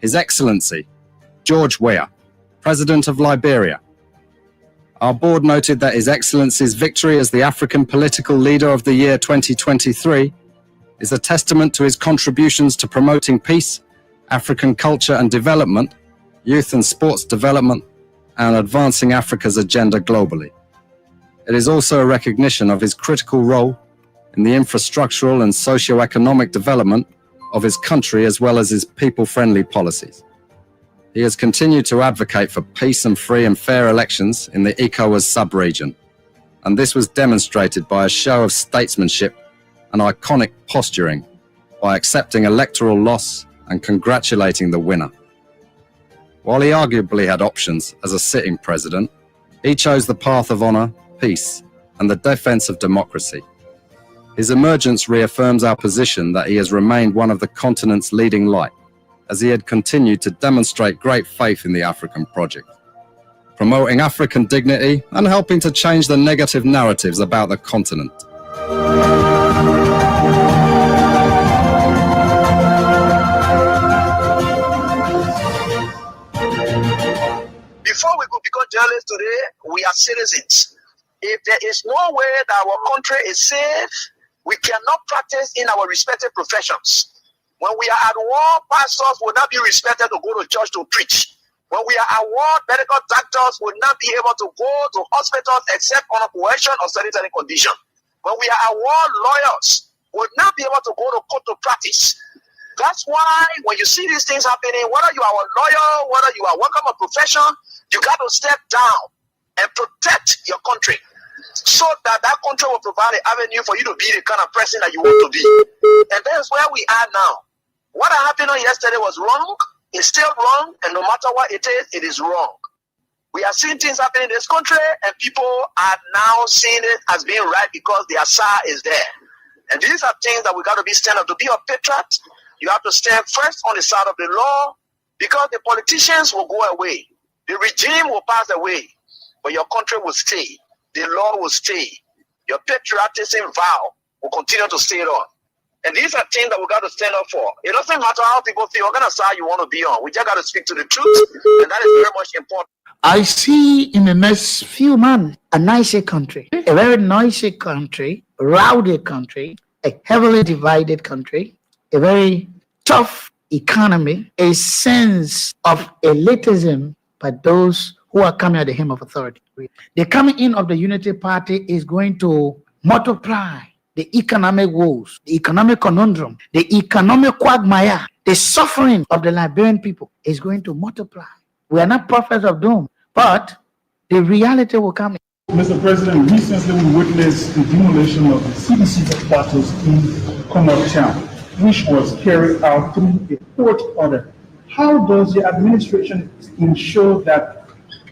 His Excellency, George Weah, President of Liberia. Our board noted that His Excellency's victory as the African Political Leader of the Year 2023 is a testament to his contributions to promoting peace, African culture and development, youth and sports development, and advancing Africa's agenda globally. It is also a recognition of his critical role in the infrastructural and socio-economic development of his country as well as his people-friendly policies. He has continued to advocate for peace and free and fair elections in the ECOWAS sub-region, and this was demonstrated by a show of statesmanship and iconic posturing by accepting electoral loss and congratulating the winner. While he arguably had options as a sitting president, he chose the path of honor, peace, and the defense of democracy. His emergence reaffirms our position that he has remained one of the continent's leading light, as he had continued to demonstrate great faith in the African project, promoting African dignity and helping to change the negative narratives about the continent. Before we could become journalists today, we are citizens. If there is no way that our country is safe, we cannot practice in our respective professions. When we are at war, pastors will not be respected to go to church to preach. When we are at war, medical doctors will not be able to go to hospitals except on a coercion or sanitary condition. When we are at war, lawyers will not be able to go to court to practice. That's why when you see these things happening, whether you are a lawyer, whether you are working a profession, you got to step down and protect your country so that that country will provide an avenue for you to be the kind of person that you want to be. And that's where we are now. What happened on yesterday was wrong. It's still wrong. And no matter what it is wrong. We are seeing things happening in this country, and people are now seeing it as being right because the Asa is there. And these are things that we got to be stand up. To be a patriot, you have to stand first on the side of the law, because the politicians will go away. The regime will pass away, but your country will stay. The law will stay. Your patriotism vow will continue to stay on. And these are things that we got to stand up for. It doesn't matter how people feel, what kind of side you want to be on. We just got to speak to the truth, and that is very much important. I see in the next few months a nicer country, a very noisy country, rowdy country, a heavily divided country, a very tough economy, a sense of elitism by those who are coming at the hem of authority. The coming in of the Unity Party is going to multiply the economic woes, the economic conundrum, the economic quagmire, the suffering of the Liberian people is going to multiply. We are not prophets of doom, but the reality will come. Mr. President, recently we witnessed the demolition of the CDC headquarters in Connaught Town, which was carried out through a court order. How does the administration ensure that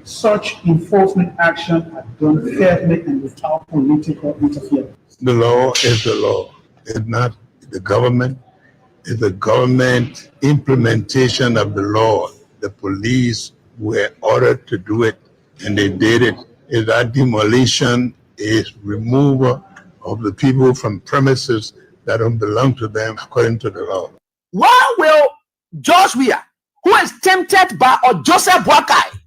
such enforcement action are done fairly and without political interference? The law is the law. It's not the government. It's the government implementation of the law. The police were ordered to do it, and they did it. If that demolition is removal of the people from premises that don't belong to them according to the law. Why will George Weah, who is tempted by Joseph Boakai,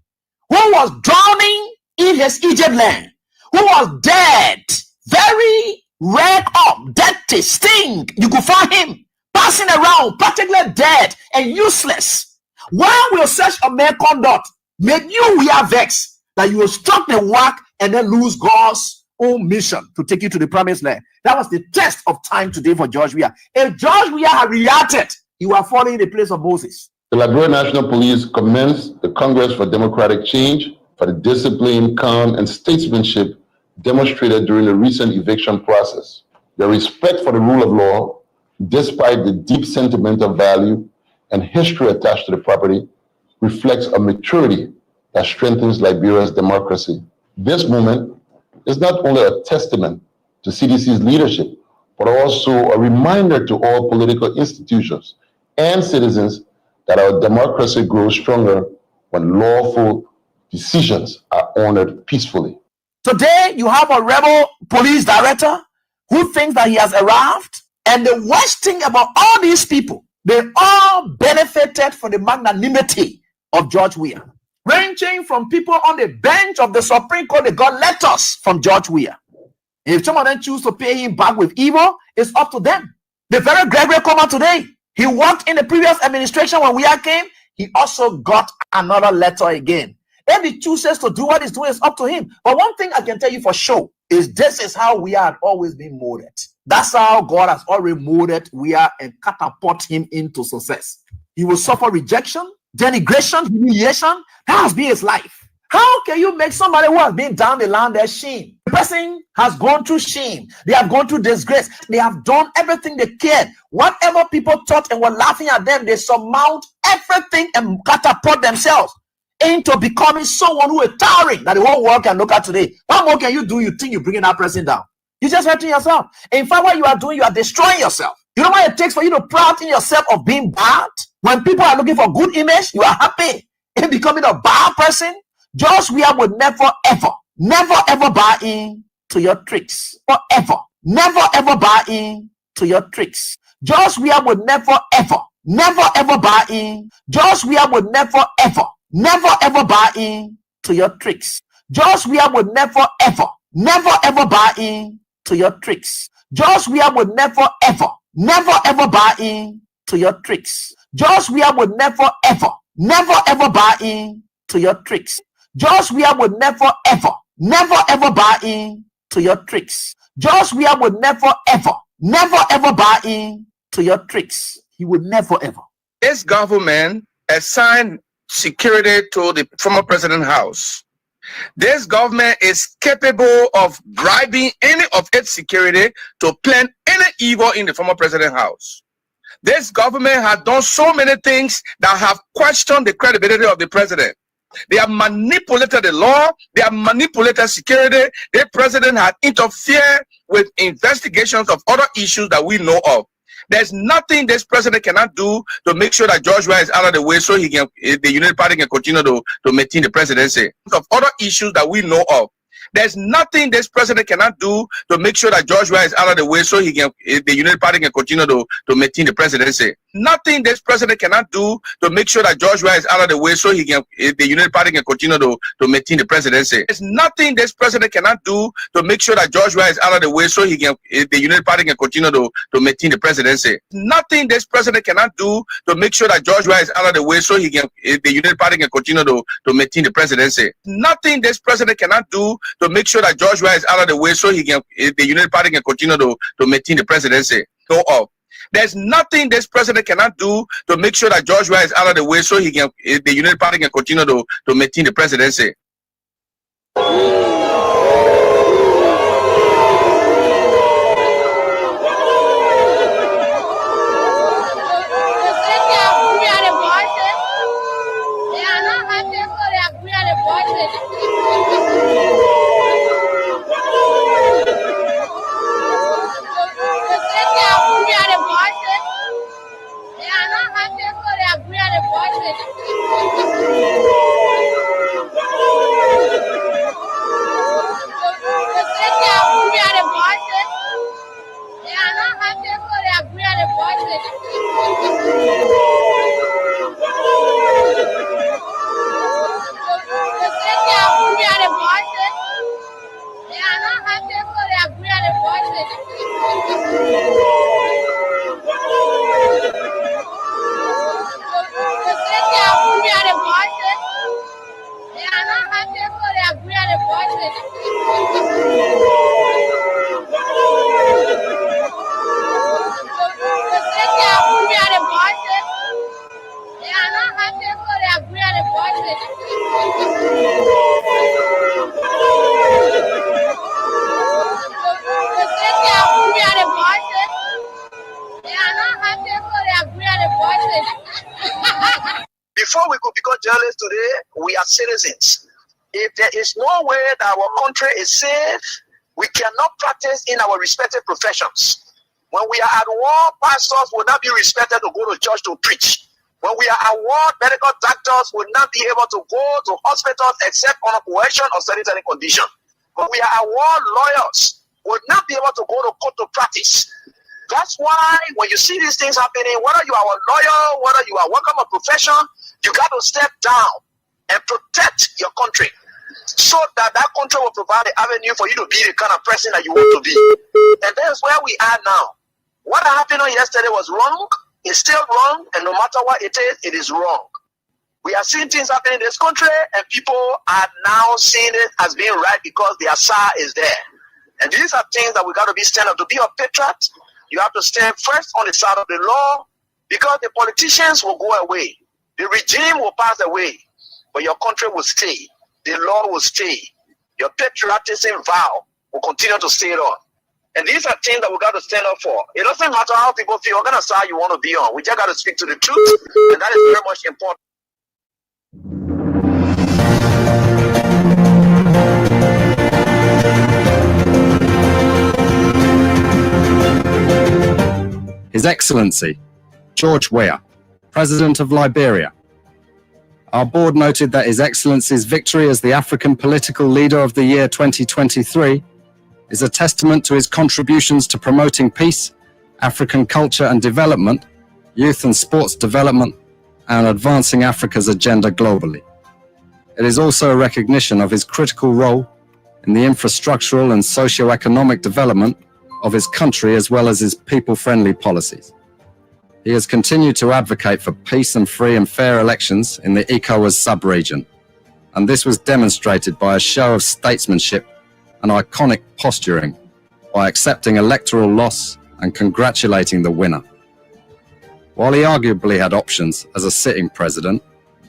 who was drowning in his Egypt land, who was dead, very red up, dirty, stink, you could find him passing around, particularly dead and useless. Why will such a man conduct make you we are vexed that you will struck the work and then lose God's own mission to take you to the promised land? That was the test of time today for George Weah. If George Weah had reacted, you are falling in the place of Moses. The Liberian National Police commends the Congress for Democratic Change for the discipline, calm, and statesmanship demonstrated during the recent eviction process. Their respect for the rule of law, despite the deep sentimental value and history attached to the property, reflects a maturity that strengthens Liberia's democracy. This movement is not only a testament to CDC's leadership, but also a reminder to all political institutions and citizens that our democracy grows stronger when lawful decisions are honored peacefully. Today, you have a rebel police director who thinks that he has arrived. And the worst thing about all these people, They all benefited from the magnanimity of George Weah, ranging from people on the bench of the Supreme Court. They got letters from George Weah. If some of them choose to pay him back with evil, it's up to them. The very Gregory Comer today, he worked in the previous administration when Weah came. He also got another letter again. If he chooses to do what he's doing, it's up to him. But one thing I can tell you for sure is this is how we had always been molded. That's how God has already molded Weah and catapult him into success. He will suffer rejection, denigration, humiliation. That has been his life. How can you make somebody who has been down the line their shame? The person has gone through shame. They have gone through disgrace. They have done everything they cared. Whatever people thought and were laughing at them, they surmount everything and catapult themselves into becoming someone who is towering that the whole world can look at today. What more can you do? You think you're bringing that person down? You're just hurting yourself. In fact, what you are doing, you are destroying yourself. You know what it takes for you to proud in yourself of being bad? When people are looking for good image, you are happy in becoming a bad person. George Weah would never ever buy in to your tricks. Never ever buy in to your tricks. George Weah would never ever buy in. George Weah would never ever buy in to your tricks. George Weah would never ever buy in to your tricks. George Weah would never ever buy in to your tricks. George Weah would never ever buy in to your tricks. George Weah would never ever buy in to your tricks. George Weah would never ever buy in to your tricks. He would never ever. This government assigned security to the former president's house. This government is capable of bribing any of its security to plan any evil in the former president's house. This government has done so many things that have questioned the credibility of the president. They have manipulated the law. They have manipulated security. The president has interfered with investigations of other issues that we know of. There's nothing this president cannot do to make sure that George Weah is out of the way so the United Party can continue to maintain the presidency. Of other issues that we know of. There's nothing this president cannot do to make sure that George Weah is out of the way so the United Party can continue to maintain the presidency. Nothing this president cannot do to make sure that George Weah is out of the way so the United Party can continue to maintain the presidency. There's nothing this president cannot do to make sure that George Weah is out of the way so the United Party can continue to maintain the presidency. Nothing this president cannot do to make sure that George Weah is out of the way so the United Party can continue to maintain the presidency. Nothing this president cannot do to make sure that George Weah is out of the way so the United Party can continue to maintain the presidency. Go off. There's nothing this president cannot do to make sure that George Weah is out of the way so the United Party can continue to maintain the presidency. Before we could become journalists today, we are citizens. If there is no way that our country is safe, we cannot practice in our respective professions. When we are at war, pastors will not be respected to go to church to preach. When we are at war, medical doctors will not be able to go to hospitals except on a coercion or sanitary condition. When we are at war, lawyers will not be able to go to court to practice. That's why when you see these things happening, whether you are a lawyer, whether you are working a profession, you got to step down and protect your country so that that country will provide the avenue for you to be the kind of person that you want to be. And that's where we are now. What happened on yesterday was wrong. It's still wrong. And no matter what it is wrong. We are seeing things happening in this country, and people are now seeing it as being right because the Asa is there. And these are things that we got to be stand up. To be a patriot, you have to stand first on the side of the law, because the politicians will go away. The regime will pass away, but your country will stay. The law will stay. Your patriotism vow will continue to stay on. And these are things that we got to stand up for. It doesn't matter how people feel, what kind of side you want to be on. We just got to speak to the truth, and that is very much important. His Excellency, George Weah, President of Liberia. Our board noted that His Excellency's victory as the African Political Leader of the Year 2023 is a testament to his contributions to promoting peace, African culture and development, youth and sports development, and advancing Africa's agenda globally. It is also a recognition of his critical role in the infrastructural and socio-economic development of his country, as well as his people-friendly policies. He has continued to advocate for peace and free and fair elections in the ECOWAS sub-region, and this was demonstrated by a show of statesmanship and iconic posturing by accepting electoral loss and congratulating the winner. While he arguably had options as a sitting president,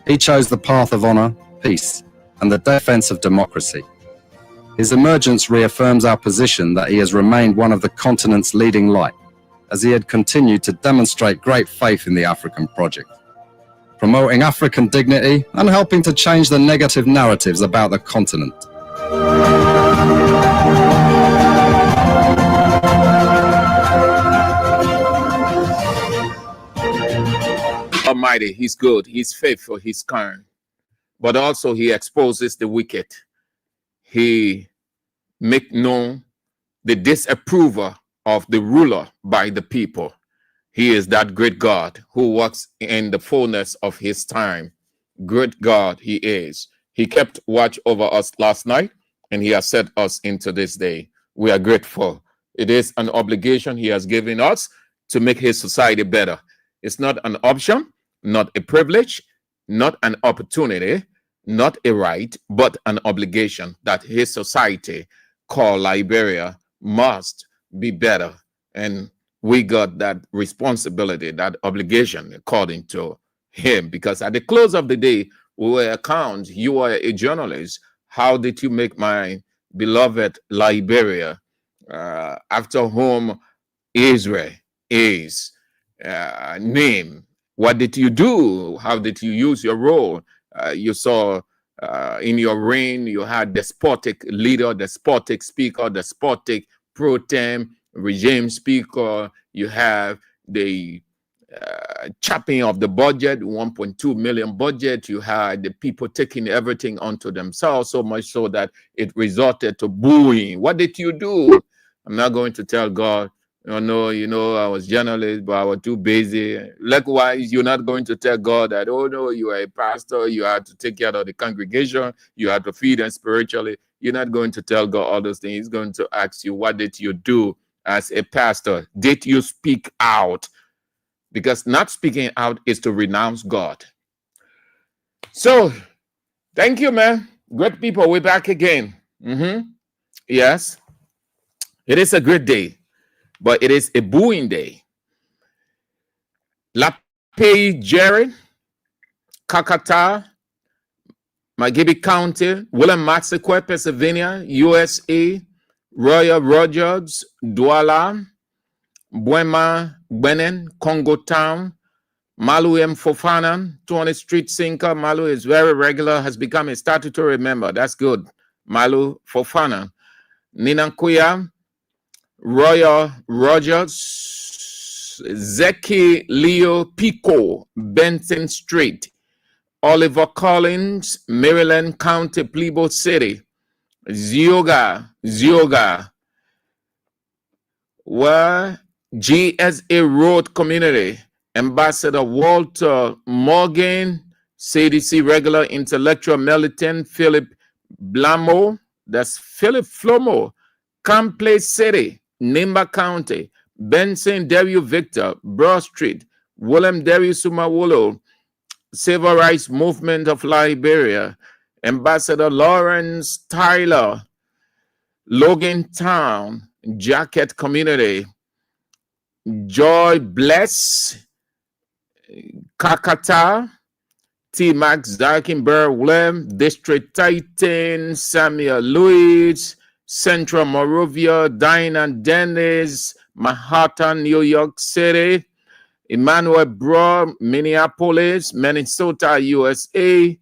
he chose the path of honor, peace, and the defense of democracy. His emergence reaffirms our position that he has remained one of the continent's leading light, as he had continued to demonstrate great faith in the African project, promoting African dignity and helping to change the negative narratives about the continent. Almighty, he's good, he's faithful, he's kind, but also he exposes the wicked. He make known the disapproval of the ruler by the people. He is that great God who works in the fullness of his time. Great God he is. He kept watch over us last night, and he has set us into this day. We are grateful. It is an obligation he has given us to make his society better. It's not an option, not a privilege, not an opportunity, not a right, but an obligation that his society called Liberia must be better. And we got that responsibility, that obligation according to him, because at the close of the day, we will account, you are a journalist, how did you make my beloved Liberia, after whom Israel is named? What did you do? How did you use your role? You saw in your reign, you had despotic leader, despotic speaker, despotic pro tem regime speaker. You have the chopping of the budget, 1.2 million budget. You had the people taking everything onto themselves, so much so that it resulted to booing. What did you do? I'm not going to tell God, I was journalist, but I was too busy. Likewise, you're not going to tell God that, oh no, you are a pastor, you had to take care of the congregation, you had to feed them spiritually. You're not going to tell God all those things. He's going to ask you, what did you do as a pastor? Did you speak out? Because not speaking out is to renounce God. So, thank you, man. Great people, we're back again. Yes, it is a great day. But it is a booing day. Lape Jerry, Kakata, Magibi County, William-Maxwell, Pennsylvania, USA, Royal Rogers, Douala, Buema, Benin, Congo Town, Malu M. Fofana, 20th Street Sinker. Malu is very regular, has become a statutory member. That's good. Malu Fofana. Ninankuya, Royal Rogers, Zeki Leo Pico, Benson Street, Oliver Collins, Maryland County, Plebo City, Zioga, where GSA Road Community, Ambassador Walter Morgan, CDC regular intellectual militant Philip Blamo, that's Philip Flomo, Campley City, Nimba County, Benson Derio Victor, Broad Street, Willem Derio Sumawolo, Civil Rights Movement of Liberia, Ambassador Lawrence Tyler, Logan Town, Jacket Community, Joy Bless, Kakata, T. Max Darkenberg, Willem, District Titan, Samuel Louis, Central Morovia, Dinah Dennis, Manhattan, New York City, Emmanuel Bro, Minneapolis, Minnesota, USA,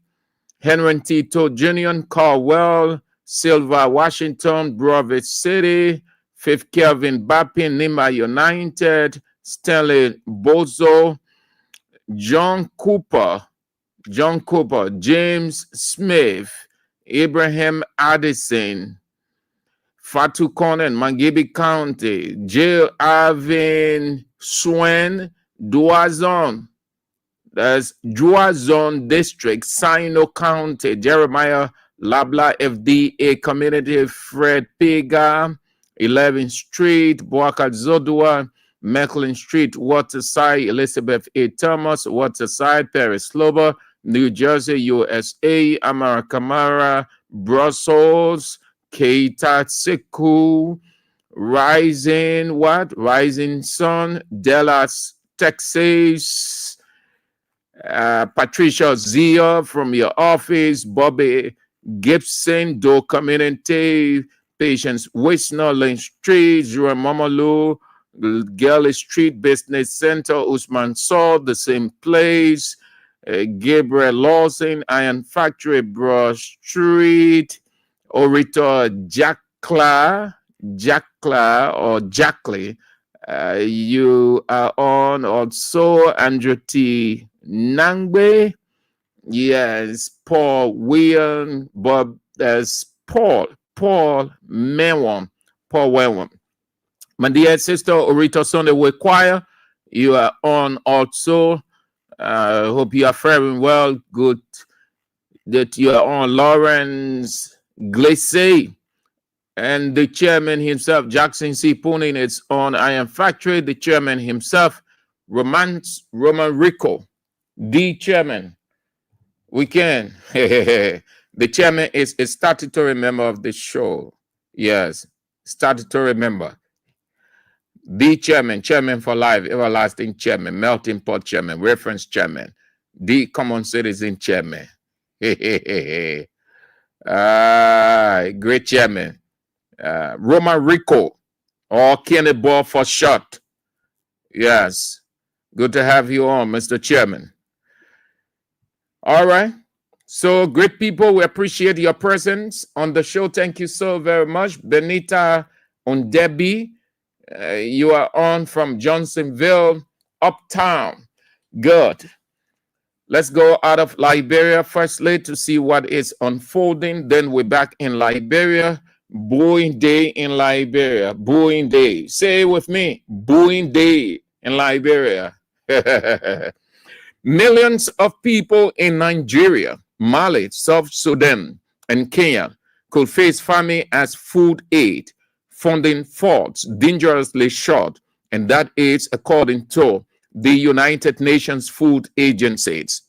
Henry Tito Jr., Caldwell, Silva, Washington, Broward City, Fifth Kelvin Bappin, Nima United, Stanley Bozo, John Cooper, James Smith, Abraham Addison, Fatu Corner, Mangibi County, Jill Alvin Swen, Duazon, that's Duazon District, Sino County, Jeremiah Labla FDA Community, Fred Piga, 11th Street, Boakat Zodua, Mecklin Street, Waterside, Elizabeth A. Thomas, Waterside, Paris Slober, New Jersey, USA, Amara Kamara, Brussels, Keita Tsiku, Rising Sun, Dallas, Texas, Patricia Zia from your office, Bobby Gibson, Do Community, Patience Wisner, Lane Street, Jura Mamalu, Galley Street Business Center, Usman Saul, the same place, Gabriel Lawson, Iron Factory, Brush Street, Orito Jackla or Jackley. You are on also Andrew T. Nangbe. Yes, Paul William, Bob, there's Paul Mewam. My dear sister Orito Sunday with choir, you are on also. Hope you are faring well. Good that you are on. Lawrence Glacé and the chairman himself, Jackson C. Pooning, it's on Iron Factory. The chairman himself, Roman Rico, the chairman. We can. The chairman is a statutory member of the show. Yes, statutory member. The chairman for life, everlasting chairman, melting pot chairman, reference chairman, the common citizen chairman. Great chairman. Roman Rico, or Kenny Ball for short. Yes. Good to have you on, Mr. Chairman. All right. So, great people, we appreciate your presence on the show. Thank you so very much. Benita Ondebi, you are on from Johnsonville, Uptown. Good. Let's go out of Liberia firstly to see what is unfolding. Then we're back in Liberia. Booing day in Liberia. Booing day. Say it with me. Booing day in Liberia. Millions of people in Nigeria, Mali, South Sudan, and Kenya could face famine as food aid funding falls dangerously short, and that is according to the United Nations Food Agencies.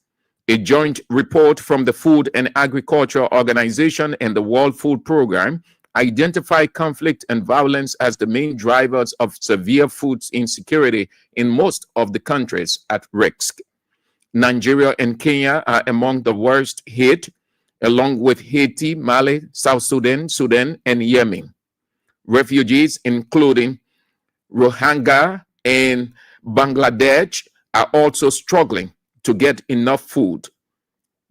A joint report from the Food and Agriculture Organization and the World Food Program identify conflict and violence as the main drivers of severe food insecurity in most of the countries at risk. Nigeria and Kenya are among the worst hit, along with Haiti, Mali, South Sudan, and Yemen. Refugees, including Rohingya and Bangladesh, are also struggling to get enough food.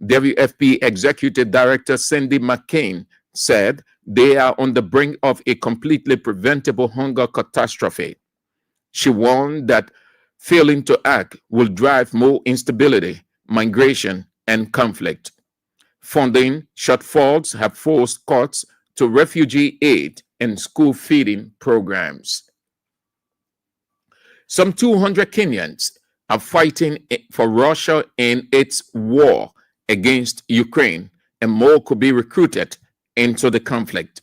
WFP Executive Director Cindy McCain said they are on the brink of a completely preventable hunger catastrophe. She warned that failing to act will drive more instability, migration, and conflict. Funding shortfalls have forced cuts to refugee aid and school feeding programs. Some 200 Kenyans are fighting for Russia in its war against Ukraine, and more could be recruited into the conflict.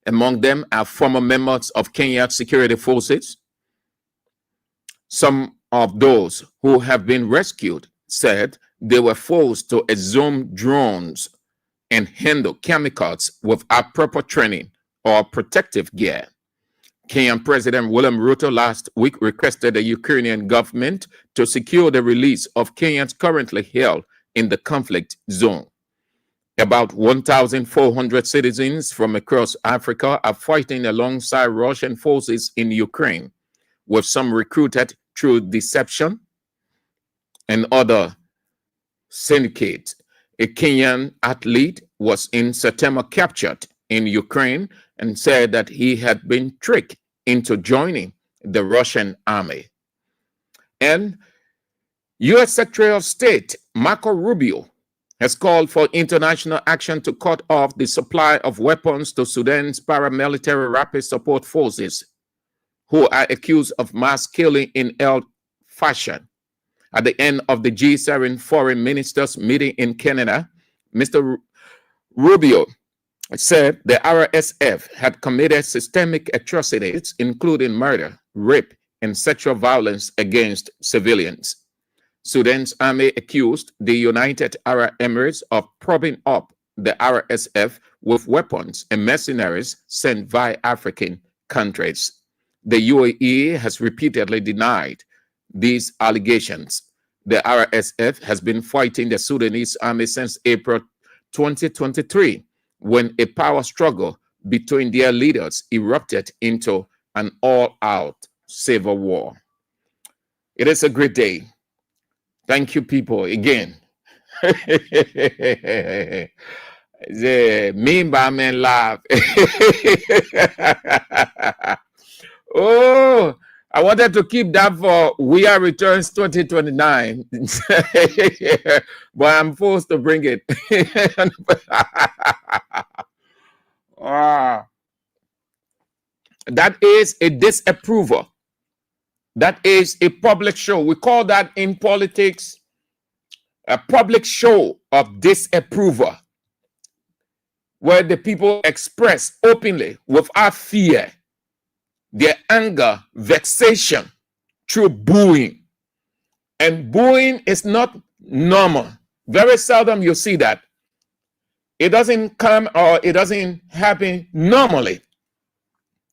Among them are former members of Kenya's security forces. Some of those who have been rescued said they were forced to assume drones and handle chemicals without proper training or protective gear. Kenyan President William Ruto last week requested the Ukrainian government to secure the release of Kenyans currently held in the conflict zone. About 1,400 citizens from across Africa are fighting alongside Russian forces in Ukraine, with some recruited through deception and other syndicates. A Kenyan athlete was in September captured in Ukraine and said that he had been tricked into joining the Russian army. And U.S. Secretary of State Marco Rubio has called for international action to cut off the supply of weapons to Sudan's paramilitary rapid support forces, who are accused of mass killing in El Fashion. At the end of the G7 foreign ministers meeting in Canada, Mr. Rubio said the RSF had committed systemic atrocities, including murder, rape, and sexual violence against civilians. Sudan's army accused the United Arab Emirates of propping up the RSF with weapons and mercenaries sent via African countries. The UAE has repeatedly denied these allegations. The RSF has been fighting the Sudanese army since April 2023, when a power struggle between their leaders erupted into an all-out civil war. It is a great day. Thank you, people, again. The mean by men laugh. Oh, I wanted to keep that for We Are Returns 2029, but I'm forced to bring it. That is a disapproval. That is a public show. We call that in politics a public show of disapproval, where the people express openly, without fear, their anger, vexation through booing. And booing is not normal. Very seldom you see that. It doesn't come or it doesn't happen normally.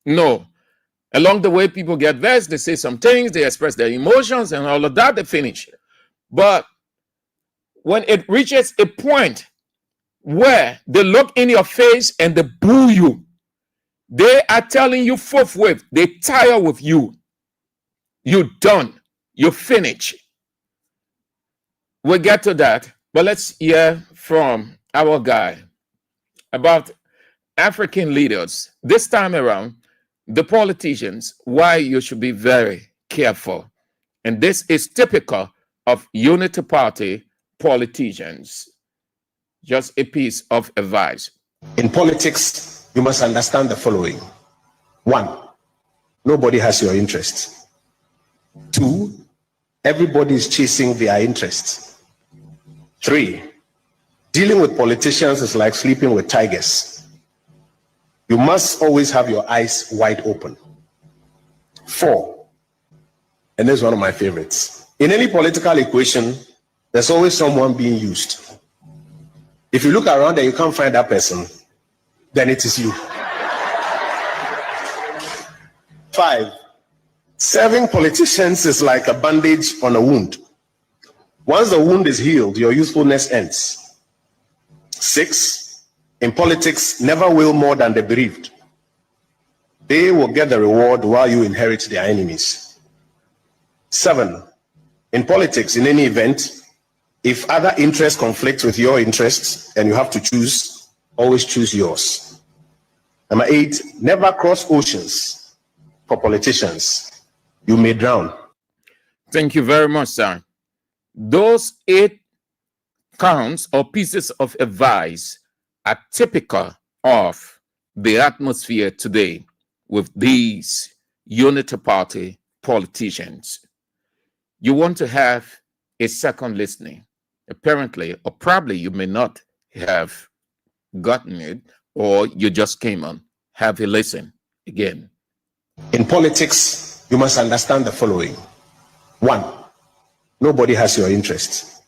No. Along the way, people get vexed, they say some things, they express their emotions and all of that, they finish. But when it reaches a point where they look in your face and they boo you, they are telling you forthwith, they tire with you. You're done. You finish. We'll get to that, but let's hear from our guy about African leaders. This time around, the politicians, why you should be very careful. And this is typical of Unity Party politicians. Just a piece of advice. In politics, you must understand the following. 1, nobody has your interests. 2, everybody is chasing their interests. 3, dealing with politicians is like sleeping with tigers. You must always have your eyes wide open. 4, and this is one of my favorites. In any political equation, there's always someone being used. If you look around and you can't find that person, then it is you. 5, serving politicians is like a bandage on a wound. Once the wound is healed, your usefulness ends. 6, in politics, never will more than the bereaved. They will get the reward while you inherit their enemies. 7, in politics, in any event, if other interests conflict with your interests and you have to choose, always choose yours. Number 8, never cross oceans for politicians. You may drown. Thank you very much, sir. Those 8 counts or pieces of advice are typical of the atmosphere today with these Unity Party politicians. You want to have a second listening. Apparently, or probably you may not have gotten it, or you just came on. Have a listen again. In politics, you must understand the following. 1, nobody has your interest.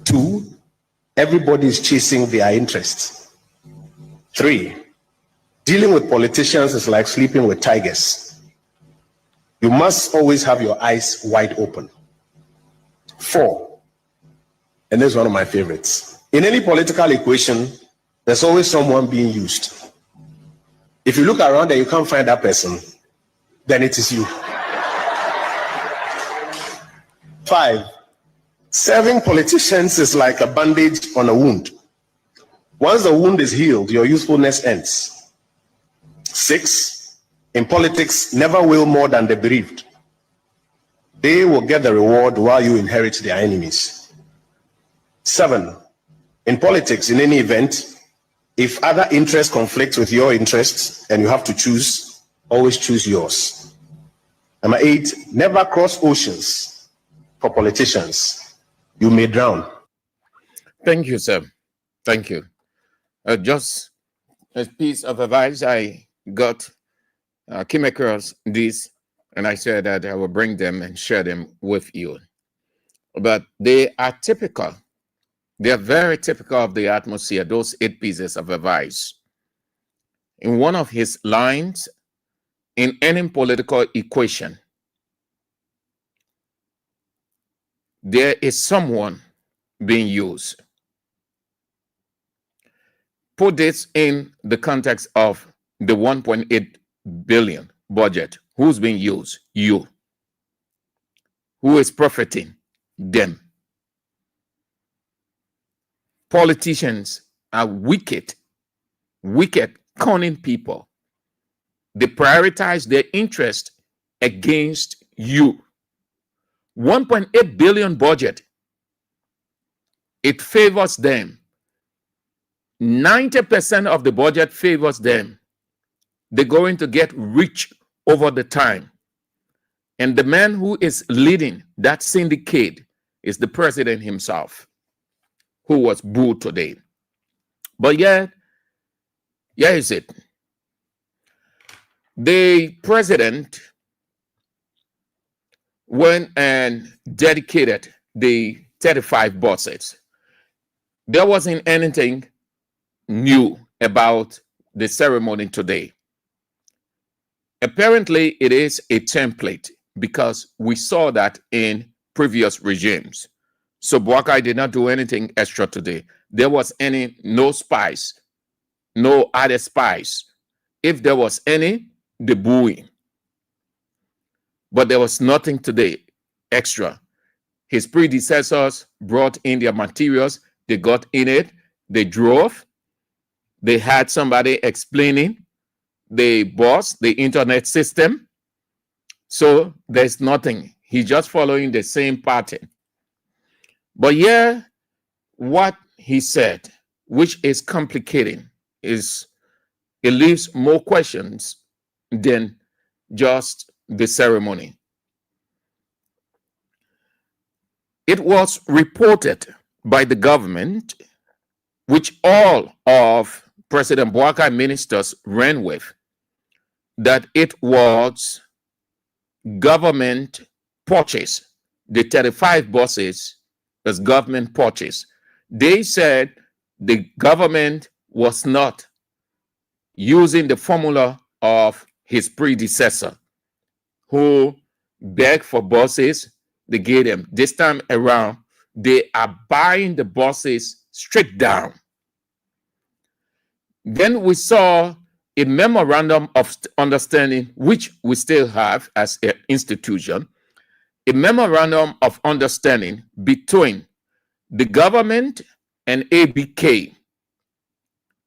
2, everybody is chasing their interests. 3, dealing with politicians is like sleeping with tigers. You must always have your eyes wide open. 4, and this is one of my favorites. In any political equation, there's always someone being used. If you look around and you can't find that person, then it is you. 5, serving politicians is like a bandage on a wound. Once the wound is healed, your usefulness ends. 6, in politics, never will more than the bereaved. They will get the reward while you inherit their enemies. 7, in politics, in any event, if other interests conflict with your interests and you have to choose, always choose yours. Number 8, never cross oceans for politicians. You may drown. Thank you, sir. Thank you. Just a piece of advice I got, came across this, and I said that I will bring them and share them with you. But they are typical. They are very typical of the atmosphere, those 8 pieces of advice. In one of his lines, in any political equation, there is someone being used. Put this in the context of the 1.8 billion budget. Who's being used? You. Who is profiting? Them. Politicians are wicked, cunning people. They prioritize their interest against you. 1.8 billion budget. It favors them. 90% of the budget favors them. They're going to get rich over the time. And the man who is leading that syndicate is the president himself, who was booed today. But yet, here is it. The president went and dedicated the 35 buses. There wasn't anything new about the ceremony today. Apparently, it is a template because we saw that in previous regimes. So Boakai did not do anything extra today. There was no spice, no added spice. If there was any, the booing. But there was nothing today extra. His predecessors brought in their materials. They got in it. They drove. They had somebody explaining the bus, the internet system. So there's nothing. He's just following the same pattern. But yeah, what he said, which is complicating, is it leaves more questions than just the ceremony. It was reported by the government, which all of President Boakai ministers ran with, that it was government purchase. The 35 buses was government purchase. They said the government was not using the formula of his predecessor, who begged for buses. They gave them. This time around, they are buying the buses straight down. Then we saw a memorandum of understanding, which we still have as an institution, a memorandum of understanding between the government and ABK,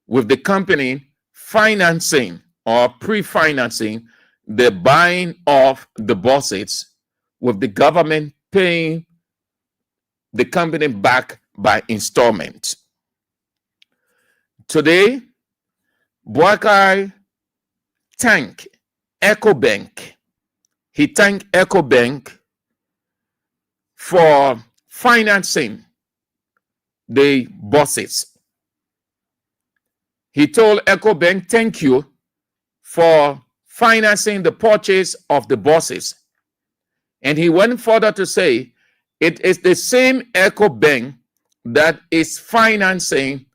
with the company financing or pre-financing the buying of the buses, with the government paying the company back by installments. Today, Boakai thanked EcoBank, he thanked EcoBank for financing the buses. He told EcoBank, thank you for financing the purchase of the buses. And he went further to say, it is the same EcoBank that is financing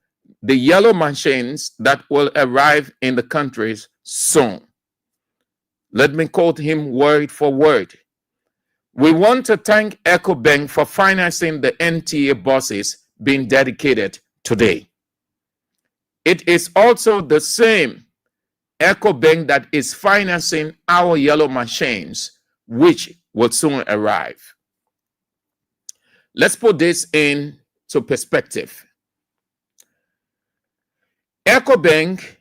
the yellow machines that will arrive in the countries soon. Let me quote him word for word. We want to thank EcoBank for financing the NTA buses being dedicated today. It is also the same EcoBank that is financing our yellow machines, which will soon arrive. Let's put this into perspective. EcoBank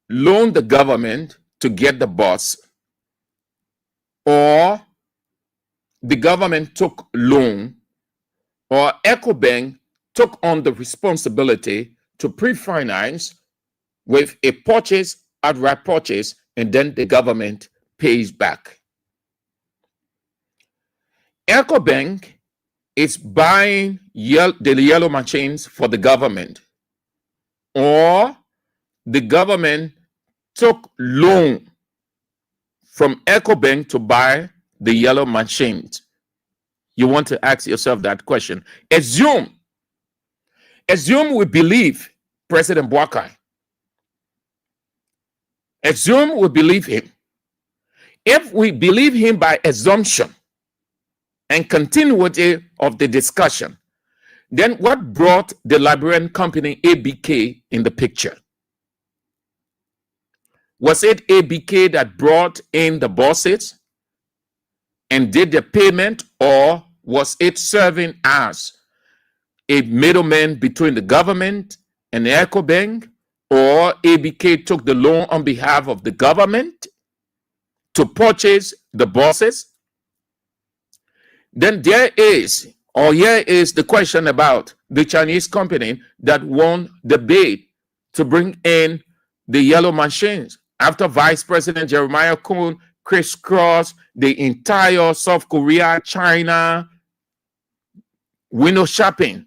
loaned the government to get the bus, or the government took loan, or EcoBank took on the responsibility to pre-finance with a purchase, outright purchase, and then the government pays back. EcoBank is buying the yellow machines for the government, or the government took loan from EcoBank to buy the yellow machines. You want to ask yourself that question. Assume we believe President Boakai. Assume we believe him. If we believe him by assumption and continuity of the discussion, then what brought the Liberian company ABK in the picture? Was it ABK that brought in the buses and did the payment, or was it serving as a middleman between the government and the EcoBank, or ABK took the loan on behalf of the government to purchase the buses? Then here is the question about the Chinese company that won the bid to bring in the yellow machines after Vice President Jeremiah Kuhn crisscrossed the entire South Korea, China window shopping.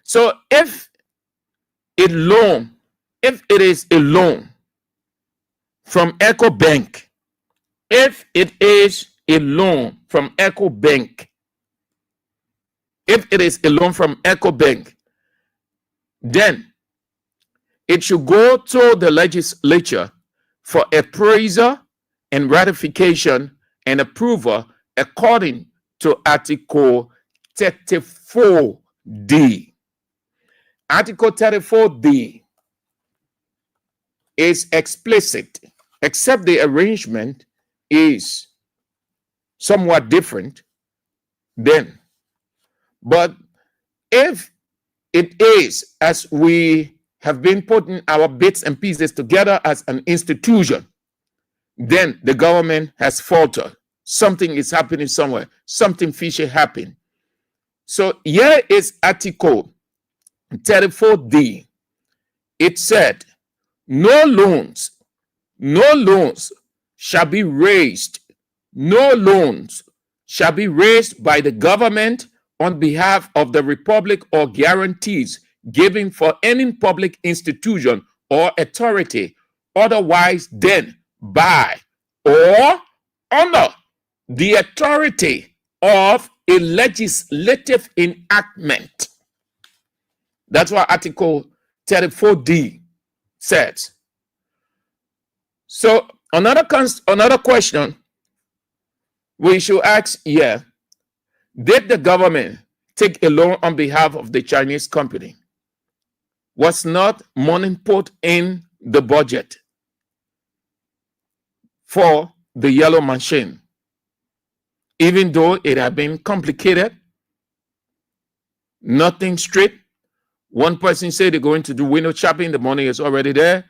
So if it is a loan from EcoBank, then it should go to the legislature for appraisal and ratification and approval according to Article 34D. Article 34D is explicit, except the arrangement is somewhat different then. But if it is, as we have been putting our bits and pieces together as an institution, then the government has faltered. Something is happening somewhere. Something fishy happened. So here is Article 34D. It said, no loans shall be raised. No loans shall be raised by the government on behalf of the Republic or guarantees given for any public institution or authority otherwise than by or under the authority of a legislative enactment. That's what Article 34D says. So another question we should ask here: did the government take a loan on behalf of the Chinese company? Was not money put in the budget for the yellow machine, even though it had been complicated, nothing straight? One person said they're going to do window shopping, the money is already there.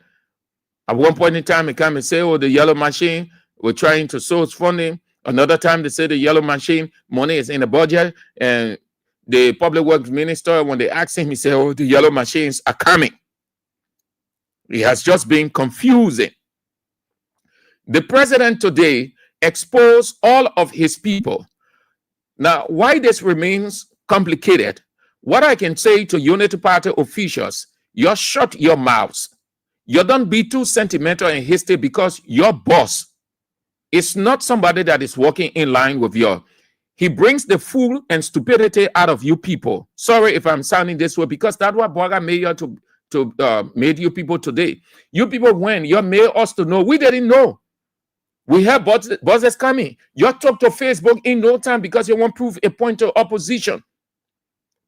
At one point in time, they come and say, oh, the yellow machine, we're trying to source funding. Another time, they say the yellow machine, money is in the budget. And the public works minister, when they asked him, he said, oh, the yellow machines are coming. It has just been confusing. The president today expose all of his people. Now, why this remains complicated, what I can say to Unity Party officials, you shut your mouths. You don't be too sentimental and hasty, because your boss is not somebody that is walking in line with you. He brings the fool and stupidity out of you people. Sorry if I'm sounding this way, because that's what Boga made you made you people today. You people, when you made us to know, we didn't know. We have bosses coming. You talk to Facebook in no time because you want to prove a point to opposition.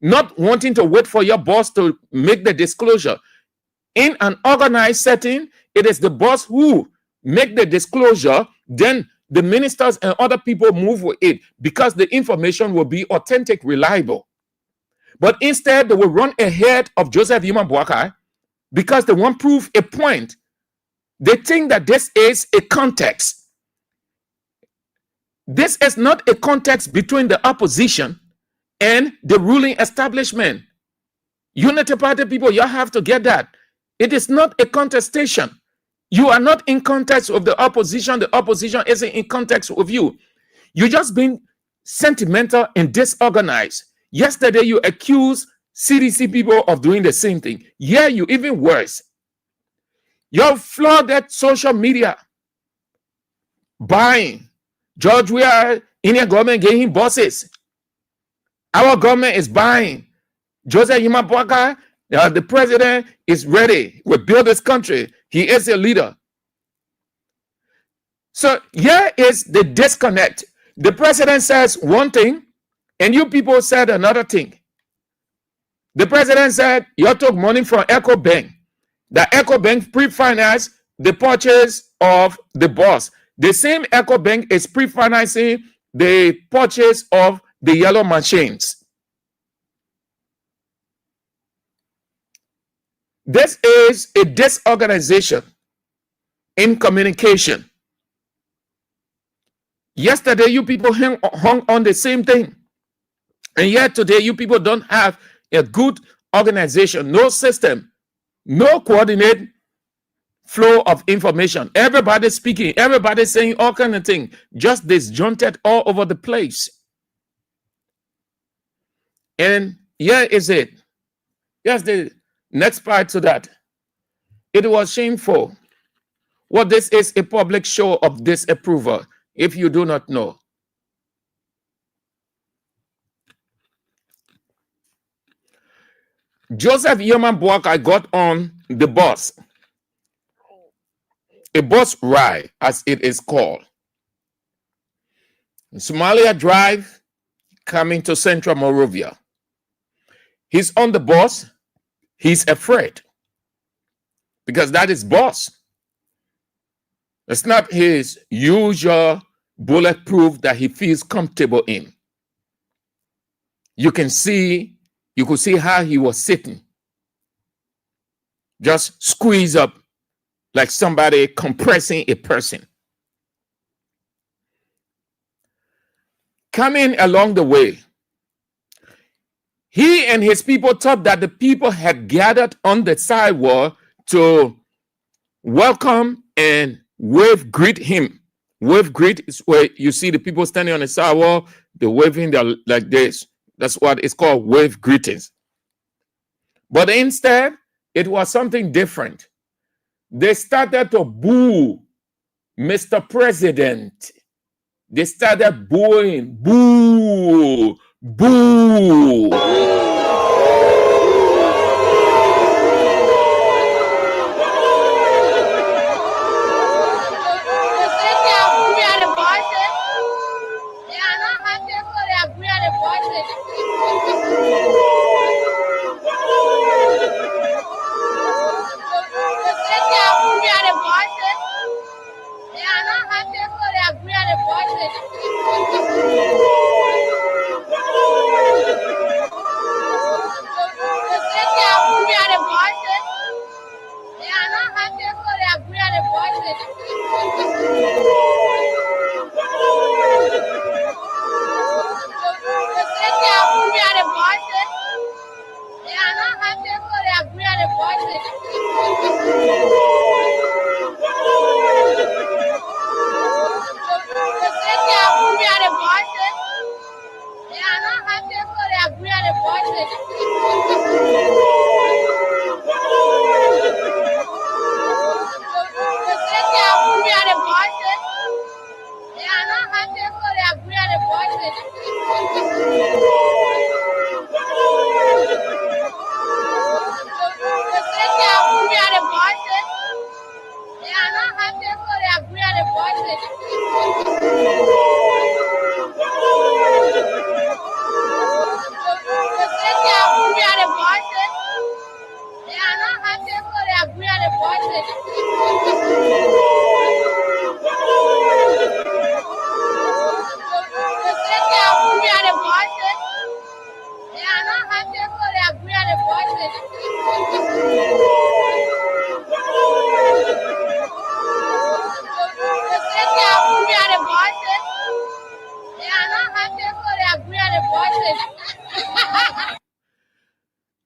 Not wanting to wait for your boss to make the disclosure. In an organized setting, it is the boss who make the disclosure, then the ministers and other people move with it, because the information will be authentic, reliable. But instead, they will run ahead of Joseph Yuma Boakai because they want to prove a point. They think that this is a context. This is not a context between the opposition and the ruling establishment. Unity Party people, you have to get that. It is not a contestation. You are not in context with the opposition. The opposition isn't in context with you. You're just being sentimental and disorganized. Yesterday, you accused CDC people of doing the same thing. Yeah, you even worse. You flooded social media, buying. George, we are in your government getting bosses. Our government is buying. Joseph Yuma Boakai, the president is ready. We build this country. He is a leader. So here is the disconnect. The president says one thing, and you people said another thing. The president said you took money from Echo Bank. The Echo Bank pre-financed the purchase of the bus. The same Echo Bank is pre-financing the purchase of the yellow machines. This is a disorganization in communication. Yesterday, you people hung on the same thing. And yet today, you people don't have a good organization, no system, no coordinated flow of information. Everybody speaking, everybody saying all kinds of things, just disjointed all over the place. And here is it. Here's the next part to that. It was shameful. Well, this is a public show of disapproval, if you do not know. Joseph Yuma Boakai got on the bus, a bus ride, as it is called. Somalia Drive, coming to Central Monrovia. He's on the bus. He's afraid because that is boss. It's not his usual bulletproof that he feels comfortable in. You could see how he was sitting, just squeeze up like somebody compressing a person. Coming along the way, he and his people thought that the people had gathered on the sidewalk to welcome and greet him. Wave greet is where you see the people standing on the sidewalk, they're waving like this. That's what it's called, wave greetings. But instead, it was something different. They started to boo Mr. President. They started booing, boo, boo.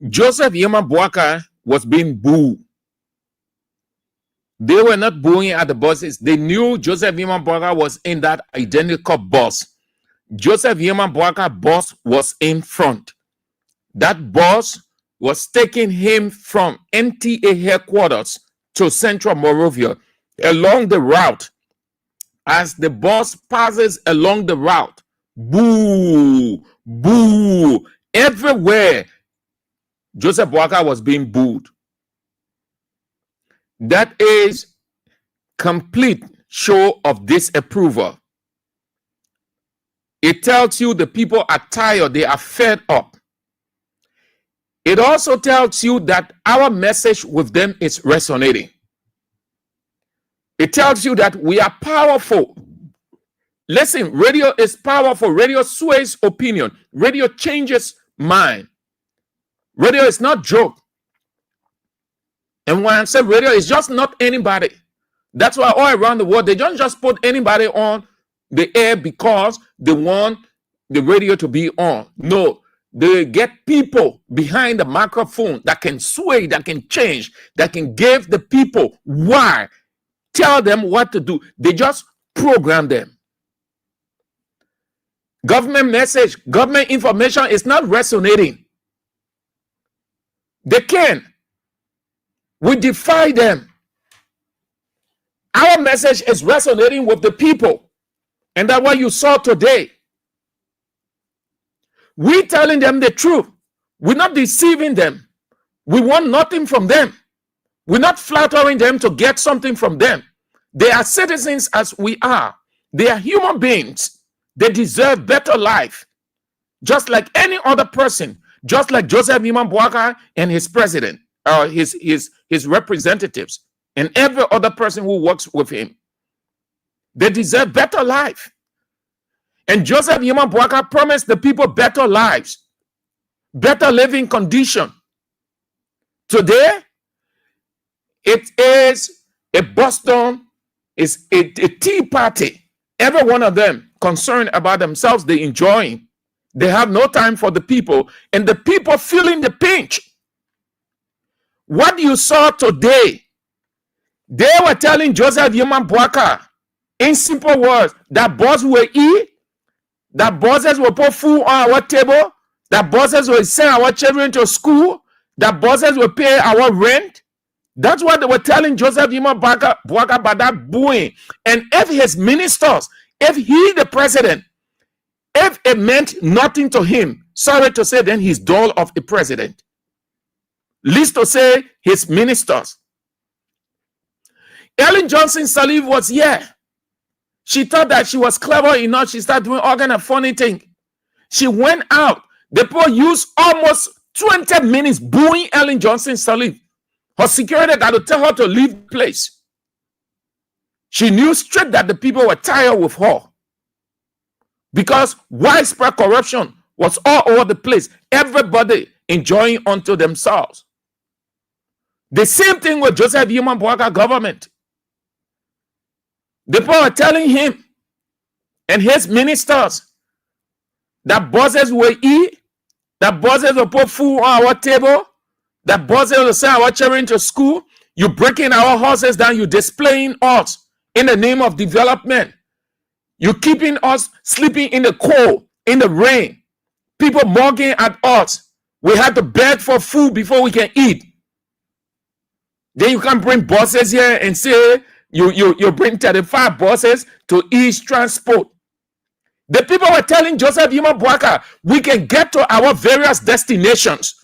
Joseph Yema Boakai was being booed. They were not booing at the buses. They knew Joseph Yema Boakai was in that identical bus. Joseph Yema Boakai bus was in front. That bus was taking him from NTA headquarters to Central Monrovia along the route. As the bus passes along the route, boo, boo, everywhere. Joseph Boakai was being booed. That is complete show of disapproval. It tells you the people are tired, they are fed up. It also tells you that our message with them is resonating. It tells you that we are powerful. Listen, radio is powerful. Radio sways opinion. Radio changes mind. Radio is not joke. And when I say radio, it's just not anybody. That's why all around the world, they don't just put anybody on the air because they want the radio to be on. No, they get people behind the microphone that can sway, that can change, that can give the people why, tell them what to do. They just program them. Government message, government information is not resonating. They can. We defy them. Our message is resonating with the people. And that's what you saw today. We're telling them the truth. We're not deceiving them. We want nothing from them. We're not flattering them to get something from them. They are citizens as we are. They are human beings. They deserve better life. Just like any other person. Just like Joseph Yema Boakai and his president, or his representatives, and every other person who works with him. They deserve better life. And Joseph Yema Boakai promised the people better lives, better living condition. Today, it is a Boston, it's a tea party. Every one of them concerned about themselves, they enjoying. They have no time for the people, and the people feeling the pinch. What you saw today, they were telling Joseph Yema Boakai, in simple words, that boss will eat, that bosses will put food on our table, that bosses will send our children to school, that bosses will pay our rent. That's what they were telling Joseph Yema Boakai by that booing. And if his ministers, if he, the president, if it meant nothing to him, sorry to say, then he's dull of a president. Least to say, his ministers. Ellen Johnson Sirleaf was here. She thought that she was clever enough. She started doing all kind of funny thing. She went out. The people used almost 20 minutes booing Ellen Johnson Sirleaf. Her security had to tell her to leave the place. She knew straight that the people were tired with her. Because widespread corruption was all over the place. Everybody enjoying unto themselves. The same thing with Joseph Yema Boakai government. The people are telling him and his ministers that bosses will eat, that bosses will put food on our table, that bosses will send our children to school. You breaking our houses down, you displaying us in the name of development. You keeping us sleeping in the cold, in the rain. People mugging at us. We had to beg for food before we can eat. Then you can bring buses here and say you bring 35 buses to East Transport. The people were telling Joseph Yema Boakai, we can get to our various destinations.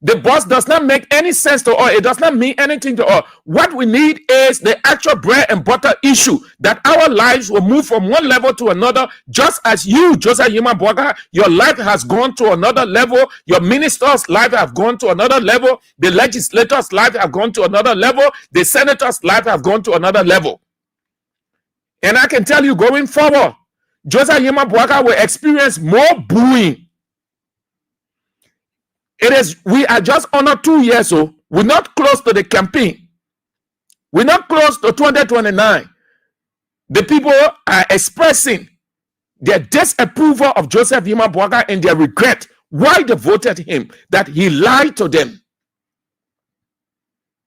The boss does not make any sense to us. It does not mean anything to us. What we need is the actual bread and butter issue, that our lives will move from one level to another, just as you, Joseph Yima Bwaga, your life has gone to another level. Your minister's life have gone to another level. The legislator's life have gone to another level. The senator's life have gone to another level. And I can tell you, going forward, Joseph Yima Bwaga will experience more booing. We are just under 2 years old. We're not close to the campaign. We're not close to 2029. The people are expressing their disapproval of Joseph Yima Bwaga and their regret why they voted him, that he lied to them.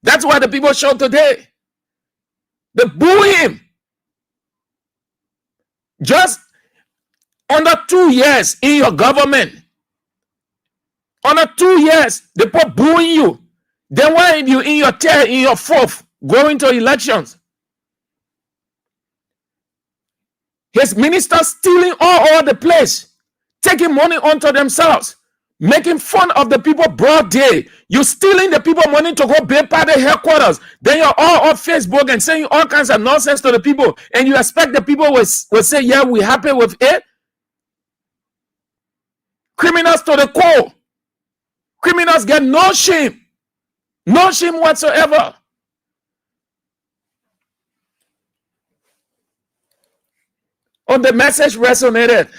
That's why the people show today. They boo him. Just under 2 years in your government. Under 2 years, they put booing you. Then why are you in your third, in your fourth, going to elections? His ministers stealing all over the place, taking money onto themselves, making fun of the people broad day. You stealing the people money to go build party headquarters. Then you're all on Facebook and saying all kinds of nonsense to the people. And you expect the people will say, yeah, we're happy with it. Criminals to the core. Criminals get no shame whatsoever. Oh, the message resonated.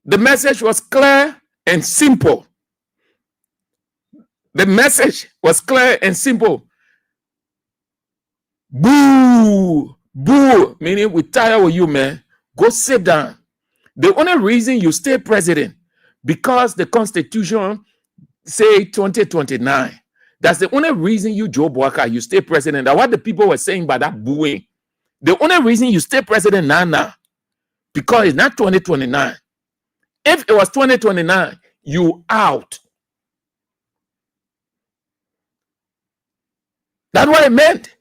The message was clear and simple. The message was clear and simple. Boo, boo, meaning we tired with you, man. Go sit down. The only reason you stay president, because the Constitution say 2029. That's the only reason you, Joe Bwaka, you stay president. That's what the people were saying by that booing. The only reason you stay president now, because it's not 2029. If it was 2029, you out. That's what it meant.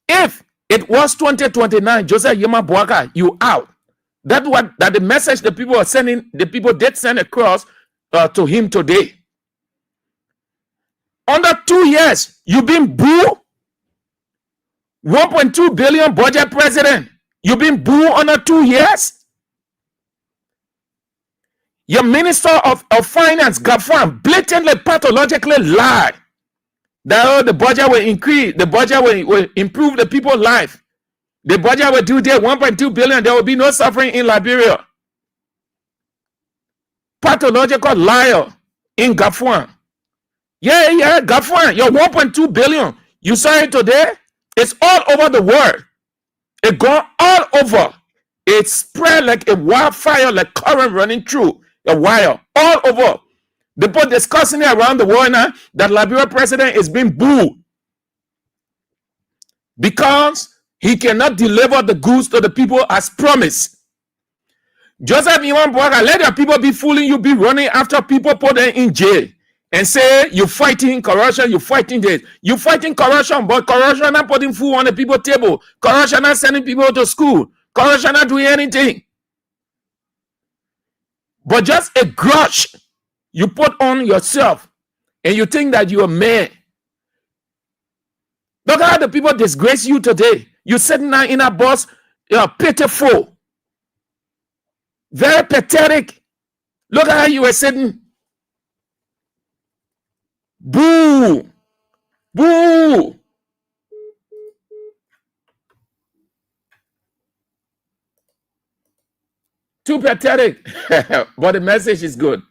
If it was 2029, Joseph Yima Bwaga, you out. That the message the people are sending, the people did send across to him today. Under 2 years, you've been booed. 1.2 billion budget president. You've been booed under 2 years. Your minister of finance, Gafan, blatantly, pathologically lied that the budget will increase, the budget will improve the people's life. The budget will do there 1.2 billion. There will be no suffering in Liberia. Pathological liar in Gafan. Yeah, Gafan, your 1.2 billion. You saw it today. It's all over the world. It gone all over. It spread like a wildfire, like current running through a wire, all over. They put discussing it around the world now that Liberia president is being booed because he cannot deliver the goods to the people as promised. Joseph Yima Bwaga, let your people be fooling you, be running after people, put them in jail and say you're fighting corruption, you're fighting this. You're fighting corruption, but corruption not putting food on the people's table. Corruption not sending people to school. Corruption not doing anything. But just a grudge you put on yourself and you think that you're a man. Look how the people disgrace you today. You're sitting now in a bus, you're pitiful. Very pathetic. Look how you were sitting. Boo! Boo! Too pathetic. But the message is good.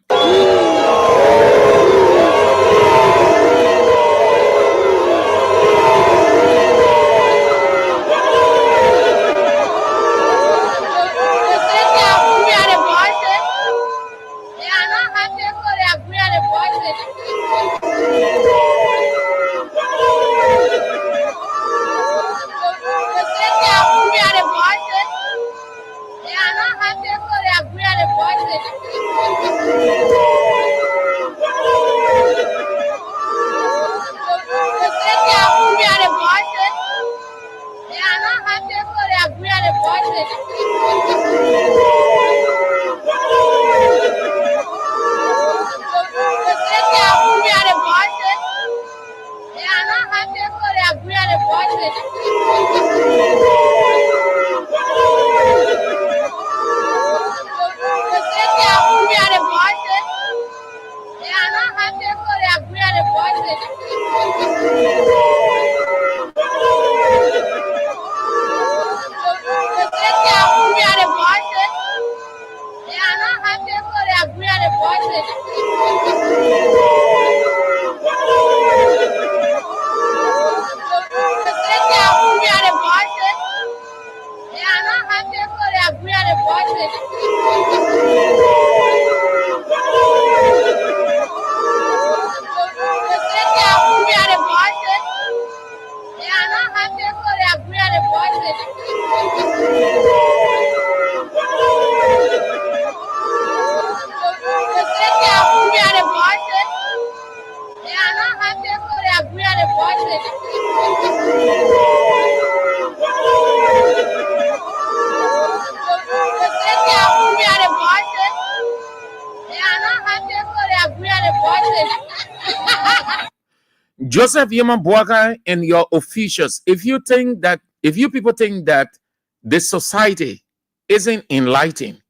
Joseph Yeman Boakai and your officials, if you people think that the society isn't enlightened,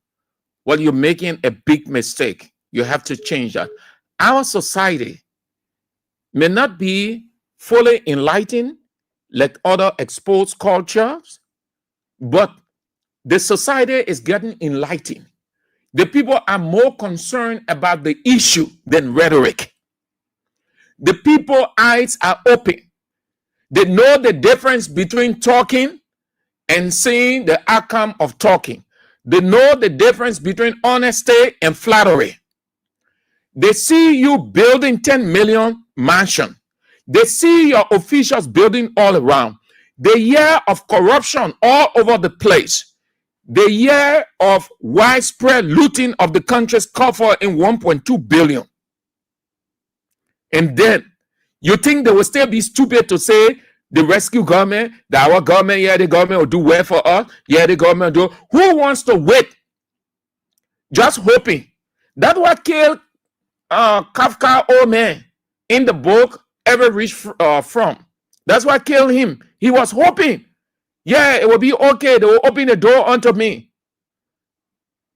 well, you're making a big mistake. You have to change that. Our society may not be fully enlightened like other exposed cultures, but the society is getting enlightened. The people are more concerned about the issue than rhetoric. The people's eyes are open. They know the difference between talking and seeing the outcome of talking. They know the difference between honesty and flattery. They see you building 10 million mansion. They see your officials building all around. They hear of corruption all over the place. They hear of widespread looting of the country's coffer in 1.2 billion. And then you think they will still be stupid to say the rescue government, that our government, yeah, the government will do well for us. Yeah, the government will do. Who wants to wait? Just hoping. That's what killed Kafka old man in the book Ever Reach From. That's what killed him. He was hoping, yeah, it will be okay. They will open the door unto me.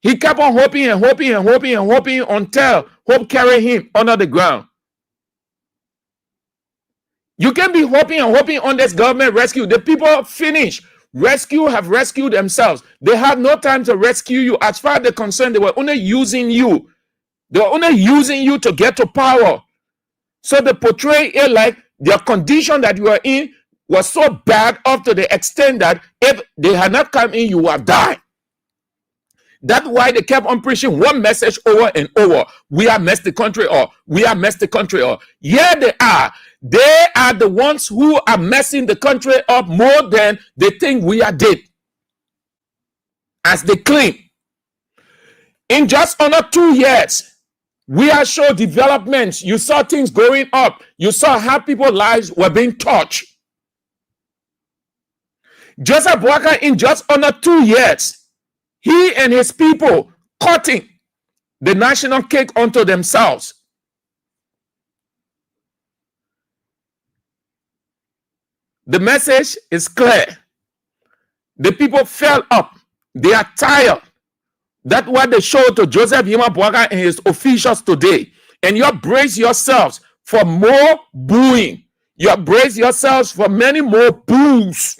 He kept on hoping and hoping and hoping and hoping until hope carried him under the ground. You can be hoping and hoping on this government rescue. The people finish. Have rescued themselves. They have no time to rescue you. As far as they're concerned, they were only using you. They were only using you to get to power. So they portray it like their condition that you are in was so bad up to the extent that if they had not come in, you would have died. That's why they kept on preaching one message over and over. We have messed the country up. We have messed the country up. Yeah, they are. They are the ones who are messing the country up more than they think we are did. As they claim. In just under 2 years, we have shown developments. You saw things going up. You saw how people's lives were being touched. Joseph Boakai, in just under 2 years, he and his people cutting the national cake unto themselves. The message is clear. The people fell up. They are tired. That's what they showed to Joseph Yeman Boakai and his officials today. And you brace yourselves for more booing. You brace yourselves for many more boos.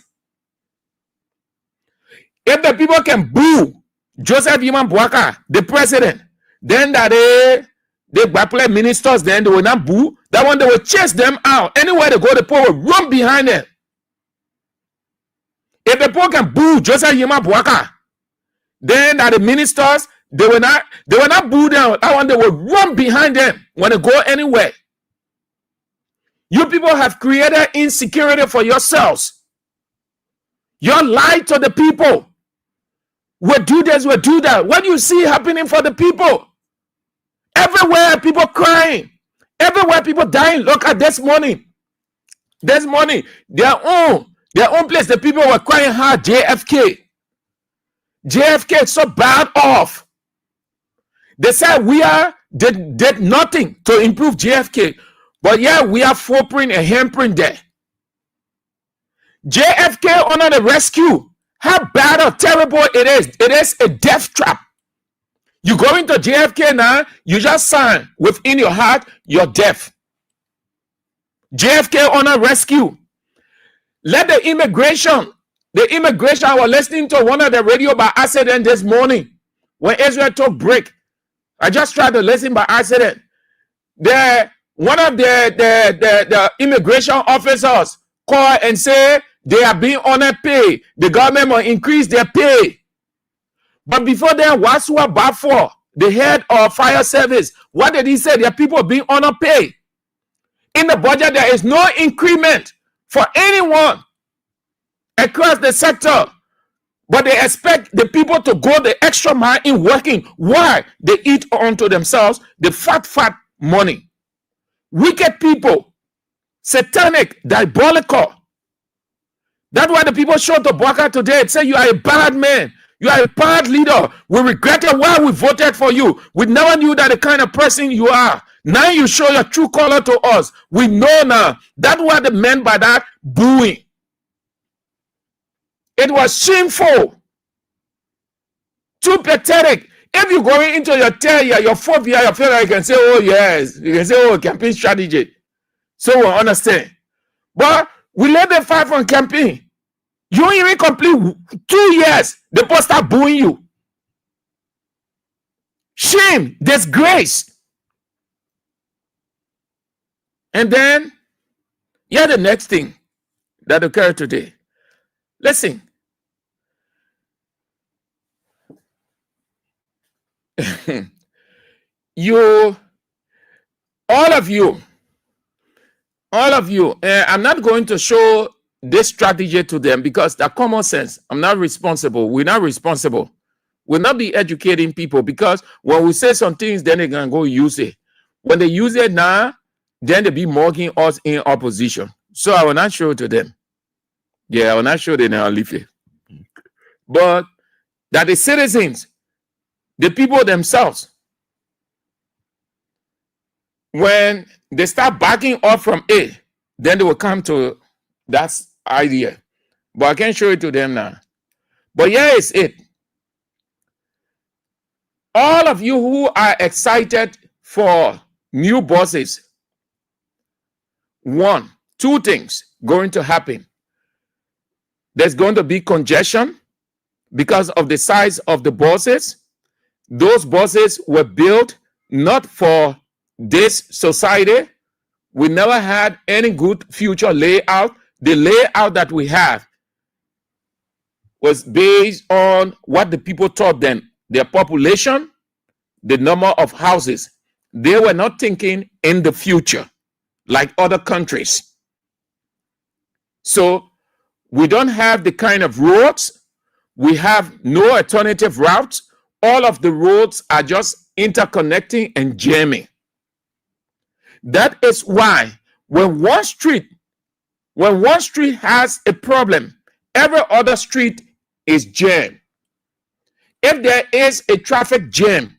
If the people can boo Joseph Yeman Boakai, the president, then that they play ministers, then they will not boo. That one, they will chase them out. Anywhere they go, the people will run behind them. If the people can boo Joseph Yeman Boakai, then that the ministers, they will not boo them. That one, they will run behind them when they go anywhere. You people have created insecurity for yourselves. You lie to the people. We'll do this, we'll do that. What do you see happening for the people? Everywhere, people crying. Everywhere, people dying. Look at this morning. This morning, their own place, the people were crying hard. JFK is so bad off. They said did nothing to improve JFK. But yeah, we have footprint and handprint there. JFK under the rescue. How bad or terrible it is. It is a death trap. You go into JFK now, you just sign within your heart, you're deaf. JFK on a rescue. Let the immigration, I was listening to one of the radio by accident this morning when Israel took break. I just tried to listen by accident. One of the immigration officers called and said they are being underpaid. The government will increase their pay. But before then, Wasua Bafor, the head of fire service, what did he say? There are people being underpaid. In the budget, there is no increment for anyone across the sector. But they expect the people to go the extra mile in working. Why? They eat onto themselves the fat money. Wicked people, satanic, diabolical. That's why the people showed to Boakai today and say you are a bad man. You are a bad leader. We regretted why we voted for you. We never knew that the kind of person you are. Now you show your true color to us. We know now. That's what they meant by that booing. It was shameful. Too pathetic. If you're going into your third year, your fourth year, your fifth year, you can say, oh yes. You can say, oh, campaign strategy. So we understand. But we let them fight on campaign. You even complete 2 years. They both start booing you. Shame, disgrace. And then, yeah, the next thing that occurred today. Listen. All of you, I'm not going to show this strategy to them because they're common sense. I'm not responsible. We're not responsible. We'll not be educating people because when we say some things, then they're going to go use it. When they use it now, then they be mocking us in opposition. So I will not show it to them. Yeah, I will not show them. I'll leave it. But that the citizens, the people themselves, when they start backing off from it, then they will come to that idea. But I can't show it to them now. But here is it. All of you who are excited for new bosses, two things going to happen. There's going to be congestion because of the size of the buses. Those buses were built not for this society. We never had any good future layout. The layout that we have was based on what the people taught them, their population, the number of houses. They were not thinking in the future like other countries. So we don't have the kind of roads. We have no alternative routes. All of the roads are just interconnecting and jamming. That is why when one street has a problem, every other street is jammed. If there is a traffic jam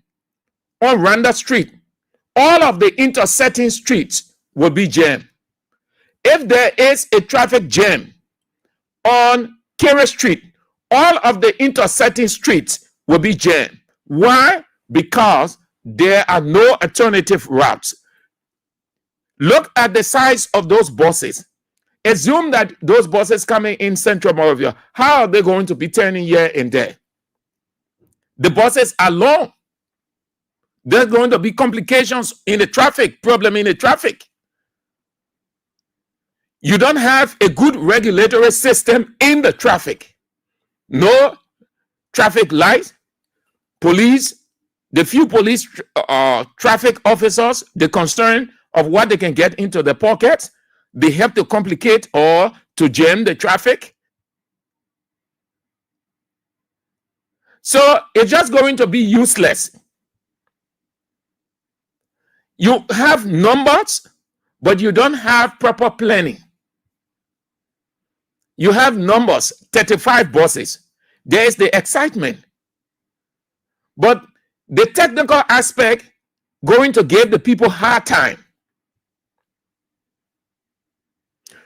on Randa Street, all of the intersecting streets will be jammed. If there is a traffic jam on Kere Street, all of the intersecting streets will be jammed. Why? Because there are no alternative routes. Look at the size of those buses. Assume that those buses coming in Central Moravia, how are they going to be turning here and there? The buses are long. There's going to be complications in the traffic, problem in the traffic. You don't have a good regulatory system in the traffic. No traffic lights, police, the few police traffic officers, the concern of what they can get into the pockets, they have to complicate or to jam the traffic. So it's just going to be useless. You have numbers, but you don't have proper planning. You have numbers, 35 buses. There is the excitement. But the technical aspect going to give the people hard time.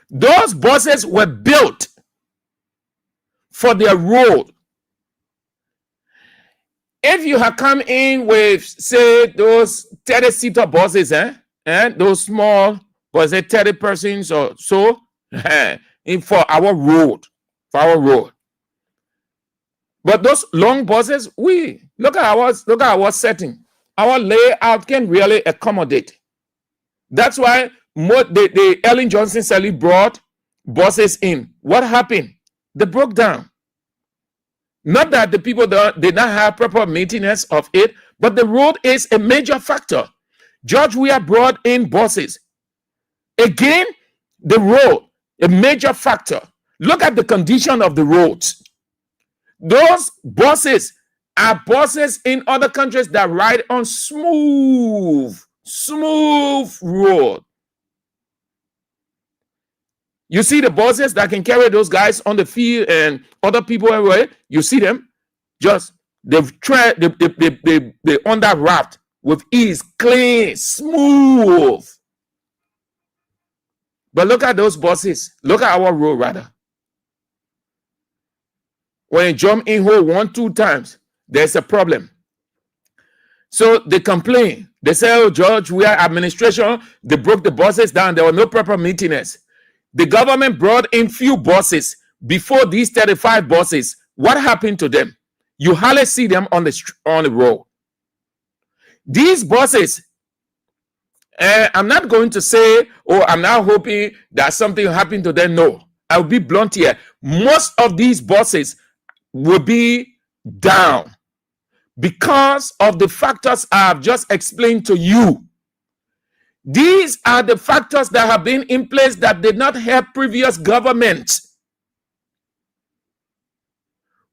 Those buses were built for their road. If you have come in with, say, those 30-seater buses, and those small, was it 30 persons or so, for our road, But those long buses, we look at our setting. Our layout can really accommodate. That's why the Ellen Johnson Sally brought buses in. What happened? They broke down. Not that the people did not have proper maintenance of it, but the road is a major factor. George Weah brought in buses. Again, the road, a major factor. Look at the condition of the roads. Those buses are buses in other countries that ride on smooth road. You see the buses that can carry those guys on the field and other people everywhere. You see them, just they on that raft with ease, clean, smooth. But look at those buses. Look at our road, rather. When you jump in hole 1-2 times, there's a problem. So they complain. They say, oh, George, we are administration. They broke the buses down. There were no proper maintenance. The government brought in few buses before these 35 buses. What happened to them? You hardly see them on the road. These buses, I'm not going to say, oh, I'm now hoping that something happened to them. No, I'll be blunt here. Most of these buses will be down because of the factors I've just explained to you. These are the factors that have been in place that did not help previous governments.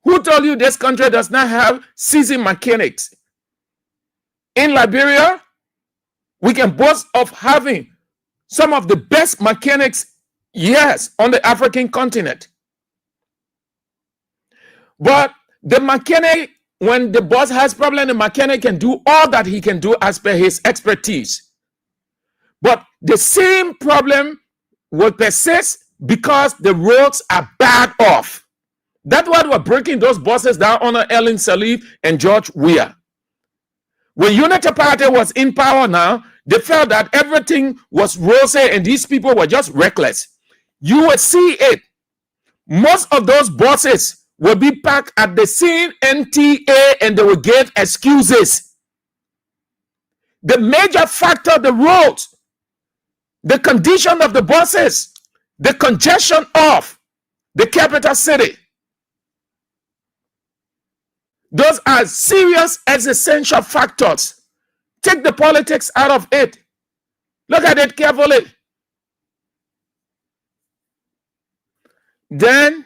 Who told you this country does not have seasoned mechanics? In Liberia, we can boast of having some of the best mechanics, yes, on the African continent. But the mechanic, when the boss has problem, the mechanic can do all that he can do as per his expertise. But the same problem will persist because the roads are bad off. That's why we're breaking those buses down under Ellen Sirleaf and George Weah. When Unity Party was in power now, they felt that everything was rosy and these people were just reckless. You will see it. Most of those buses will be parked at the same NTA and they will give excuses. The major factor, the roads, the condition of the buses, the congestion of the capital city. Those are serious existential factors. Take the politics out of it. Look at it carefully. Then,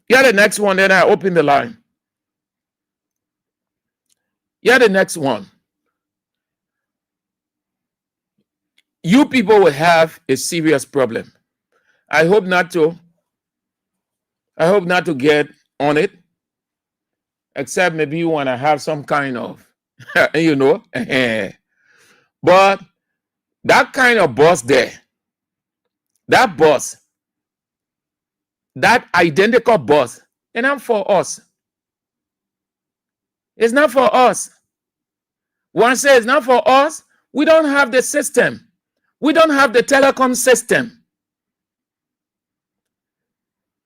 yeah, the next one, then I open the line. Yeah, the next one. You people will have a serious problem. I hope not to get on it. Except maybe you want to have some kind of, but that kind of boss there, that boss, that identical boss, it's not for us. It's not for us. One says it's not for us. We don't have the system. We don't have the telecom system.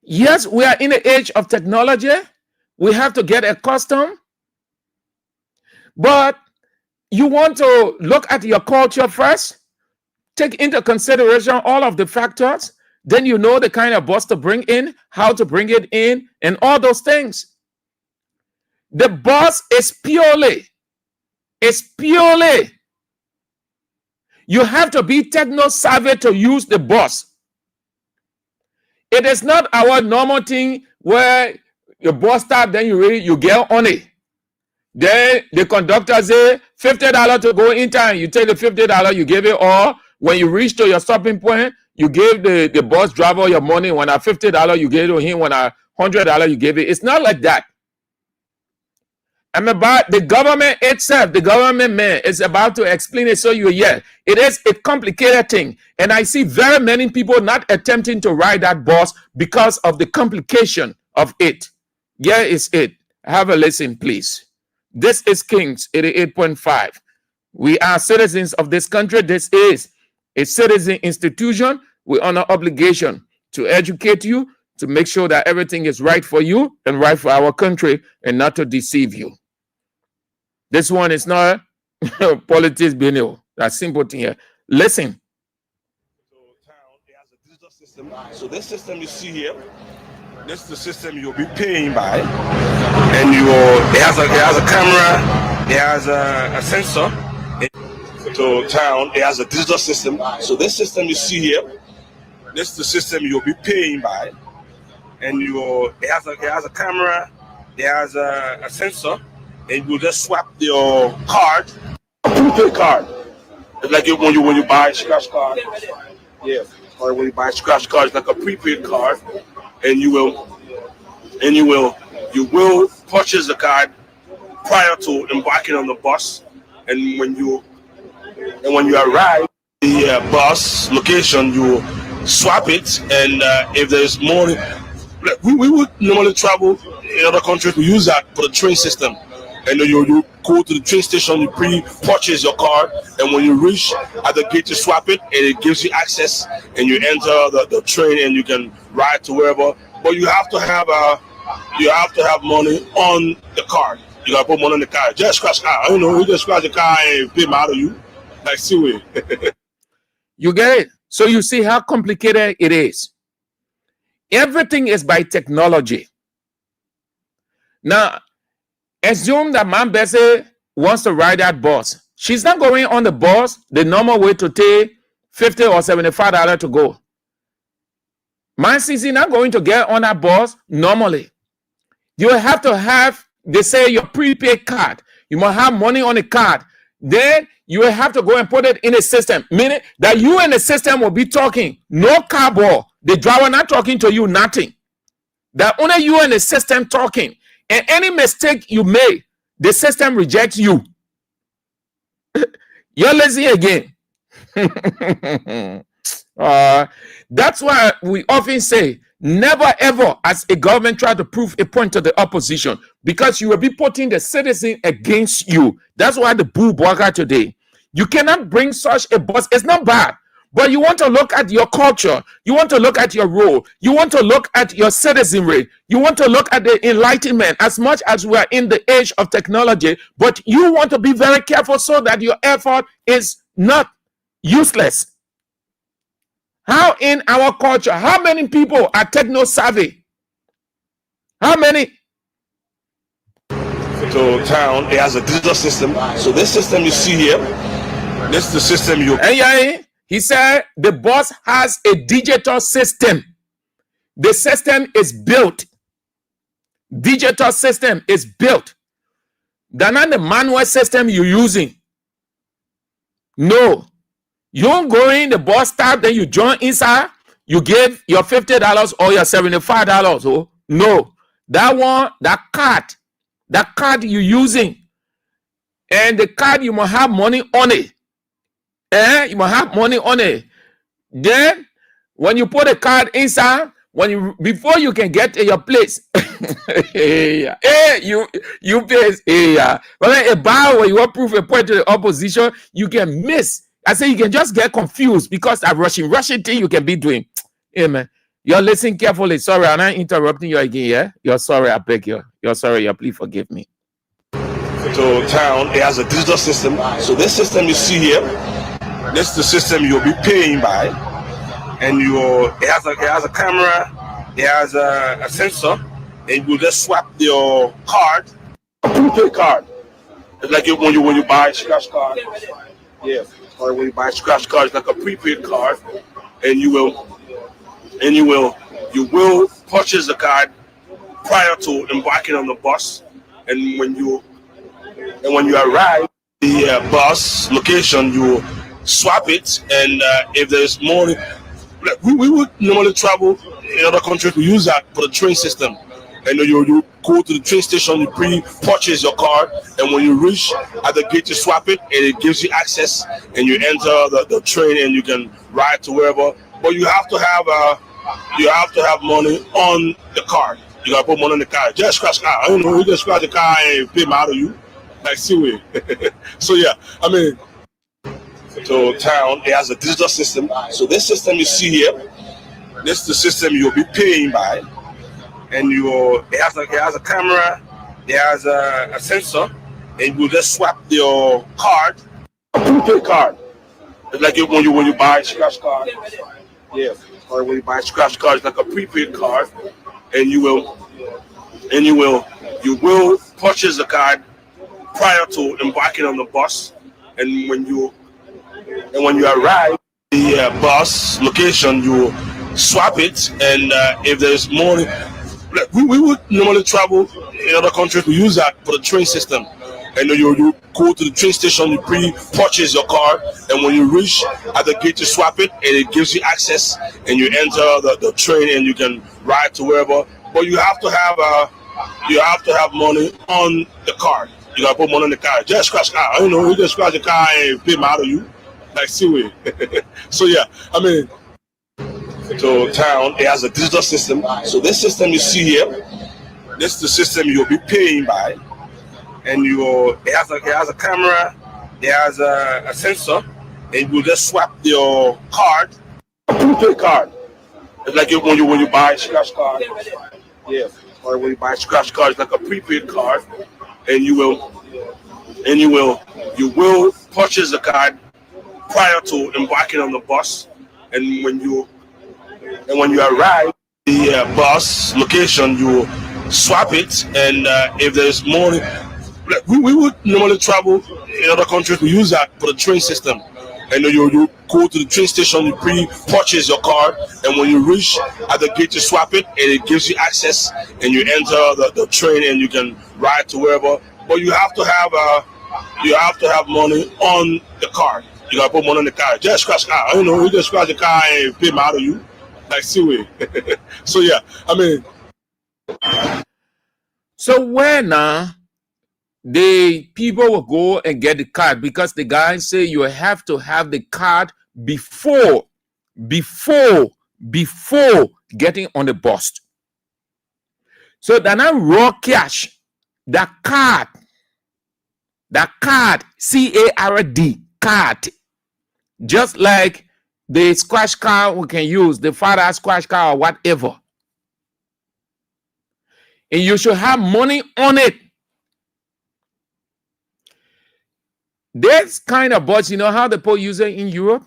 Yes, we are in the age of technology. We have to get accustomed. But you want to look at your culture first, take into consideration all of the factors, then you know the kind of bus to bring in, how to bring it in, and all those things. The bus is purely, you have to be techno-savvy to use the bus. It is not our normal thing where your bus stop, then you get on it. Then the conductor say $50 to go in time. You take the $50, you give it all. When you reach to your stopping point, you give the bus driver your money. When at $50, you give it to him. When at $100, you give it. It's not like that. I'm about the government itself, the government man is about to explain it so you hear. It is a complicated thing. And I see very many people not attempting to ride that bus because of the complication of it. Here is it. Have a listen, please. This is Kings 88.5. We are citizens of this country. This is a citizen institution. We honor obligation to educate you, to make sure that everything is right for you and right for our country and not to deceive you. This one is not politics, Benio. That's simple thing here. Listen. So town, it has a digital system. So this system you see here, this is the system you'll be paying by, and it has a camera, it has a sensor. So town, it has a digital system. So this system you see here, this is the system you'll be paying by, and it has a camera, it has a sensor, and you just swap your card, a prepaid card. It's like when you buy a scratch card. Yeah, or when you buy a scratch card, it's like a prepaid card. And you will purchase the card prior to embarking on the bus, and when you arrive the bus location, you swap it, and if there's more, like we would normally travel in other countries. We use that for the train system, and then you go to the train station, you pre-purchase your card, and when you reach at the gate, you swap it, and it gives you access, and you enter the train, and you can ride to wherever. But you have to have money on the card. You gotta put money on the card. Just scratch car. I don't know. You just scratch the car and pay out of you. Like, see it. You get it? So you see how complicated it is. Everything is by technology. Now, assume that Mom Bessie wants to ride that bus. She's not going on the bus the normal way to take $50 or $75 to go. Man CC not going to get on that bus normally. You have to have, they say, your prepaid card. You must have money on the card. Then you will have to go and put it in a system, meaning that you and the system will be talking. No cardboard. The driver not talking to you, nothing. That only you and the system talking. And any mistake you make, the system rejects you. You're lazy again. That's why we often say, never ever as a government try to prove a point to the opposition, because you will be putting the citizen against you. That's why the bull burger today. You cannot bring such a bus. It's not bad, but you want to look at your culture. You want to look at your role. You want to look at your citizenry. You want to look at the enlightenment, as much as we are in the age of technology, but you want to be very careful so that your effort is not useless. How in our culture, how many people are techno savvy? How many? So town, it has a digital system. So this system you see here, this is the system you. And yeah, he said the bus has a digital system. The system is built. Digital system is built. That's not the manual system you're using. No. You don't go in the bus stop, then you join inside, you give your $50 or your $75. Oh, no. That one, that card you're using, and the card, you must have money on it. You must have money on it. Then, when you put the card inside, before you can get to your place, you pay. But a bar where you want proof a point to the opposition, you can miss. I say you can just get confused because that rushing thing you can be doing. Hey man, you're listening carefully. Sorry, I'm not interrupting you again. Yeah, you're sorry. I beg you. You're sorry. Please forgive me. So town, it has a digital system. So this system you see here, this is the system you'll be paying by, and it has a camera, it has a sensor, and you just swap your card, a prepaid card. It's like when you buy a scratch card. Yeah. Or when you buy a scratch card, it's like a prepaid card, and you will purchase the card prior to embarking on the bus, and when you arrive at the bus location, you swap it, and if there's more, like we would normally travel in other countries. We use that for the train system, and you go to the train station, you pre-purchase your card, and when you reach at the gate, you swap it, and it gives you access, and you enter the train, and you can ride to wherever. But you have to have money on the card. You gotta put money on the card. Just scratch car. I don't know. You just scratch the car and pay out of you. Like, see it. So yeah, I mean, so town, it has a digital system. So this system you see here, this is the system you'll be paying by. And it has a camera, it has a sensor, and you just swap your card, a prepaid card. It's like when you buy a scratch card. Yeah. Or when you buy a scratch card, it's like a prepaid card, and you will purchase the card prior to embarking on the bus, and when you arrive at the bus location, you swap it, and if there's more. Like we would normally travel in other countries. We use that for the train system, and you go to the train station, you pre-purchase your card, and when you reach at the gate, you swap it, and it gives you access, and you enter the train, and you can ride to wherever. But you have to have money on the card. You gotta put money in the car. Just scratch the car. You know, you just scratch the car and pay out of you. Like seaweed. So yeah, I mean, so town, it has a digital system. So this system you see here, this is the system you'll be paying by. And it has a camera, it has a sensor, and you just swap your card, a prepaid card. It's like when you buy a scratch card. Yeah. Or when you buy a scratch card, it's like a prepaid card, and you will purchase the card prior to embarking on the bus, and when you arrive the bus location, you swap it, and if there's more, we would normally travel in other countries. We use that for the train system, and then you go to the train station, you pre-purchase your card, and when you reach at the gate, you swap it, and it gives you access, and you enter the train, and you can ride to wherever. But you have to have money on the card. You gotta put money in the car. Just scratch the car. You know, you just scratch the car and pay out of you. Like seaweed. So yeah, I mean. So when the people will go and get the card, because the guys say you have to have the card before getting on the bus. So they're not raw cash. The card, C-A-R-D, card. Just like the scratch card we can use, the father scratch card or whatever. And you should have money on it. This kind of bots, you know how the people use it in Europe?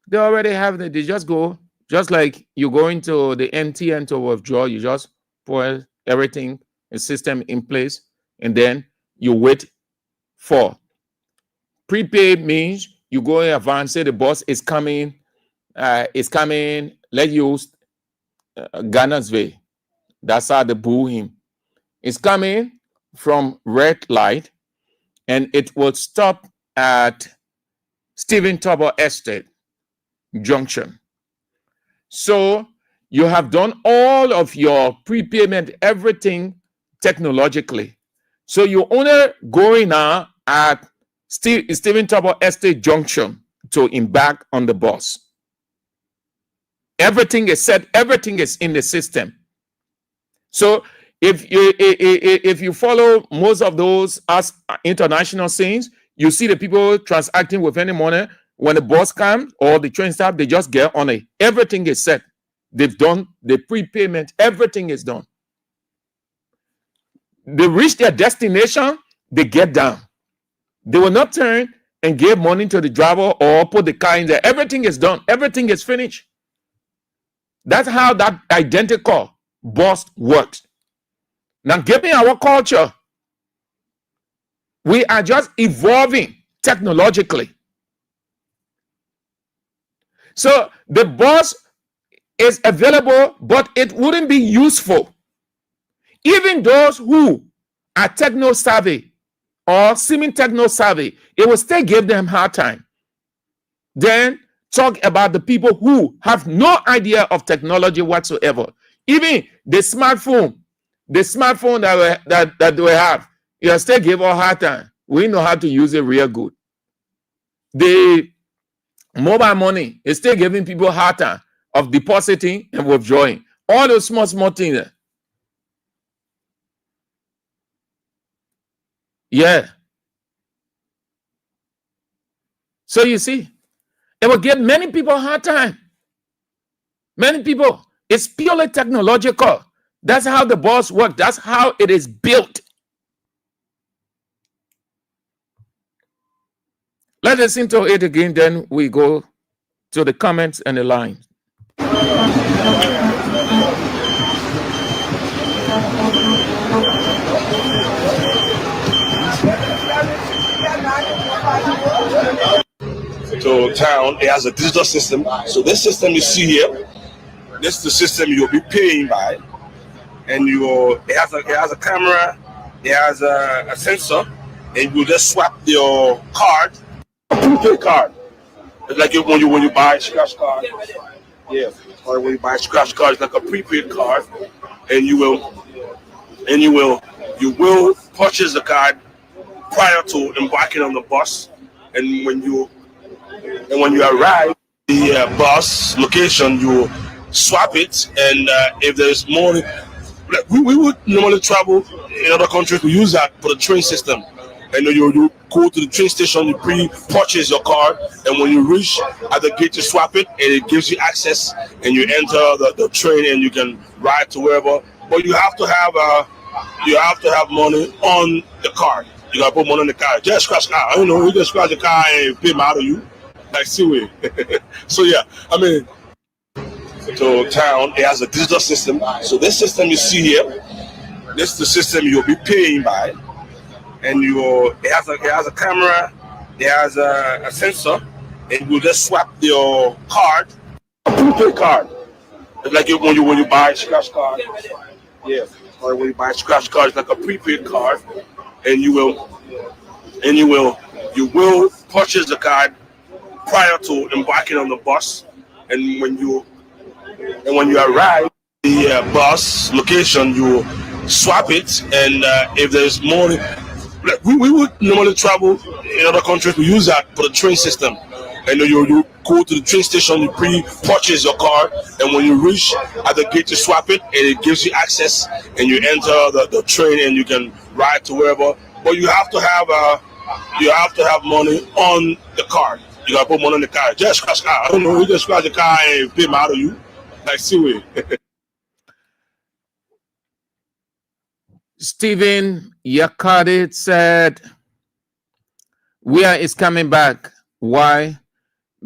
They already have it. They just go, just like you go into the MTN to withdraw, you just put everything, a system in place, and then you wait for. Prepaid means you go in advance, say the boss is coming, let's use Ghana's way. That's how they boo him. It's coming from red light, and it will stop at Stephen Tobor Estate Junction. So you have done all of your prepayment, everything technologically. So you're only going now at Stephen Tobor Estate Junction to embark on the bus. Everything is set, everything is in the system. So if you follow most of those as international scenes, you see the people transacting with any money. When the bus comes or the train stop, they just get on it. Everything is set. They've done the prepayment. Everything is done. They reach their destination, they get down. They will not turn and give money to the driver or put the car in there. Everything is done. Everything is finished. That's how that identical bus works. Now, given our culture, we are just evolving technologically. So the bus is available, but it wouldn't be useful. Even those who are techno-savvy or seeming techno-savvy, it will still give them hard time. Then talk about the people who have no idea of technology whatsoever. Even the smartphone that we have, you still give us hard time. We know how to use it real good. The mobile money is still giving people hard time of depositing and withdrawing. All those small things. Yeah. So you see, it will give many people a hard time. Many people. It's purely technological. That's how the bus works. That's how it is built. Let's listen to it again, then we go to the comments and the line. So town, it has a digital system. So this system you see here, this is the system you'll be paying by, and it has a camera, it has a sensor, and you just swap your card, a prepaid card. It's like when you buy a scratch card. Yeah. Or when you buy a scratch card, it's like a prepaid card, and you will purchase the card prior to embarking on the bus, and when you arrive at the bus location, you swap it, and if there's more, like, we would normally travel in other countries. We use that for the train system. And you go to the train station, you pre-purchase your card, and when you reach at the gate, you swap it, and it gives you access, and you enter the train, and you can ride to wherever. But you have to have money on the card. You gotta put money on the card. Just scratch car. I don't know. You just scratch the car and pay them out of you, like see. So yeah, I mean, so town it has a digital system. So this system you see here, this is the system you'll be paying by. And it has a camera, it has a sensor, and you just swap your card, a prepaid card. It's like when you buy a scratch card, yeah, or when you buy a scratch card, it's like a prepaid card, and you will purchase the card prior to embarking on the bus, and when you arrive at the bus location, you swap it, and if there's more. Like, we would normally travel in other countries. We use that for the train system. And you go to the train station, you pre-purchase your card, and when you reach at the gate, you swap it, and it gives you access, and you enter the train, and you can ride to wherever. But you have to have money on the card. You gotta put money on the card. Just scratch car. I don't know. You just scratch the car and pay them out of you, like see. Stephen Yakadi said, Where is coming back? Why?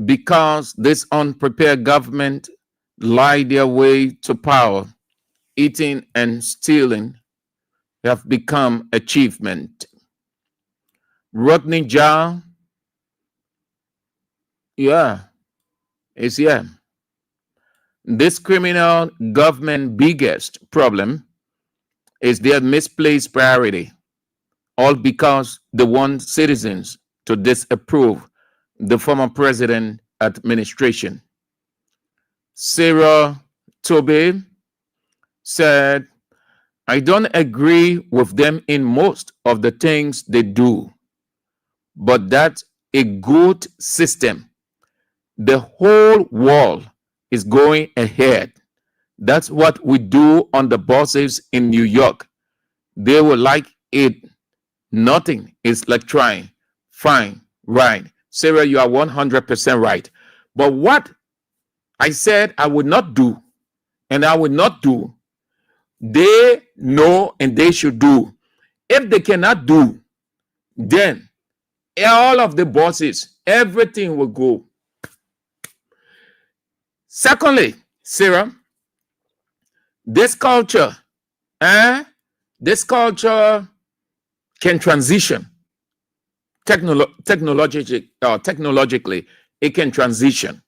Because this unprepared government lied their way to power. Eating and stealing have become achievement. Rodney Jha, is here. This criminal government biggest problem is their misplaced priority, all because they want citizens to disapprove the former president administration. Sarah Tobey said, I don't agree with them in most of the things they do, but that's a good system. The whole world is going ahead. That's what we do on the buses in New York. They will like it. Nothing is like trying. Fine, right. Sarah, you are 100% right. But what I said I would not do, and I would not do, they know and they should do. If they cannot do, then all of the buses, everything will go. Secondly, Sarah, this culture can transition technologically. It can transition,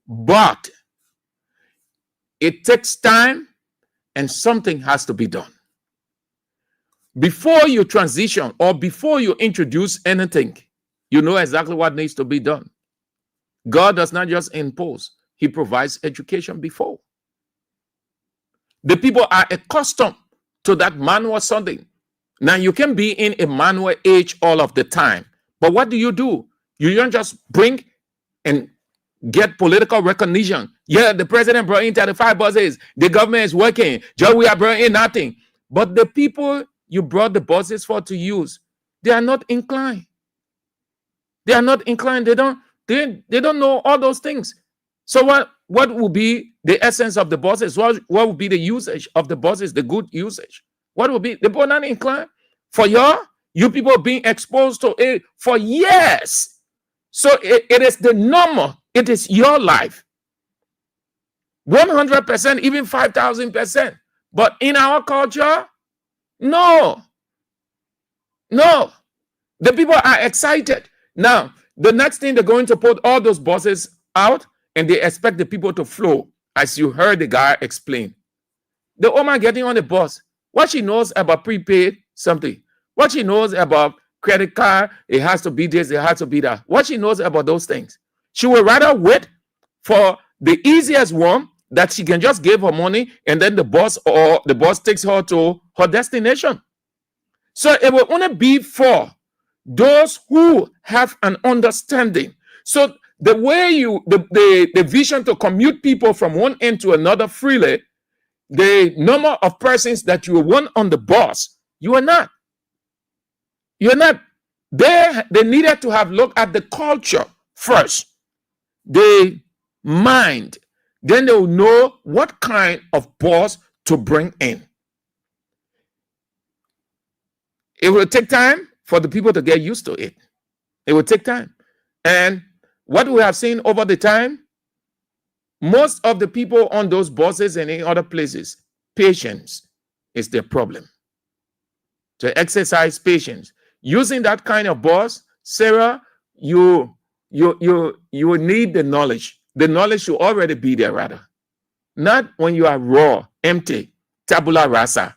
but it takes time, and something has to be done before you transition or before you introduce anything. You know exactly what needs to be done. God does not just impose; He provides education before. The people are accustomed to that manual something. Now, you can be in a manual age all of the time. But what do? You don't just bring and get political recognition. Yeah, the president brought in 35 buses. The government is working. Just we are bringing in nothing. But the people you brought the buses for to use, they are not inclined. They are not inclined. They don't know all those things. So what will be the essence of the buses? What will be the usage of the buses, the good usage? What will be? The people not inclined for you people being exposed to it for years. So it is the normal. It is your life. 100%, even 5,000%. But in our culture, no. The people are excited. Now, the next thing, they're going to put all those buses out, and they expect the people to flow, as you heard the guy explain. The woman getting on the bus, what she knows about prepaid something, what she knows about credit card, it has to be this, it has to be that. What she knows about those things, she would rather wait for the easiest one that she can just give her money, and then the bus takes her to her destination. So it will only be for those who have an understanding. So the way the vision to commute people from one end to another freely, the number of persons that you want on the bus, you are not. You're not. They needed to have looked at the culture first, the mind. Then they'll know what kind of bus to bring in. It will take time for the people to get used to it. It will take time. And what we have seen over the time, most of the people on those buses and in other places, patience is their problem. To exercise patience. Using that kind of bus, Sarah, you need the knowledge. The knowledge should already be there, rather. Not when you are raw, empty, tabula rasa,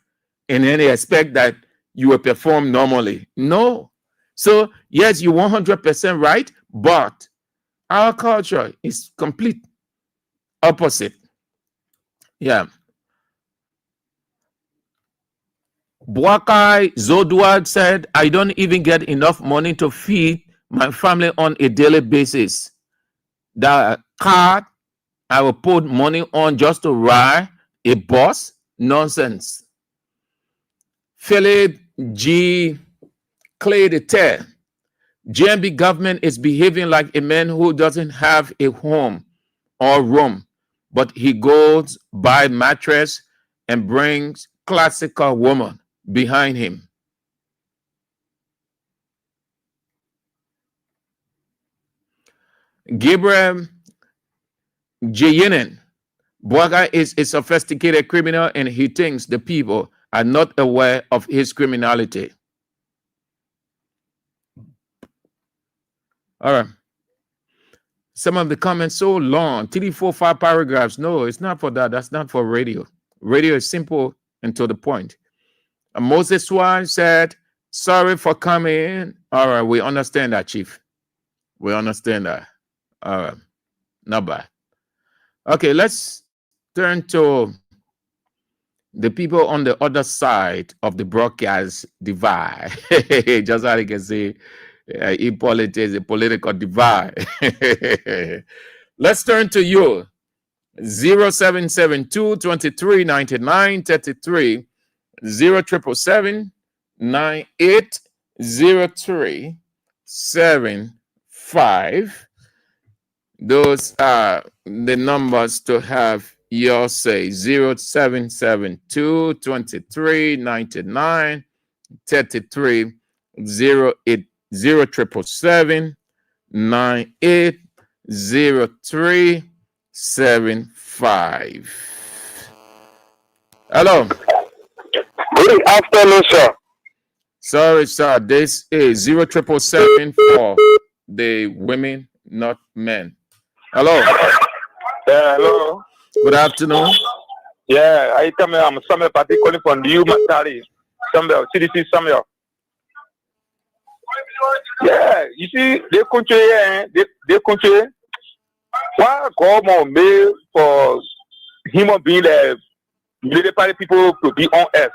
and then they expect that you will perform normally. No. So, yes, you're 100% right, but our culture is complete opposite. Yeah. Buakai Zodward said, I don't even get enough money to feed my family on a daily basis. The card I will put money on just to ride a bus? Nonsense. Philip G. Clay the Tear. GMB government is behaving like a man who doesn't have a home or room, but he goes buy mattress and brings classical woman behind him. Gabriel Jayinen. Boaga is a sophisticated criminal and he thinks the people are not aware of his criminality. All right. Some of the comments so long, 3, 4, 5 paragraphs. No, it's not for that. That's not for radio. Radio is simple and to the point. Moses Swan said, sorry for coming. All right, we understand that, Chief. We understand that. All right, not bad. Okay, let's turn to the people on the other side of the broadcast divide. Just how you can say, politics, a political divide. Let's turn to you. 0772 2399 33 0777 9803 75. Those are the numbers to have your say. 0772 2399 33 0777 9803 75. Hello. Good afternoon, sir. Sorry, sir. This is 0777 for the women, not men. Hello. Yeah, hello. Good afternoon. Yeah, I'm Samuel Party calling from the Matari. Samuel, CDC Samuel. Yeah, you see, they country. Why God more made for human being that military people to be on earth?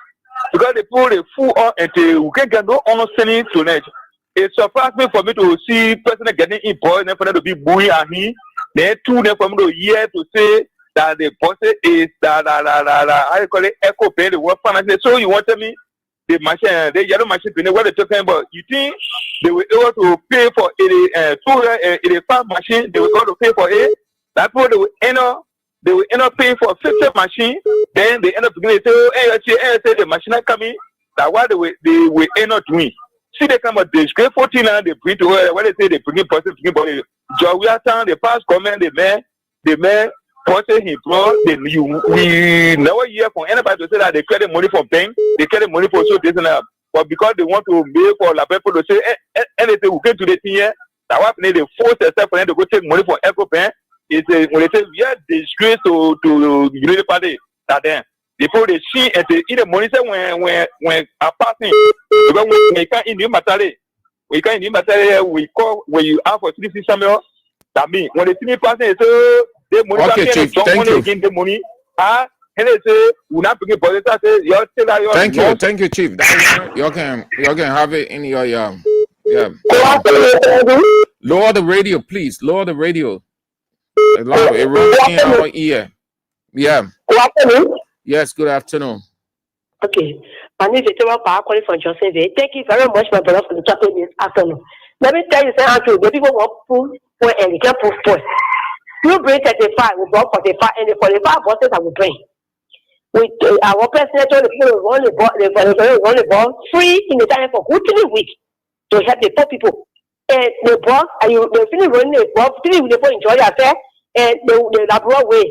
Because they put a fool on and we can't get no understanding tonight. It surprised me for me to see person getting in boy and for them to be booing at me. Then two them for me to hear to say that the person is how you call it, echo pay the work finance. So you want to me the machine, the yellow machine, what they're talking about? You think they were able to pay for 85 machine? They were going to pay for it. That way they will end up paying for 50 machine. Then they end up beginning to say, the machine are coming. That why they will end up doing. See, they come at this great 14 and they bring to what they say they bring person, bring Joe, we are telling the past comment, the man. Person he brought, we never hear from anybody to say that they credit money for bank, they credit money for so this and that. But because they want to make for la people to say anything we get to the thing here, that what they force themselves for them to go take money for Echo Bank is when they say we are disgrace to Unity Party that then before they see and they eat the money say when a passing because we can't in the material we call when you ask for CDC Samuel that mean when they see me passing so the money okay, Chief, thank you. Again, the money, And they say, we not bring politics. Say, you're still Thank you, Chief. You can have it in your yeah. Lower the radio, please. Lower the radio. Loud. It runs in our ear. Yeah. Yes. Good afternoon. Okay. My name is calling from Joseph. Thank you very much, my brother, for the topic this afternoon. Let me tell you, Andrew, the people want proof for and they can proof point. You bring 35, we brought 45, and the 45 buses I will bring. With our president, the people will run the ball free in the time for good 3 weeks to help the poor people. And the boss, they finish running the ball, finish with the people enjoy yourself, and the labour way.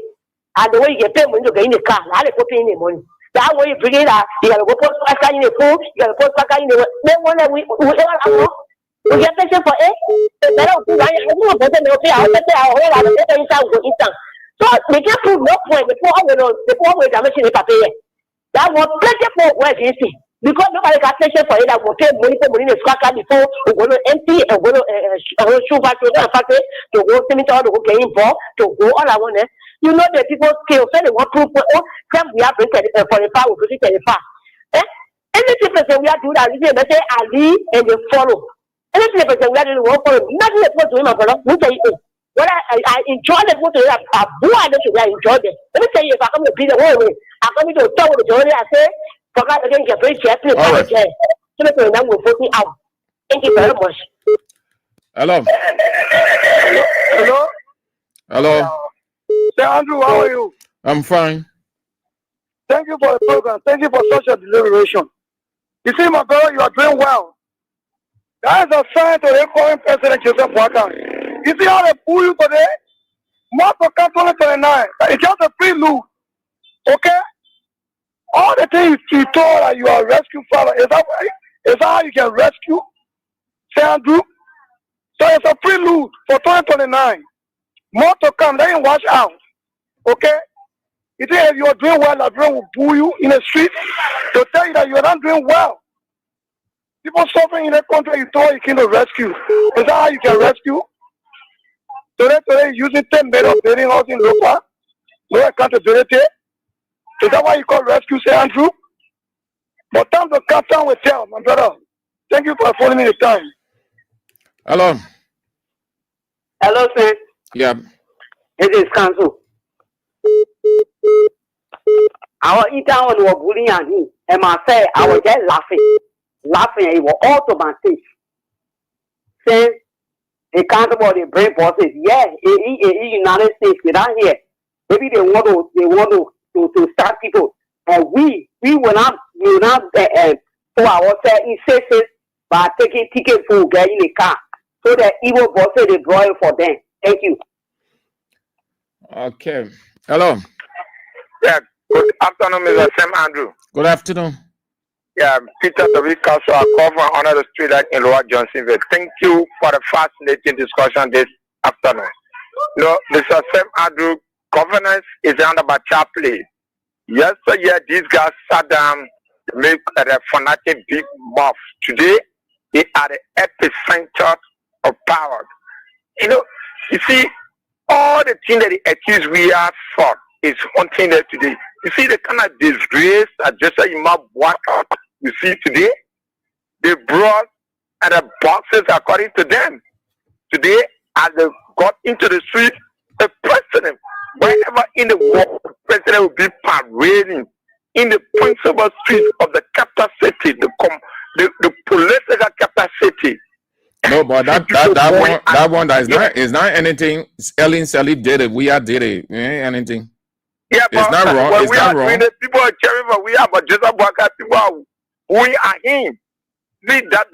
And the way you get paid when you get in the car, how they put in the money. That way you bring it out, you gotta go put Pascal in the pool, you gotta put Pascal in the then one that we get patient for it. The better do right. I don't want to pay our whole lot of inside. So they can't prove no point. The poor way damage in the paper. That was plenty for where you see. Because nobody got patient for it, that will pay money in the scratch before we go to empty and go to shoe factory to go cemetery to go get involved to go all I want. You know the people skill, so they want proof for we have been 45, we bring 35. Anything we are doing that, they say Ali and they follow. Anything we are doing, won't follow. Nothing is what to him, my brother. Let me tell you, when I enjoy the photo, I enjoy it. Let me tell you, if I come to be the way, I'm coming to talk with the jury, I say, forgot again, get very careful. So that will put me out. Thank you very much. Hello. Hello. Say, Andrew, how are you? I'm fine. Thank you for the program. Thank you for such a deliberation. You see, my brother, you are doing well. That is a sign to the current President Joseph Boakai. You see how they pull you today? More for 2029. It's just a prelude. Okay? All the things you told that you are a rescue father, is that right? Is that how you can rescue? Say, Andrew? So it's a prelude for 2029. More to come, let him watch out. Okay? You think if you are doing well, everyone will boo you in the street to tell you that you are not doing well. People suffering in the country, you thought you came to rescue. Is that how you can rescue? Today using 10 million of building house in Lopa. No accountability. Is that why you call rescue, say Andrew? But time to cut down with tell, my brother. Thank you for following me the time. Hello. Hello, sir. Yeah. It is council. Our Italian were bullying him, and I say I was just laughing, it was automatic. Since they can't about the brain bosses, yeah, in United States, without here, maybe they want to start people, and we will not for ourselves in cases by taking tickets for get in the car, so that evil bosses they draw it for them. Thank you. Okay. Hello. Yeah. Good afternoon, Mr. Sam Andrew. Good afternoon. Yeah, Peter W. Castle, I call from under the street in Lower Johnsonville. Thank you for the fascinating discussion this afternoon. No, Mr. Sam Andrew, governance is under by child play. Yesterday, these guys sat down to make a fanatic big move. Today, they are the epicenter of power. You see, all the things that they accuse we are for is haunting them today. You see the kind of disgrace that just Imam Boakai you see today, they brought at the boxes according to them. Today, as they got into the street, the president, wherever in the world, the president will be parading in the principal streets of the capital city, the political capital city. No, but that one is not anything. Ellen Salif did it. We are did it. Anything. Yeah, but it's not wrong. Well, it's not wrong. People are cheering for we are, but Joseph Boakai people are we are him. See that's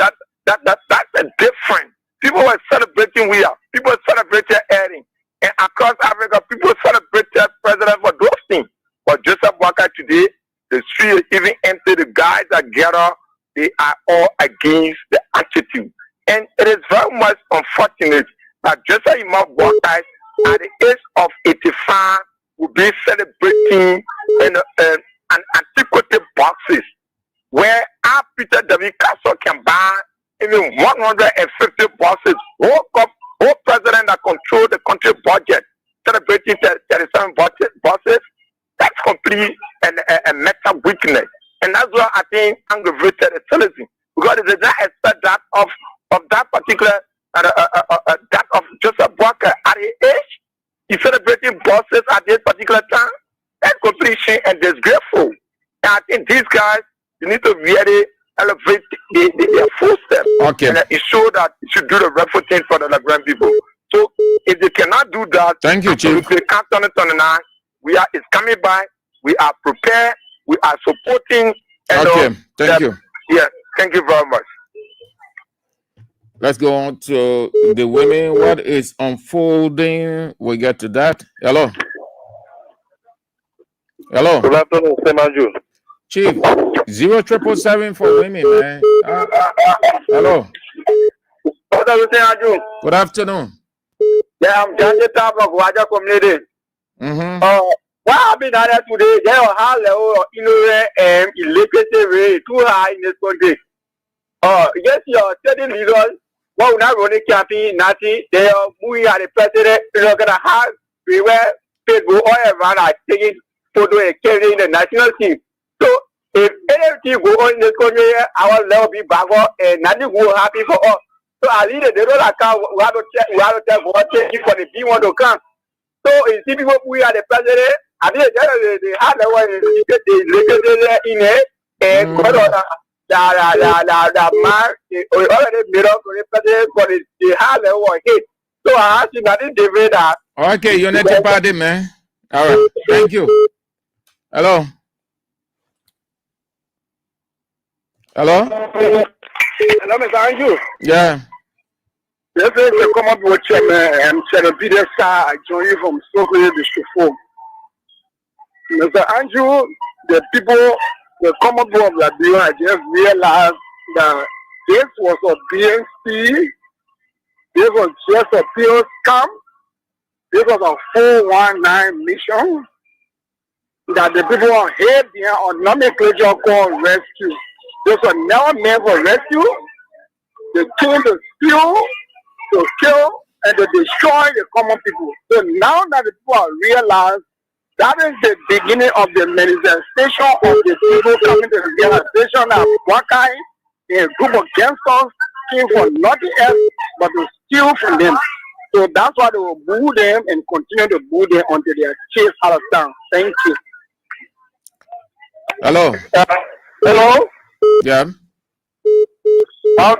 a different. People were celebrating we are. People celebrated Erin. And across Africa, people celebrated president for those things. But Joseph Boakai today, the street even empty. The guys that gather, they are all against the attitude. And it is very much unfortunate that Joseph Boakai at the age of 85 will be celebrating in an antiquity boxes where our Peter W. Castle can buy even 150 boxes. Whole president that control the country budget celebrating 37 boxes. sex complete and mental weakness. And that's why I think aggravated is citizen. Because they did not expect that of that particular, that of Joseph Walker at his age. He's celebrating bosses at this particular time. That's completely and disgraceful. And I think these guys, you need to really elevate their full step. Okay. And it shows that you should do the rightful thing for the Nigerian people. So if they cannot do that, thank you, Chief. They can't turn it on the nine. It's coming by. We are prepared. We are supporting. And okay. Thank you. Yeah. Thank you very much. Let's go on to the women. What is unfolding? We get to that. Hello. Hello. Good afternoon, Semanju. Chief, 0777 for women, man. Hello. What are you saying, Aju? Good afternoon. Yeah, I'm Janji Tabak, Waja community. What happened today? There are high level of ignorance and illiteracy too high in this country. Yes, you're telling leaders, well, we're not running campaign, nothing. They are moving at the president. You're going to have beware, people all around are taking photo and carrying the national team. So, if anything go on in this country, our level be backward and nothing will happen for us. So, I lead they don't account. We have to tell what taking for the people to come. So, if people we are the president, I think they have the one they in it and go on. The man already made up for the president for the hard one hit. So I asked him, I didn't debate that. Okay, Unity Party, man. All right, thank you. Hello. Hello. Hello, Mr. Andrew. Yeah. This is the come up with Chairman Peter Star. I join you from Sokoye District 4. Mr. Andrew, the people. The common board of Liberia, I just realized that this was a BNC, this was just a pure scam, this was a 419 mission that the people on here behind on nomenclature called rescue. This was never meant for rescue. They came to steal, to kill, and to destroy the common people. So now that the people are realized that is the beginning of the manifestation of the people coming to the realization that Wakai, a group of gangsters, came for nothing else but to steal from them. So that's why they will boo them and continue to boo them until they are chased out of town. Thank you. Hello. Hello? Yeah. I'm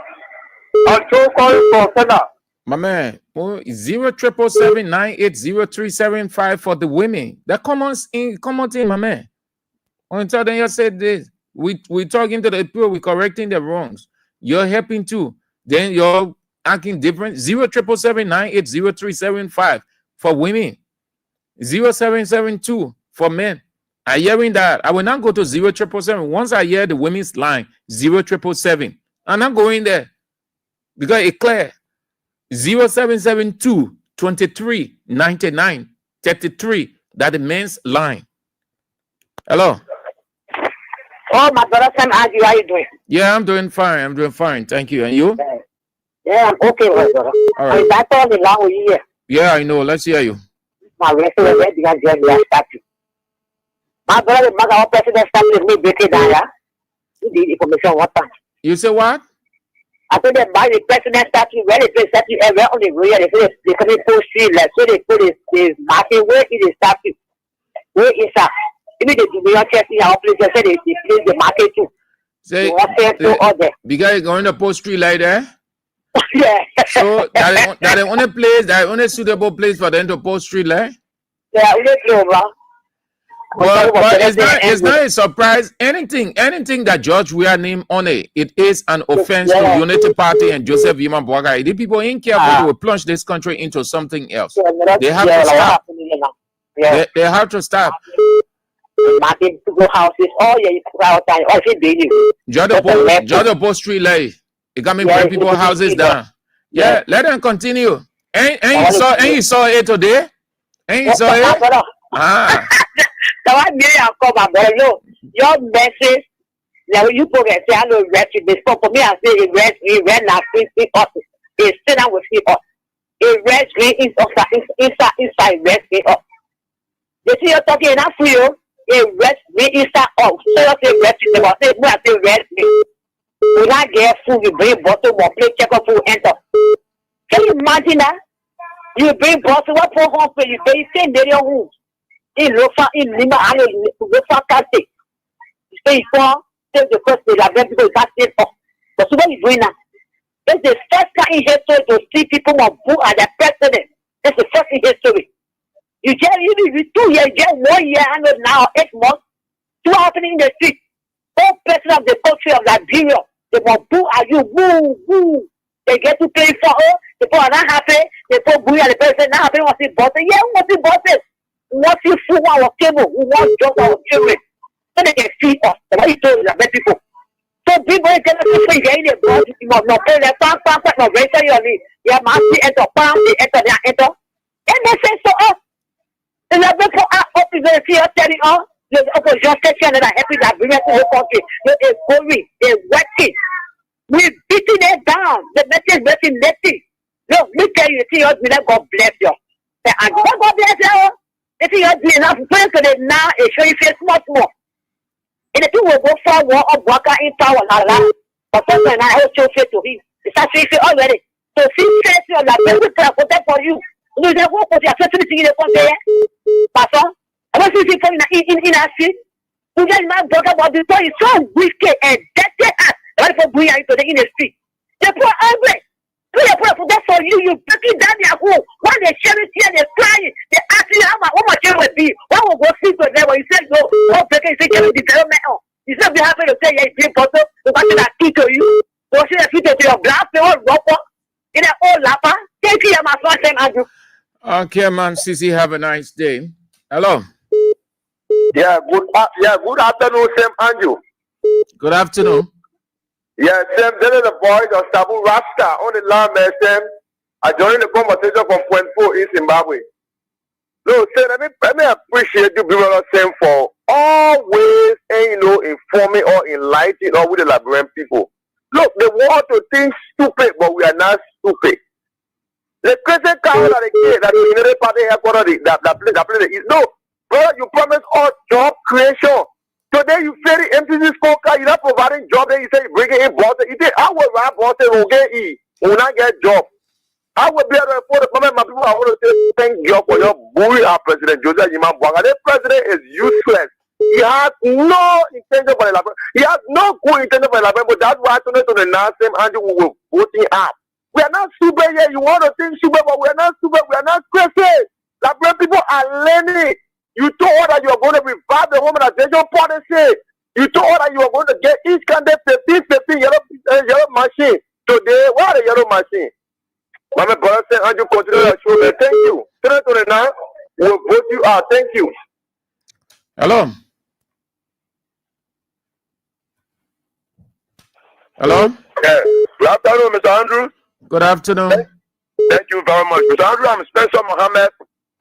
so calling for Senna. My man, 0777980375 for the women. That common thing, my man. Until then, you said this. We talking to the people, we correcting the wrongs. You're helping too. Then you're acting different. 0777980375 for women. 0772 for men. I hearing that. I will not go to 0777. Once I hear the women's line, 0777. I'm not going there because it's clear. 0772 23 99 33. That the men's line. Hello. Oh, my brother Sam, how are you doing? Yeah, I'm doing fine. I'm doing fine. Thank you. And you? Yeah, I'm okay, my brother. All right. That's all the language here. Yeah, I know. Let's hear you. My brother, my brother, my president started me breaking down. The information what time? You say what? I said that by the president statue, when they play statue everywhere on the road, they say they come in post street, like so they put this market where is the statue? Where is that? Even the Dominion Church in our place, they say they place the market too. Say because going to post street like that. Yeah. So that the only place, that only suitable place for them to post street like. Yeah, we don't know, bro. But it's not a surprise. Anything that George Weah named on it is an offense to Unity Party and Joseph Yima Bwagai. The people in care will plunge this country into something else. They have to stop. They have to stop. Martin to go houses. Oh yeah, you go out time. Oh, she baby. Just the post street like it got me break people houses down. Yeah, let them continue. Ain't you saw it today? Ain't you saw it? So I really have come about your message. Now you progress. I know rest with this. For me, I say it rest now. Free us. It's still down with free us. It rest green inside rest green up. You see, you're talking enough for you. arrest me inside of. So you say arrest me, but say no, I say arrest me. We not get food, you bring bottle, or play check up food, enter. Can you imagine that? You bring bottle, what for home for you? They say they don't move. In Lofa, in Lima, I Lofa Castle. You say for save the first day, like people can't stay for. But so what you doing now? It's the first time in history to see people who are the president. It's the first in history. You get you 2 years, you get 1 year, and now 8 months. What's happening in the street? All president of the country of Liberia, they want boo are you woo woo. They get to pay for her. The people are not happy. They put boo and the president not happy. Want to see bosses? Yeah, we want to see bosses. We want to see food our table. We want jobs our children. So they can feed us. That's what you told the people. So people are going to say they need boss. You must not pay their pam no raise your need. Yeah, man, they enter pam, they enter. And they say so us. And the people are up to the fear telling us. The opposition section that are happy that bring us to the country. They're going, they're working. We're beating it down. The message is nothing. Look, me tell you, see us, God bless you. And God bless you. If you are doing enough, pray for them now, it show you face much more. And the people will go for war of worker in power, but first and I also say to him, it's actually already. So see, face you like they will protect for you. You know, what was your facility in the country? Pastor? I want to see people in our street. You guys not talk about this story. It's so wicked and dirty as what for bring into the in the street. They put angry. That's for you. You break it down their home. When they share it here, they're crying. They ask you how much it will be. One will go sleep with them. When you say go, oh, break it, say development. You say be happy to say yeah, it's important. You want to key to you. So see the future to your black, they all rock up in an old lapper. Thank you, my first name, Andrew. Okay, man, Sisi, have a nice day. Hello. Yeah, good afternoon, Sam Andrew. Good afternoon. Yeah, Sam, this is the voice of Sabu Rasta on the line, man, Sam. I joined the conversation from Point 4 in Zimbabwe. Look, Sam, let me appreciate you, brother Sam, for always, informing or enlightening or with the Liberian people. Look, they want to think stupid, but we are not stupid. The Christian cow that the United Party headquarters that play the East. No, brother, you promised us job creation. Today you fail the MTC scorecard, you're not providing job, then you say you bring it in bosses. You say, I will run bosses, we'll get E. We will not get job. I will be able to afford the comment. My people, I want to say thank you for your bully our president, Joseph Yima Bwanga. This president is useless. He has no intention for the Liberia. He has no good intention for the Liberia, but that's why to the same Andrew we will voting up. We are not super here. You want to think super, but we are not super. We are not crazy. Liberian people are learning. You told her that you are going to revive the womanization policy. You told her that you are going to get each candidate 15 yellow machine. Today, what are the yellow machine? My brother said, Andrew, continue that show. Thank you. 2029, we'll vote you out. Thank you. Hello. Hello. Yeah. Good afternoon, Mr. Andrew. Good afternoon. Thank you very much. Mr. Andrew, I'm Spencer Mohammed,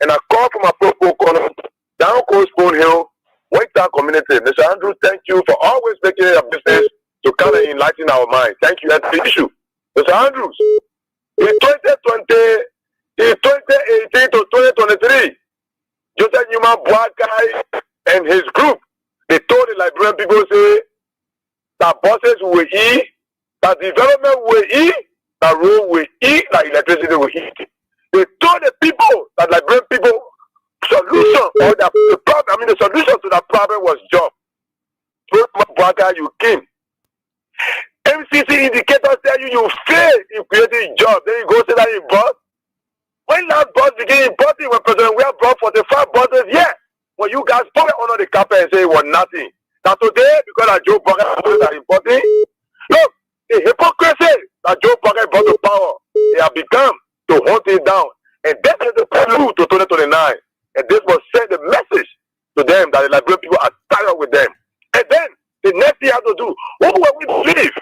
and I call from a pro corner, down Coast Spoon Hill, White Town community. Mr. Andrew, thank you for always making it a business to kind of enlighten our mind. Thank you. That's the issue. Mr. Andrews, in 2018 to 2023, Joseph Newman Boakai and his group, they told the Liberian people, say, that buses will eat, that development will eat, that road will eat, that electricity will eat. They told the people, that Liberian people, solution or the problem, the solution to that problem was job. So, you came. MCC indicators tell you failed in creating jobs. Then you go say that you bought. When that bus began importing, when President we have brought 45 buses, yeah. When you guys put it under the carpet and say it was nothing. Now today, because of Joe Biden are importing, look, the hypocrisy that Joe Biden brought to power, they have become to hunt it down. And this is the prelude to 2029. And this will send the message to them that the Liberian people are tired with them. And then the next thing you have to do, who will we believe?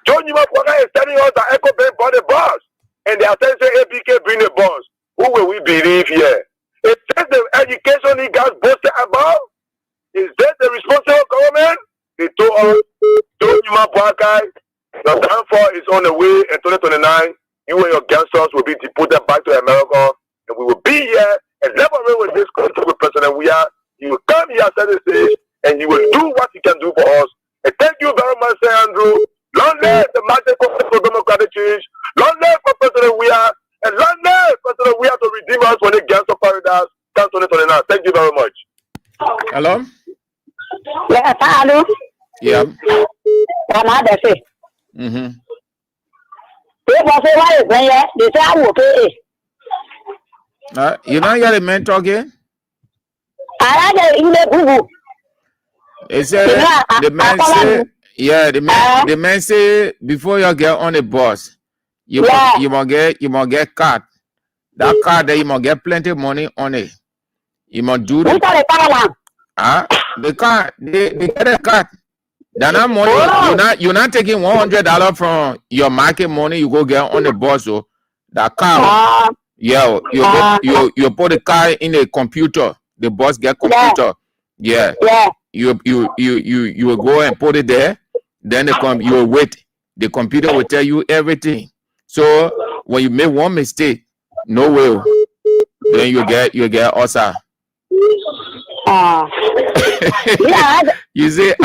John Newman is telling us that Echo Bank bought the bus. And they are telling us ABK bring the bus. Who will we believe here? Is this the education he guys boasted about? Is that the responsible government? They told us, John Newman the downfall is on the way in 2029. You and your gangsters will be deported back to America. And we will be here and never with this country with President we are. You will come here at the stage and you will do what you can do for us. And thank you very much, Sir Andrew. Long live the Magic for Democratic Change. Long live for President Weah. And long live President Weah to redeem us when it gets to paradise. 2029. Thank you very much. Hello? Yeah, hello. Yeah. Mm-hmm. You don't hear the man talking? They say, the man say, yeah, the man say, before you get on the bus, you must get card. That card there, you must get plenty of money on it. You must do the card. They get a card. They're not money. You're not taking $100 from your market money. You go get on the bus. So that card, yeah, you put the card in the computer. The bus get computer. Yeah. You will go and put it there. Then you will wait. The computer will tell you everything. So when you make one mistake, no way, then you get also. You say,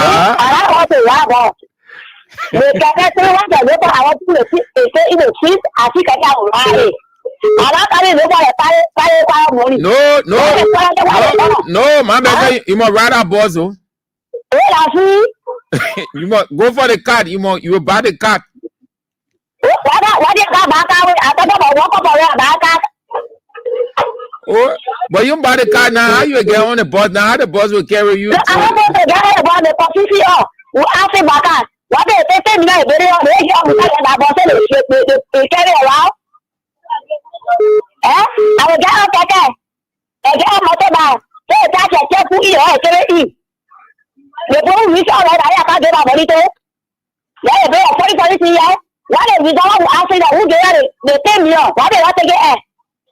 no, my baby, you must ride a bus. You must go for the card. You will buy the card. Oh, but you buy the card now. How you get on the bus now? How the bus will carry you?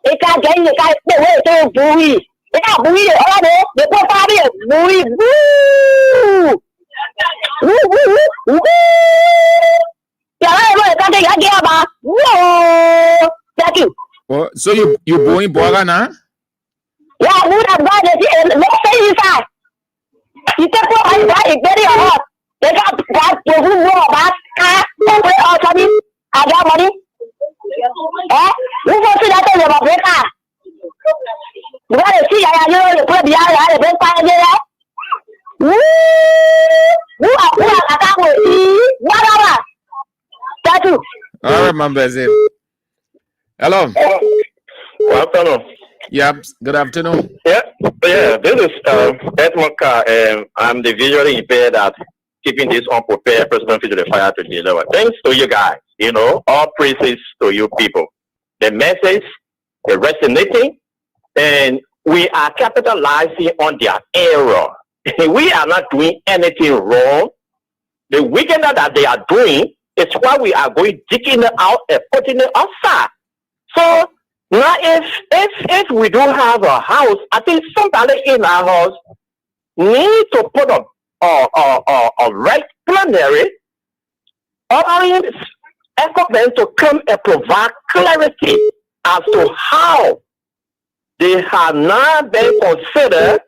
It can't get the guy the way to buoy. It can't buoy it. The poor party buoy. Woo! Thank you. Oh, so you buoying Boga now? Yeah, I would have got it. Let's say inside. You take what I buy it very hot. They got the who know about car. I got money. Who wants to that about Becca? You want to see I put behind the best part of it? Who are that you? I remember it. Hello. Good afternoon. Yeah, good afternoon. Yeah, this is Edmond Carr, and I'm the visually impaired that keeping this unprepared president to the fire to deliver. Thanks to you guys. All praises to you people. The message is resonating, and we are capitalizing on their error. We are not doing anything wrong. The wickedness that they are doing is why we are going digging it out and putting it outside. So now, if we don't have a house, I think somebody in our house need to put a right plenary audience equipment to come and provide clarity as to how they have not been considered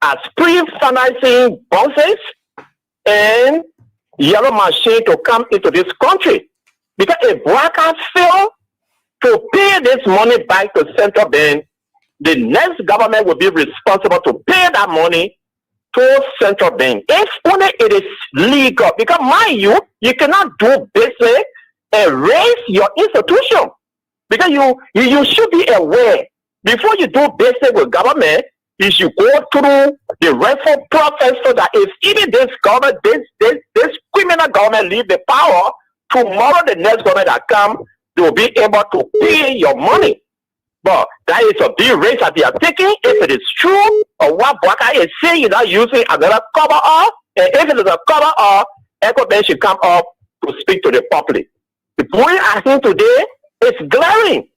as pre-financing buses and yellow machine to come into this country. Because if workers fail to pay this money back to central bank, the next government will be responsible to pay that money to central bank. If only it is legal, because mind you cannot do business and raise your institution. Because you should be aware, before you do business with government, you should go through the reform process so that if even this government, this criminal government leave the power, tomorrow the next government that come, they will be able to pay your money. But that is a big risk that they are taking. If it is true, or what Bwaka is saying, you're not using another cover up, and if it is a cover up, EcoBank should come up to speak to the public. The point I think today is glaring.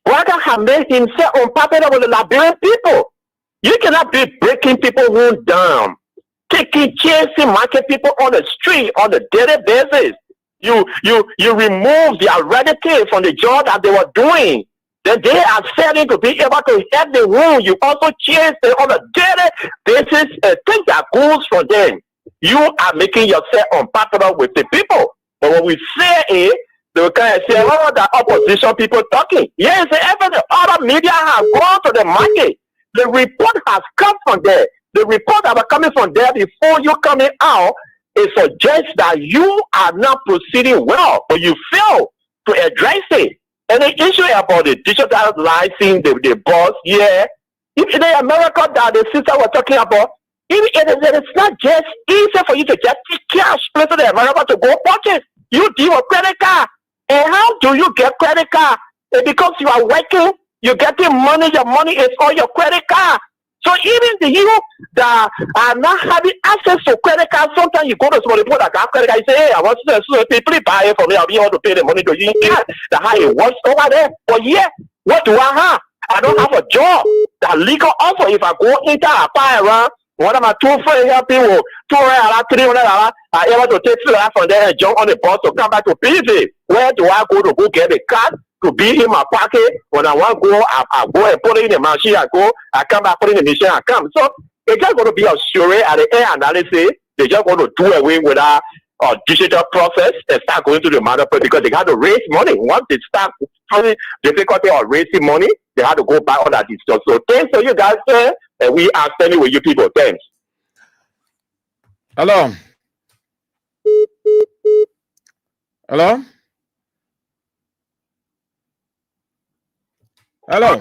Bwaka has made himself unpopular with the Liberian people. You cannot be breaking people who down, chasing market people on the street on a daily basis. You remove the eradicate from the job that they were doing. then they are failing to be able to help the rule. You also change on a daily basis things that goes for them. You are making yourself unpopular with the people. But what we say is, they will kind of say, oh, the opposition people talking. Yes, even the other media have gone to the market. The report has come from there. The report that are coming from there before you coming out, it suggests that you are not proceeding well, but you fail to address it. And the issue about the digitalizing the boss, yeah, if in America that the sister was talking about, it's not just easy for you to just take cash place in America to go purchase. You deal with credit card. And how do you get credit card? And because you are working, you're getting money, your money is on your credit card. So even the you that are not having access to credit card, sometimes you go to some people that have credit card, you say, hey, I want to people buy it for me, I'll be able to pay the money to you. That's how it works over there. But yeah, what do I have? I don't have a job. The legal offer, if I go into a buy around, one of my two friends help people, $200, $300, I able to take $300 from there and jump on the bus to come back to PV. Where do I go to go get the card? To be in my pocket. When I want to go, I go and put it in the machine. I go, I come back, put it in the machine, I come. So it's just going to be a survey at the end analysis. They're just going to do away with our digital process and start going to the marketplace because they got to raise money. Once they start having difficulty of raising money, they have to go buy all that digital. So thanks for you guys, sir, and we are standing with you people. Thanks. Hello. Hello. Hello.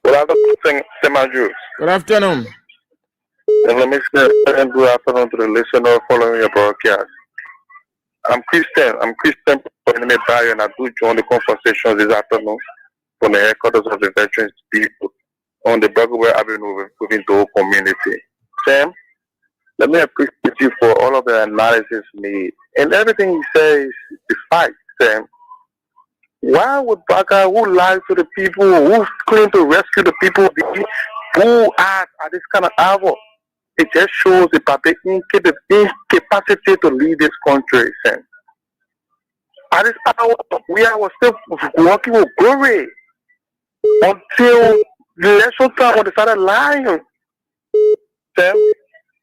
Good afternoon, St. Andrews. Good afternoon. And let me say good afternoon to the listener following your broadcast. I'm Christian from the Bay, and I do join the conversation this afternoon from the headquarters of the veterans people on the Berkeley Avenue within the whole community. Sam, let me appreciate you for all of the analysis made. And everything you say is the fact, Sam. Why would Baka, who lies to the people, who claim to rescue the people, who act at this kind of hour? It just shows the public incapacity to lead this country. Sam. At this hour, we are still working with glory until the election time when they started lying. Sam,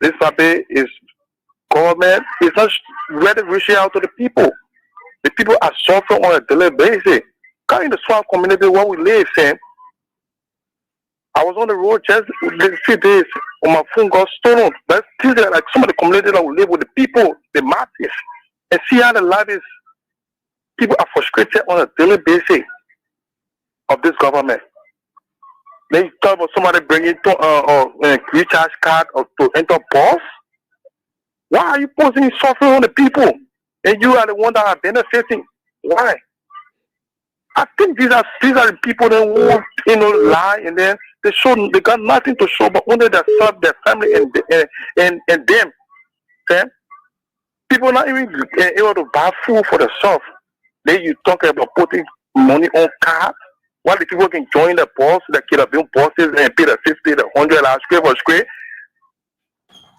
this public is government is not ready reaching out to the people. The people are suffering on a daily basis. Come in the Swamp community where we live, Sam. I was on the road just a few days when my phone got stolen. But still there, like some of the communities that we live with, the people, the masses, and see how the life is. People are frustrated on a daily basis of this government. Then you talk about somebody bringing recharge card or to enter bus. Why are you posing suffering on the people? And you are the one that are benefiting. Why? I think these are the people that who lie and then they got nothing to show but only themselves, their family and them. Okay? People not even able to buy food for themselves. Then you talk about putting money on cards. While the people can join the bus, the kid have been buses and pay the 50, the 100 square.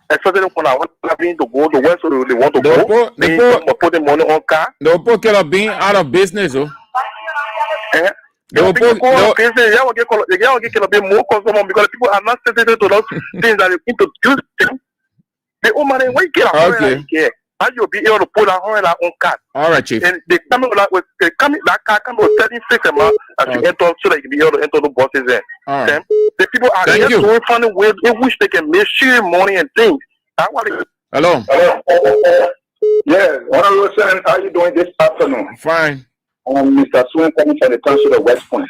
Especially when I want to go to where so they want to go. They put the money on car. They'll put Killer Bean out of business, oh. They will put business. They will get Killer Bean more customer because people are not sensitive to those things that they introduce them. They owe money when you get a hundred here. How you'll be able to put a hundred on car. All right, Chief. And they come with that car come with 36 amount as you enter so that you can be able to enter the buses there. All right. The people are just doing funny ways in which they can make sure money and things. Hello. Yeah, what are you saying? How are you doing this afternoon? Fine. Mr. Swin coming from the Council of West Point.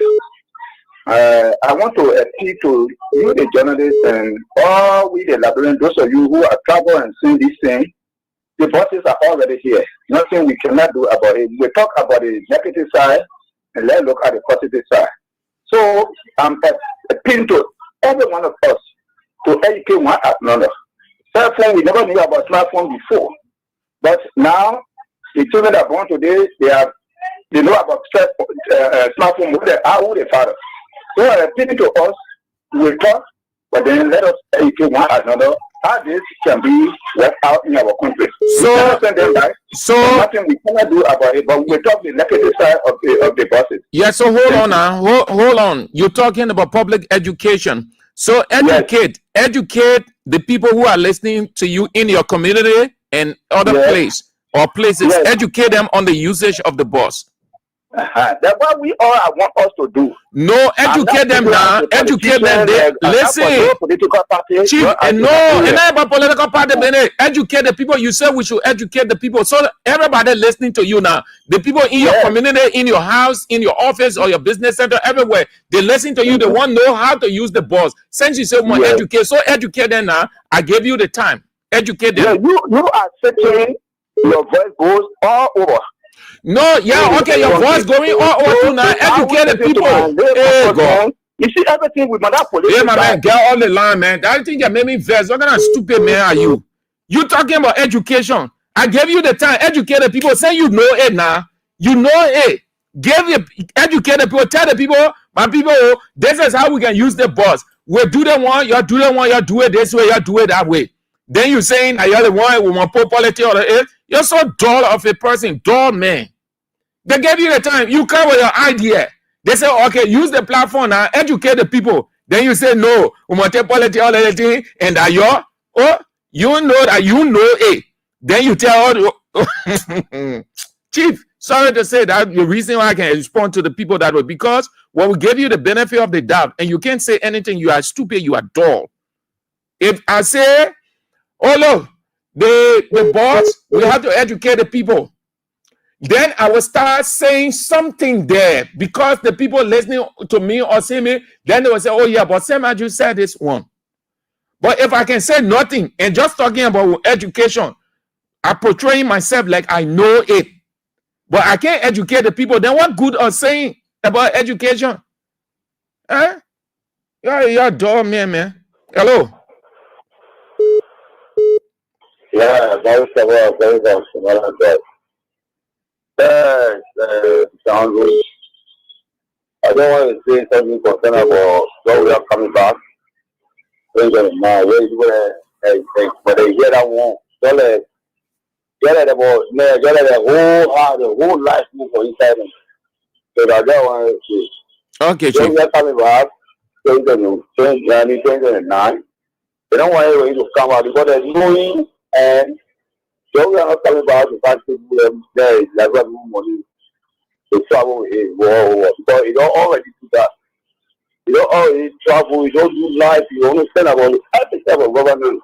I want to appeal to you, the journalists, and all we, the librarians, those of you who are travel and seen this thing. The bosses are already here. Nothing we cannot do about it. We talk about the negative side, and let's look at the positive side. So I'm appealing to every one of us to educate one another. Cell phone, we never knew about smartphone before. But now, the children that are born today, they know about smartphone more than our father. So I'm appealing to us, we talk, but then let us educate one another how this can be worked out in our country. So nothing we cannot do about it, but we're talking the negative side of the bosses. Yeah, so hold on now. Hold on. You're talking about public education. So educate the people who are listening to you in your community and other places. Yes. Educate them on the usage of the bus. That's what we all want us to do. No, educate them now. Educate them. Listen, political party, chief, and about political party. Educate the people. You said we should educate the people. So everybody listening to you now, the people in your community, in your house, in your office, or your business center, everywhere, they listen to you. They want to know how to use the bus. Since you said more educate, so educate them now. I gave you the time. Educate them. You are saying your voice goes all over. No, okay, your voice going all over to now. Educate the people. Hey, God. You see everything with that police. Yeah, my man, get on the line, man. I think you made me vex. What kind of stupid man are you? You talking about education? I gave you the time. Educate the people. Say you know it now. You know it. Educate the people. Tell the people, my people, this is how we can use the bus. We do the one, you do the one, you do it this way, you do it that way. Then you saying that you're the one who want poor politics or the you're so dull of a person, dull man. They gave you the time. You come with your idea. They say, okay, use the platform now, educate the people. Then you say, no, we want to politics, all that thing, and that you know that you know it. Then you tell Chief, sorry to say that the reason why I can respond to the people that way, because when we give you the benefit of the doubt and you can't say anything, you are stupid, you are dull. If I say, oh look, the boss, we have to educate the people. Then I will start saying something there because the people listening to me or see me, then they will say, oh yeah, but Sam you said this one. But if I can say nothing and just talking about education, I'm portraying myself like I know it. But I can't educate the people. Then what good are saying about education? Eh? You're a dull man. Hello? Yeah, very well. Sounds good. I don't want to say something concerning about where we are coming back. But they hear that one. Get the whole life move for inside them. So that one is okay. So we are coming back 2029. They don't want you to come out because they're doing and so we are not coming back to find people there is like money to travel because you don't already do that. You don't already travel, you don't do life, you understand about the every type of government.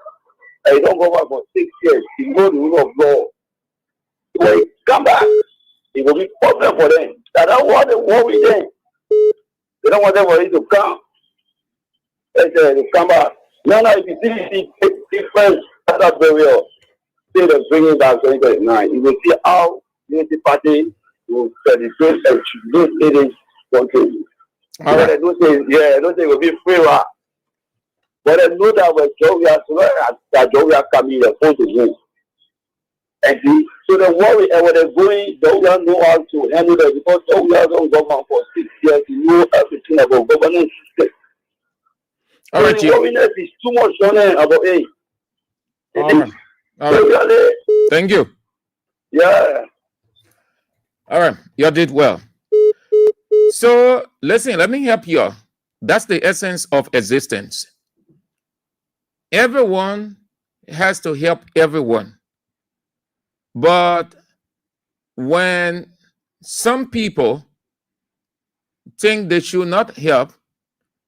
And you don't go back for 6 years, you know the rule of law. When you come back, it will be problem for them. They don't want to war with them. They don't want them for you to come. They say they come back. Now if you see different other burial. Instead of bringing that 2029, you will see how Unity Party will celebrate and tribute it country. Right. I don't say it will be free, but I know that when Jovia coming, they're supposed to do. And so the worry and when they're going, Jovia know how to handle it because Jovia don't govern for 6 years. You know everything about governance system. All right, the worriness is too much on it about it. All right. Thank you. Yeah. All right. You did well. So, listen, let me help you. That's the essence of existence. Everyone has to help everyone. But when some people think they should not help,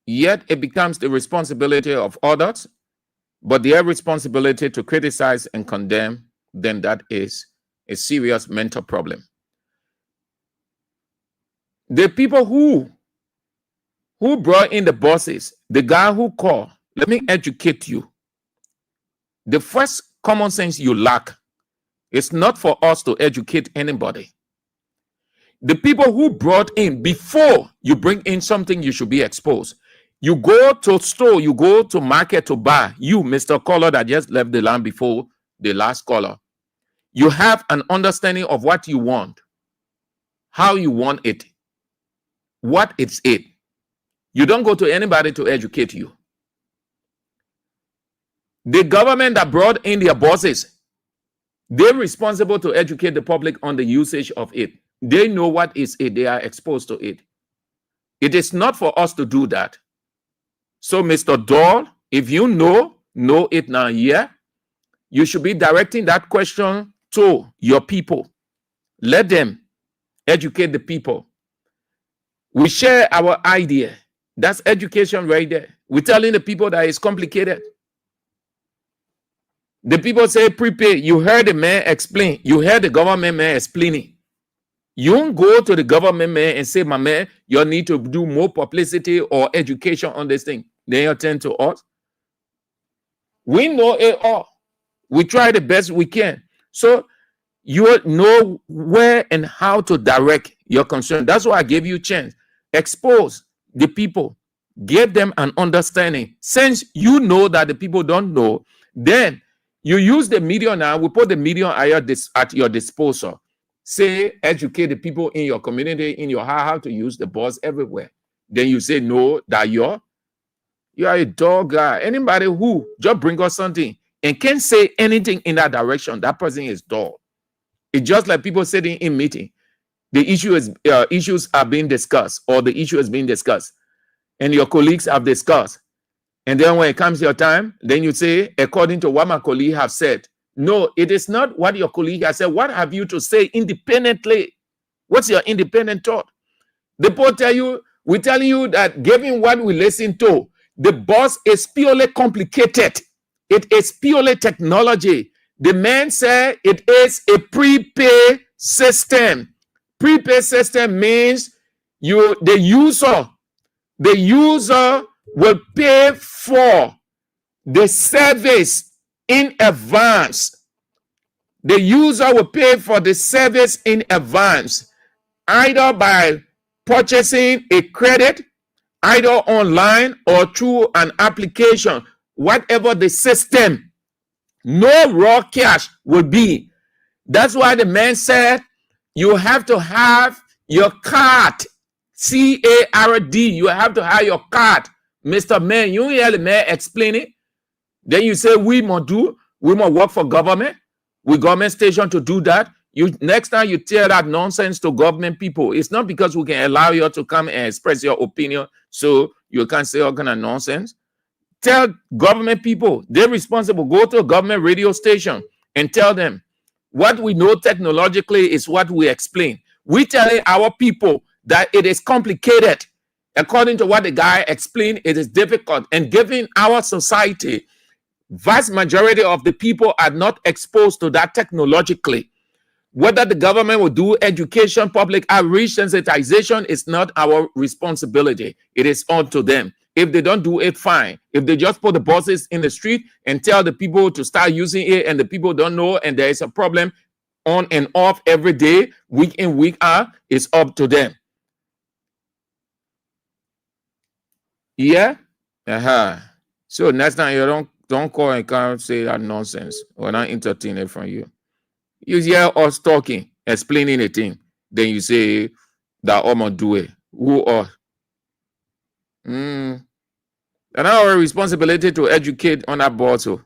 yet it becomes the responsibility of others, but their responsibility to criticize and condemn, then that is a serious mental problem. The people who brought in the bosses, the guy who called, let me educate you. The first common sense you lack is not for us to educate anybody. The people who brought in, before you bring in something, you should be exposed. You go to store, you go to market to buy. You, Mr. Caller that just left the line before the last caller, you have an understanding of what you want, how you want it, what it's it. You don't go to anybody to educate you. The government that brought in their bosses, They're responsible to educate the public on the usage of it. They know what is it. They are exposed to it. It is not for us to do that. So, Mr. Doll, if you know it now, yeah, you should be directing that question to your people. Let them educate the people. We share our idea. That's education right there. We're telling the people that it's complicated. The people say prepay. You heard the man explain. You heard the government man explaining. You don't go to the government man and say, my man, you need to do more publicity or education on this thing. They attend to us. We know it all. We try the best we can. So you know where and how to direct your concern. That's why I gave you a chance. Expose the people. Give them an understanding. Since you know that the people don't know, then you use the media now. We put the media at your disposal. Say, educate the people in your community, in your house, how to use the bus everywhere. Then you say, no, that you are a dog guy. Anybody who just bring us something and can't say anything in that direction, that person is dog. It's just like people sitting in meeting. The issues are being discussed, or the issue is being discussed, and your colleagues have discussed. And then when it comes your time, then you say, according to what my colleague have said. No, it is not what your colleague has said. What have you to say independently? What's your independent thought? The people tell you, we tell you that given what we listen to, the bus is purely complicated. It is purely technology. The man said it is a prepay system. Prepay system means the user will pay for the service in advance. The user will pay for the service in advance, either by purchasing a credit, either online or through an application, whatever the system. No raw cash will be. That's why the man said you have to have your card, C-A-R-D. You have to have your card. Mr. Man, you hear the man explain it. Then you say we must work for government. We government station to do that. Next time you tell that nonsense to government people, it's not because we can allow you to come and express your opinion, so you can't say all kind of nonsense. Tell government people they're responsible. Go to a government radio station and tell them what we know technologically is what we explain. We telling our people that it is complicated. According to what the guy explained, it is difficult. And given our society, vast majority of the people are not exposed to that technologically. Whether the government will do education, public outreach, sensitization is not our responsibility. It is on to them. If they don't do it, fine. If they just put the buses in the street and tell the people to start using it and the people don't know and there is a problem on and off every day, week in, week out, it's up to them. Yeah? So next time you don't call and can't say that nonsense. We're not entertaining from you. You hear us talking, explaining a thing, then you say that I'm gonna do it. Who are? And our responsibility to educate on that board, so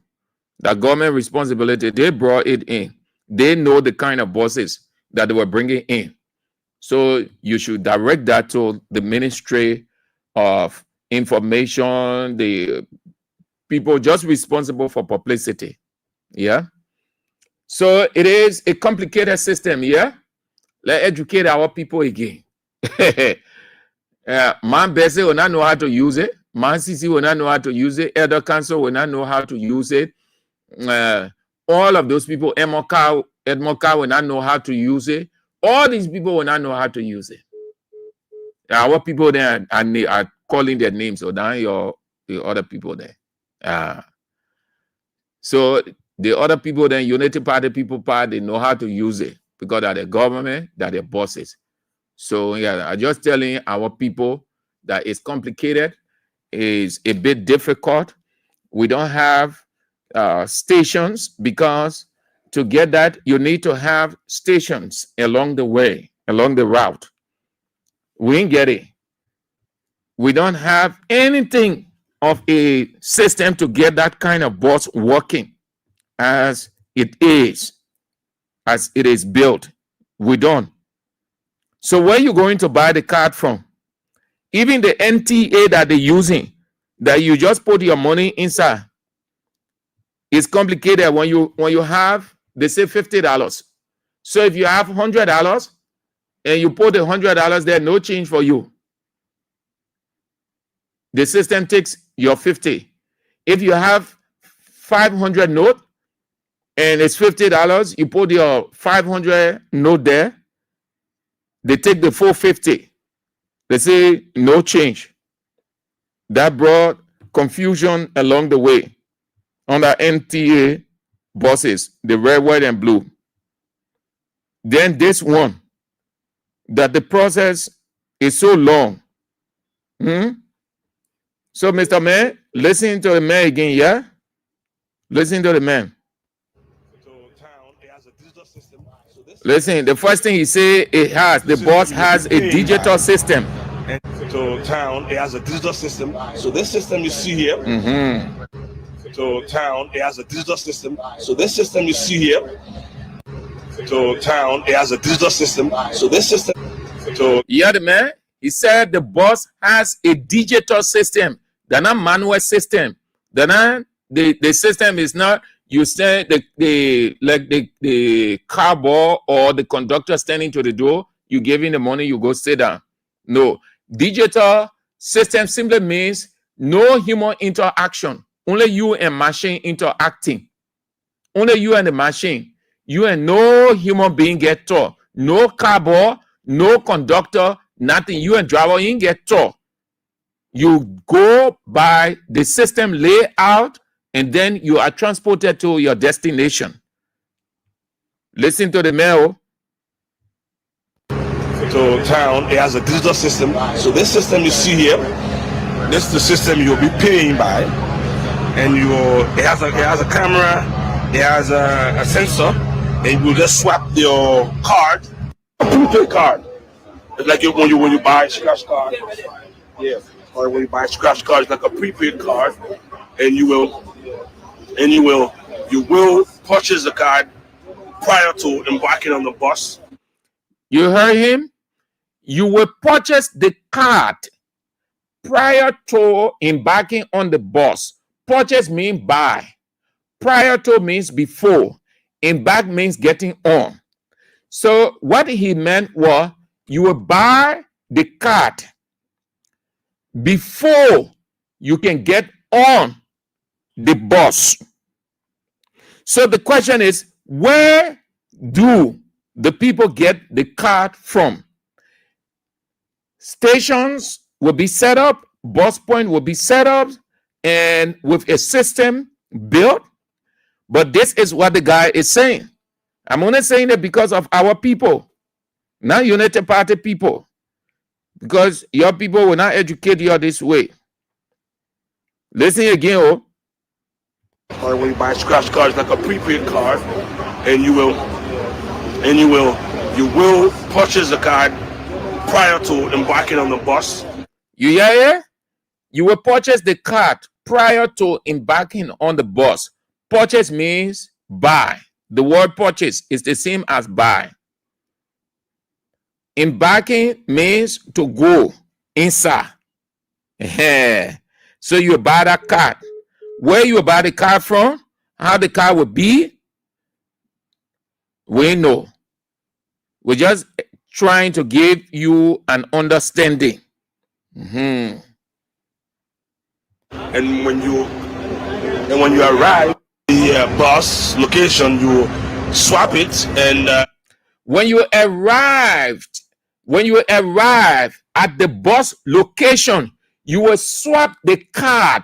the government responsibility, they brought it in. They know the kind of buses that they were bringing in. So you should direct that to the Ministry of Information, the people just responsible for publicity. Yeah. So it is a complicated system. Yeah. Let's educate our people again. Man Bessie will not know how to use it. Man CC will not know how to use it. Elder Council will not know how to use it. All of those people, Edmoka will not know how to use it. All these people will not know how to use it. Our people there are calling their names, or down the other people there. So the other people then, Unity Party, People Party, they know how to use it because they're the government, they're the bosses. So yeah, I'm just telling our people that it's complicated, it's a bit difficult. We don't have stations, because to get that, you need to have stations along the way, along the route. We ain't get it. We don't have anything of a system to get that kind of bus working as it is. as it is built. We don't. So where you going to buy the card from? Even the NTA that they're using, that you just put your money inside, it's complicated. When you have, they say $50. So if you have $100 and you put the $100 there, no change for you. The system takes your 50. If you have 500 note and it's $50, you put your 500 note there, they take the 450. They say no change. That brought confusion along the way on the NTA buses, the red, white, and blue. Then this one, that the process is so long. So, Mr. Man, listen to the man again, yeah? Listen to the man. Listen, the first thing he say, the boss has a digital system. And to town, it has a digital system. So this system you see here, to town, it has a digital system. So this system you see here, to town, it has a digital system. So this system, yeah, the man, he said the boss has a digital system. They're not manual system. They're not, the system is not, you say the car boy or the conductor standing to the door, you give him the money, you go sit down. No, digital system simply means no human interaction. Only you and machine interacting. Only you and the machine. You and no human being get taught. No car boy, no conductor, nothing. You and driver, you get taught. You go by the system layout and then you are transported to your destination. Listen to the mail. to town, it has a digital system. So this system you see here, this is the system you'll be paying by, and it has a camera, it has a sensor, and you just swap your card, a prepaid card. It's like when you buy a scratch card. Yeah. Or when you buy a scratch card, it's like a prepaid card, and you will purchase the card prior to embarking on the bus. You heard him? You will purchase the card prior to embarking on the bus. Purchase means buy. Prior to means before. Embark means getting on. So what he meant was you will buy the card before you can get on the bus. So the question is, where do the people get the card from? Stations will be set up, bus point will be set up, and with a system built. But this is what the guy is saying. I'm only saying it because of our people, not United Party people, because your people will not educate you this way. Listen again, oh. Or when you buy a scratch card, it's like a prepaid card, and you will purchase the card prior to embarking on the bus. You hear it? You will purchase the card prior to embarking on the bus. Purchase means buy. The word purchase is the same as buy. Embarking means to go inside. So you buy that card. Where you buy the card from, how the card will be, we know. We're just trying to give you an understanding. And when you arrive at the bus location, you swap it, and when you arrive at the bus location, you will swap the card.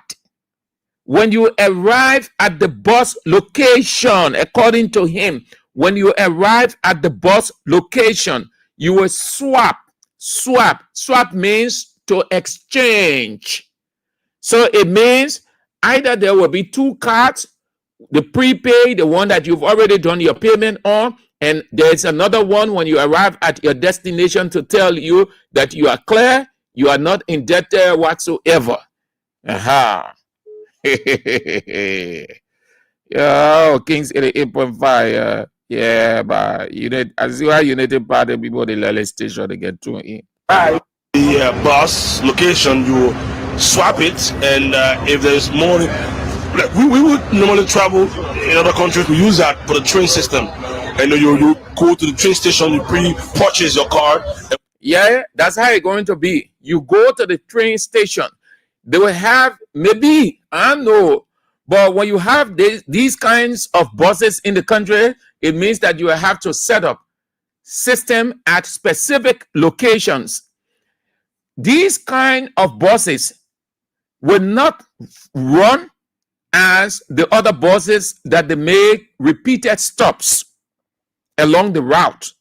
When you arrive at the bus location, according to him, when you arrive at the bus location, you will swap. Swap means to exchange. So it means either there will be two cards, the prepaid, the one that you've already done your payment on, and there's another one when you arrive at your destination to tell you that you are clear, you are not indebted whatsoever. Aha. Yo, Kings 88.5. Yeah, but as you are United Party people, the Lele station they get to in. The bus location, you swap it, and if there's more, like we would normally travel in other countries. We use that for the train system, and you go to the train station, you pre-purchase your card. Yeah, that's how it's going to be. You go to the train station, they will have maybe, I don't know, but when you have these kinds of buses in the country, it means that you have to set up system at specific locations. These kind of buses will not run as the other buses that they make repeated stops along the route.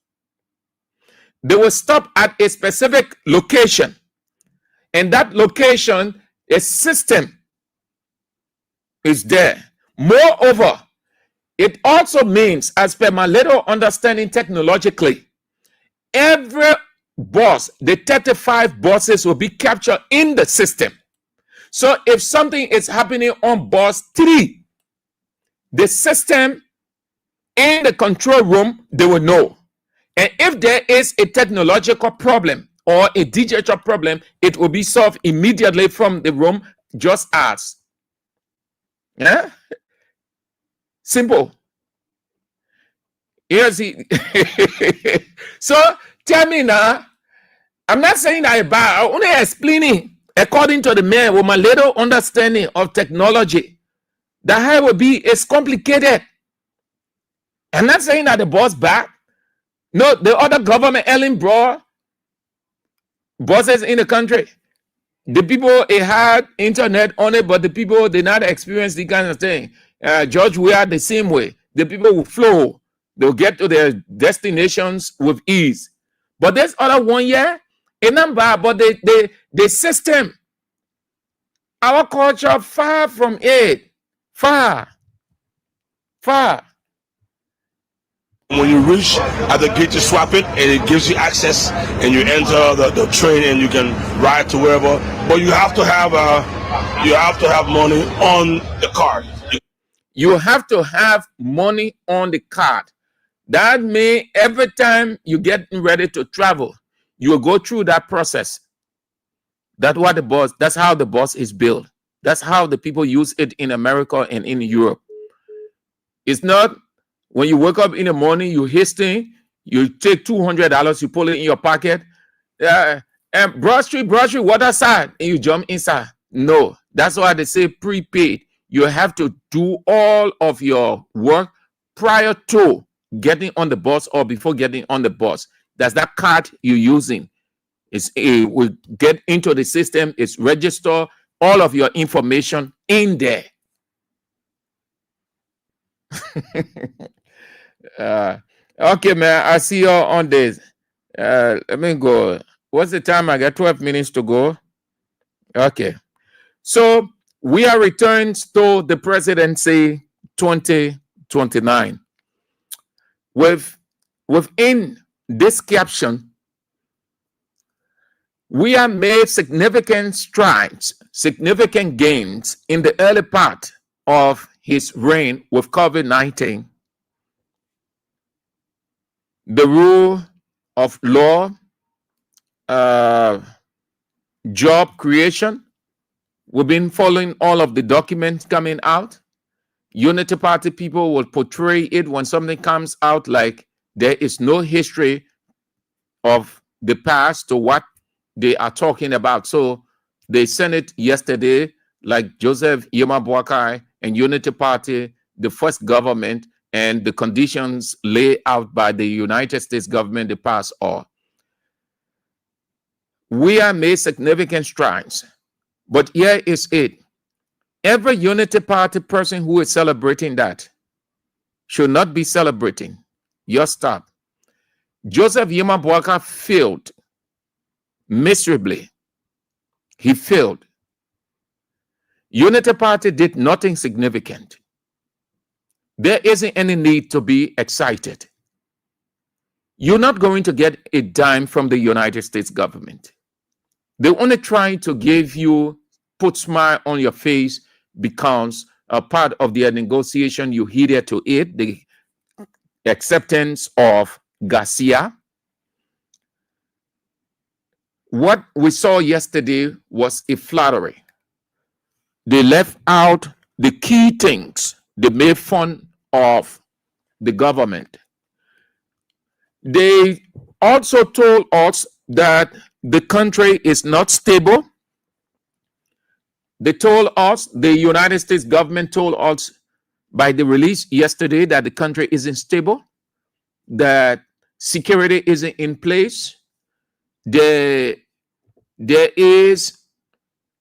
They will stop at a specific location, and that location, a system is there. Moreover, it also means, as per my little understanding technologically, every bus, the 35 buses will be captured in the system. So if something is happening on bus 3, the system in the control room, they will know. And if there is a technological problem or a digital problem, it will be solved immediately from the room, just as. Yeah? Simple. Here's it. So tell me now, I'm not saying that I'm only explaining according to the man with my little understanding of technology. That how it will be is complicated. I'm not saying that the boss back. No, the other government Ellen brought bosses in the country. The people it had internet on it, but the people did not experience the kind of thing. George, we are the same way. The people will flow. They'll get to their destinations with ease. But this other one, yeah, a number, but the system, our culture, far from it. Far. When you reach at the gate, you swap it, and it gives you access, and you enter the train, and you can ride to wherever. But you have to have money on the card. You have to have money on the card. That means every time you get ready to travel, you will go through that process. That's how the bus is built. That's how the people use it in America and in Europe. It's not when you wake up in the morning, you hasten, you take $200, you pull it in your pocket, and grocery, what aside, and you jump inside. No, that's why they say prepaid. You have to do all of your work prior to getting on the bus or before getting on the bus. That's that card you're using. It will get into the system. It's register all of your information in there. Okay, man. I see you on this. Let me go. What's the time? I got 12 minutes to go. Okay. So we are returned to the presidency 2029. Within this caption, we have made significant strides, significant gains in the early part of his reign with COVID-19. The rule of law, job creation. We've been following all of the documents coming out. Unity Party people will portray it when something comes out like there is no history of the past to what they are talking about. So they sent it yesterday, like Joseph Yema Boakai and Unity Party, the first government, and the conditions laid out by the United States government, they pass all. We have made significant strides, but here is it. Every Unity Party person who is celebrating that should not be celebrating. Your stop. Joseph Yema Boakai failed miserably. He failed. Unity Party did nothing significant. There isn't any need to be excited. You're not going to get a dime from the United States government. They're only trying to give you, put smile on your face because a part of their negotiation, you adhere to it. They acceptance of Garcia. What we saw yesterday was a flattery. They left out the key things. They made fun of the government. They also told us that the country is not stable. They told us, the United States government told us by the release yesterday that the country isn't stable, that security isn't in place. There is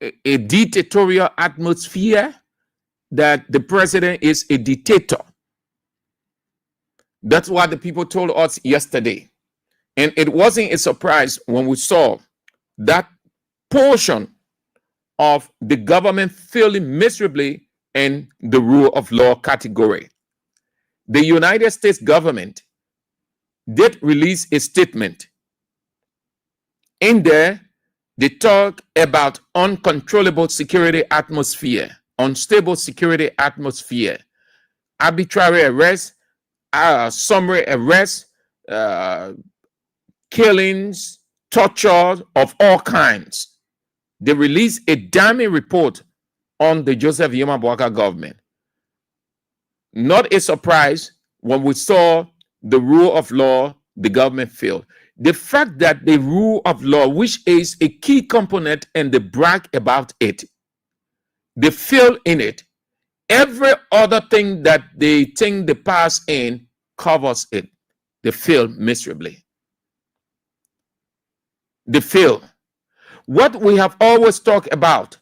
a dictatorial atmosphere, that the president is a dictator. That's what the people told us yesterday. And it wasn't a surprise when we saw that portion of the government failing miserably in the rule of law category. The United States government did release a statement. In there, they talk about uncontrollable security atmosphere, unstable security atmosphere, arbitrary arrests, summary arrests, killings, torture of all kinds. They released a damning report on the Joseph Yuma Boaka government. Not a surprise when we saw the rule of law, the government failed. The fact that the rule of law, which is a key component, and they brag about it, they fail in it. Every other thing that they think they pass in covers it. They fail miserably. They fail. What we have always talked about,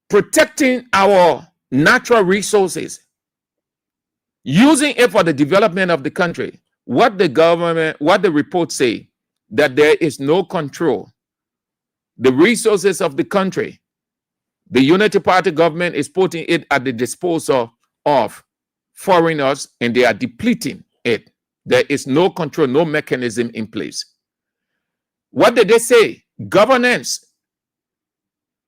protecting our natural resources, using it for the development of the country. What the government, what the reports say, that there is no control. The resources of the country, the Unity Party government is putting it at the disposal of foreigners, and they are depleting it. There is no control, no mechanism in place. What did they say? Governance.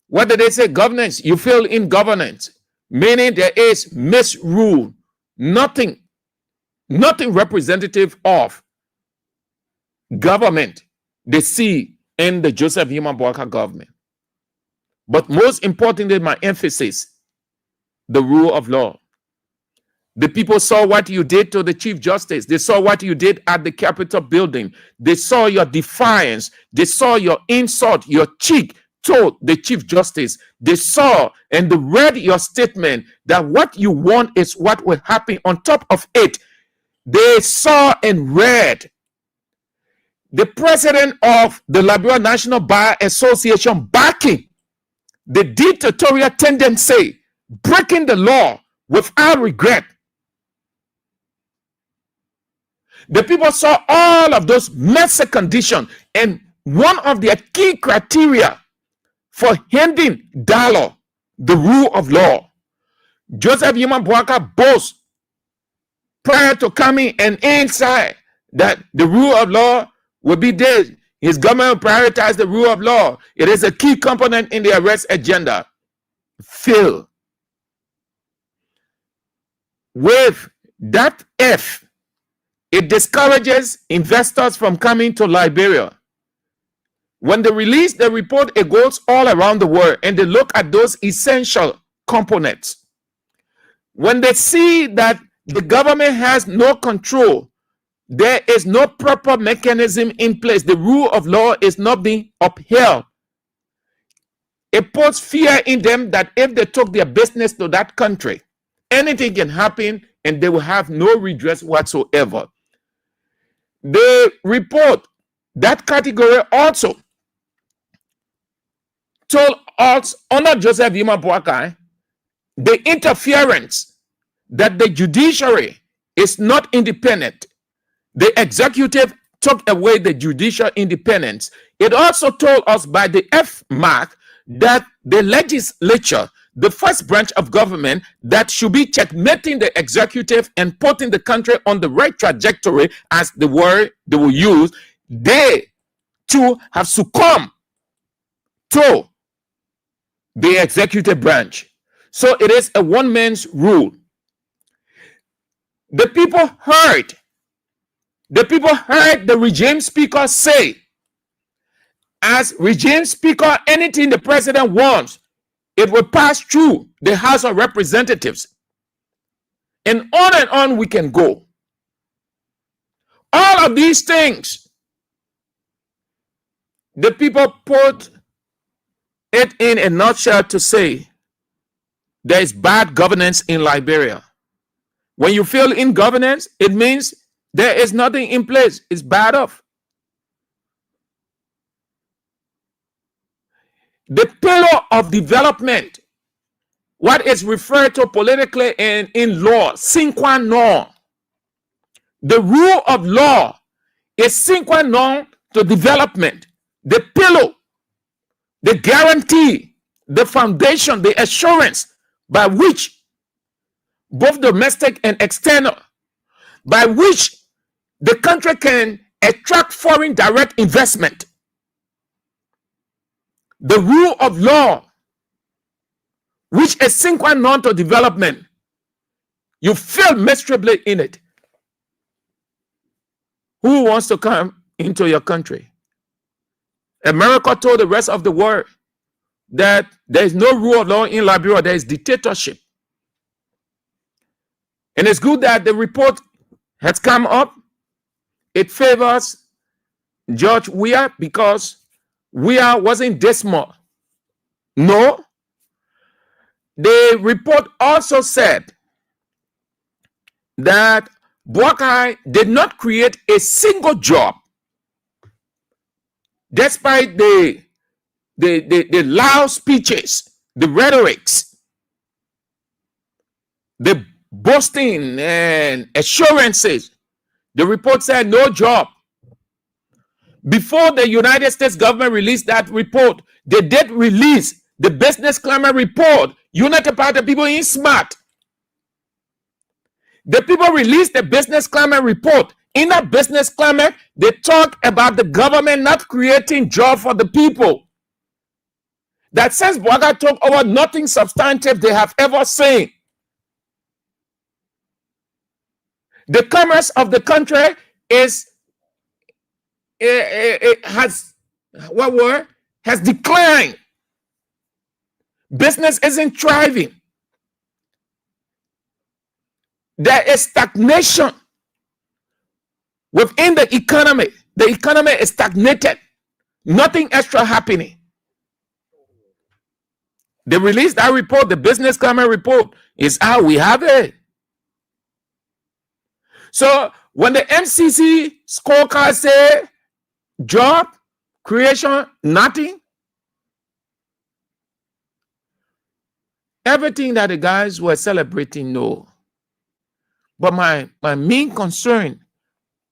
What did they say? Governance. You fail in governance, meaning there is misrule. Nothing representative of government they see in the Joseph Yuma Boaka government. But most importantly, my emphasis, the rule of law. The people saw what you did to the Chief Justice. They saw what you did at the Capitol building. They saw your defiance. They saw your insult, your cheek told the Chief Justice. They saw and they read your statement that what you want is what will happen. On top of it, they saw and read the president of the Liberia National Bar Association backing the dictatorial tendency, breaking the law without regret. The people saw all of those messy conditions, and one of their key criteria for handing dialogue, the rule of law. Joseph Yuma Boaka boasts prior to coming and inside that the rule of law will be there. His government will prioritize the rule of law. It is a key component in the arrest agenda. Fail. With that F, it discourages investors from coming to Liberia. When they release the report, it goes all around the world and they look at those essential components. When they see that the government has no control, there is no proper mechanism in place, the rule of law is not being upheld, it puts fear in them that if they took their business to that country, anything can happen and they will have no redress whatsoever. The report, that category also told us under Joseph Yuma Boaka the interference that the judiciary is not independent. The executive took away the judicial independence. It also told us by the F mark that the legislature, the first branch of government that should be checkmating the executive and putting the country on the right trajectory, as the word they will use, they too have succumbed to the executive branch. So it is a one man's rule. The people heard the regime speaker say, as regime speaker, anything the president wants, it will pass through the House of Representatives. And on we can go. All of these things, the people put it in a nutshell to say there is bad governance in Liberia. When you feel in governance, it means there is nothing in place. It's bad off. The pillar of development, what is referred to politically and in law, sine qua non. The rule of law is sine qua non to development. The pillar, the guarantee, the foundation, the assurance by which both domestic and external, by which the country can attract foreign direct investment. The rule of law, which is sine qua non to development, you fail miserably in it. Who wants to come into your country? America told the rest of the world that there is no rule of law in Liberia, there is dictatorship. And it's good that the report has come up. It favors George Weah because Weah wasn't this small. No. The report also said that Boakai did not create a single job, despite the loud speeches, the rhetorics, the boasting and assurances. The report said no job. Before the United States government released that report, they did release the business climate report. United Party people ain't smart. The people released the business climate report. In that business climate, they talk about the government not creating jobs for the people. That since Boakai took over, nothing substantive they have ever seen. The commerce of the country is has declined. Business isn't thriving. There is stagnation within the economy. The economy is stagnated. Nothing extra happening. They released that report, the business climate report, is how we have it. So when the MCC scorecard say job creation, nothing, everything that the guys were celebrating, no. But my main concern,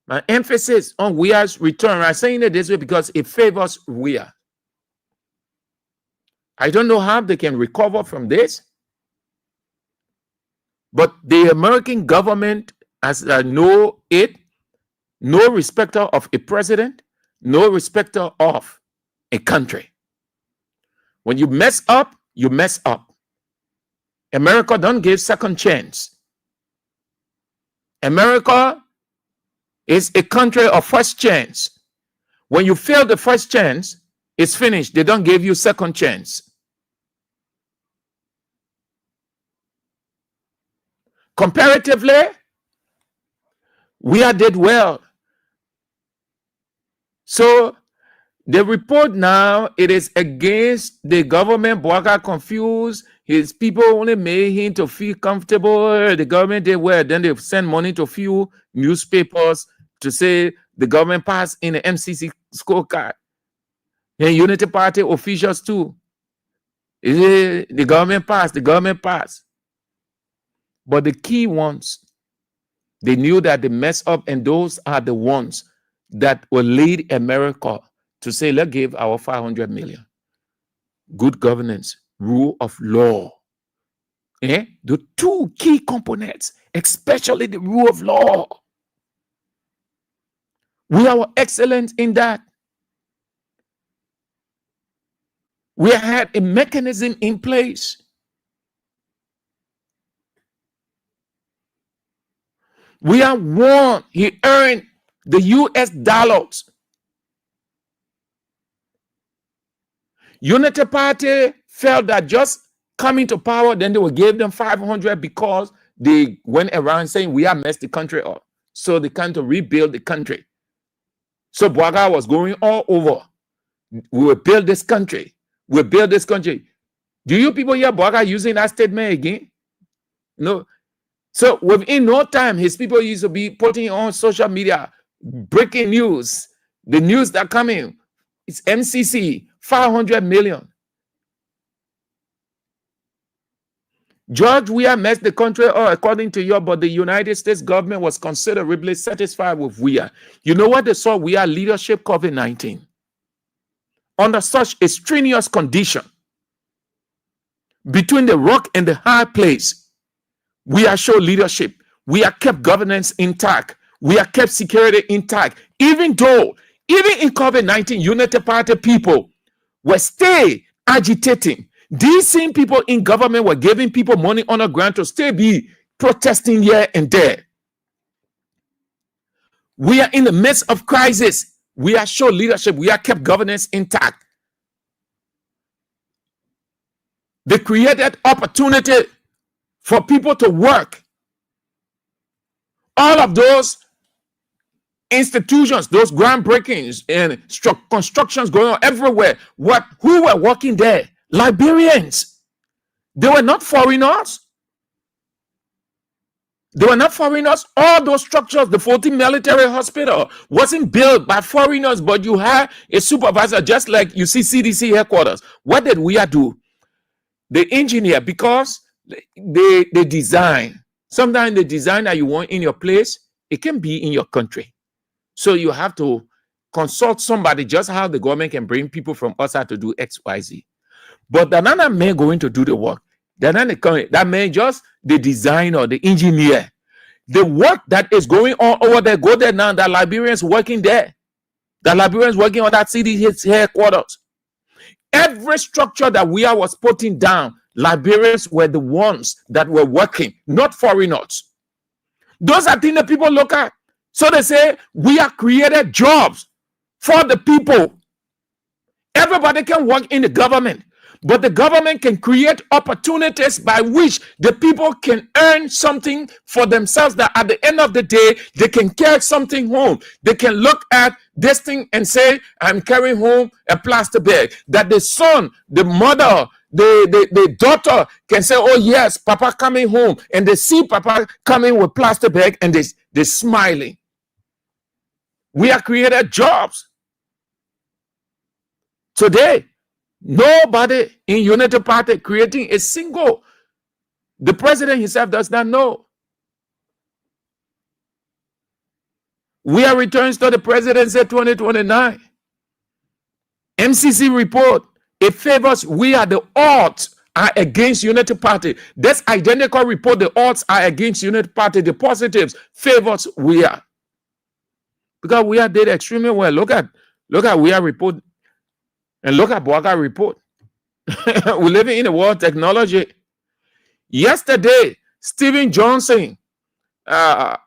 my emphasis on Weah's return, I'm saying it this way because it favors Weah. I don't know how they can recover from this, but the American government, as I know it, no respecter of a president, no respecter of a country. When you mess up, you mess up. America don't give second chance. America is a country of first chance. When you fail the first chance, it's finished. They don't give you second chance. Comparatively, Weah did well. So the report now, it is against the government. Boakai confused. His people only made him to feel comfortable. The government did well. Then they send money to a few newspapers to say the government passed in the MCC scorecard. And Unity Party officials too. The government passed. The government passed. But the key ones, they knew that they messed up, and those are the ones that will lead America to say, let's give our 500 million. Good governance, rule of law. The two key components, especially the rule of law. We are excellent in that. We had a mechanism in place. We are won. He earned the US dollars. Unity Party felt that just coming to power, then they will give them 500 because they went around saying we have messed the country up. So they come to rebuild the country. So Bwaga was going all over. We will build this country. We'll build this country. Do you people hear Bwaga using that statement again? No. So within no time, his people used to be putting on social media, breaking news, the news that coming. It's MCC, 500 million. George Weah messed the country up according to you, but the United States government was considerably satisfied with Weah. You know what they saw Weah leadership COVID-19? Under such a strenuous condition, between the rock and the hard place, we are show leadership. We are kept governance intact. We are kept security intact. Even though, even in COVID-19, Unity Party people were still agitating. These same people in government were giving people money on the ground to still be protesting here and there. We are in the midst of crisis. We are show leadership. We are kept governance intact. They created opportunity for people to work. All of those institutions, those groundbreakings and constructions going on everywhere. Who were working there? Liberians. They were not foreigners. They were not foreigners. All those structures, the 14 military hospital wasn't built by foreigners, but you had a supervisor, just like you see CDC headquarters. What did we do? The engineer, because they design. Sometimes the design that you want in your place, it can be in your country. So you have to consult somebody, just how the government can bring people from outside to do X, Y, Z. But another man going to do the work. That man just the designer, the engineer. The work that is going on over there, go there now. The Liberians working there. The Liberians working on that city headquarters. Every structure that we was putting down, Liberians were the ones that were working, not foreigners. Those are things that people look at. So they say, we have created jobs for the people. Everybody can work in the government, but the government can create opportunities by which the people can earn something for themselves, that at the end of the day, they can carry something home. They can look at this thing and say, I'm carrying home a plastic bag. That the son, the mother, the daughter can say, oh yes, Papa coming home. And they see Papa coming with plastic bag and they're smiling. We have created jobs. Today, nobody in Unity Party creating a single. The president himself does not know. We are returns to the presidency 2029. MCC report, it favors, we are the odds are against Unity Party. This identical report, the odds are against Unity Party. The positives favors we are. Because we are did extremely well. Look at we are report. And look at Bwaga report. We're living in a world of technology. Yesterday, Stephen Johnson, how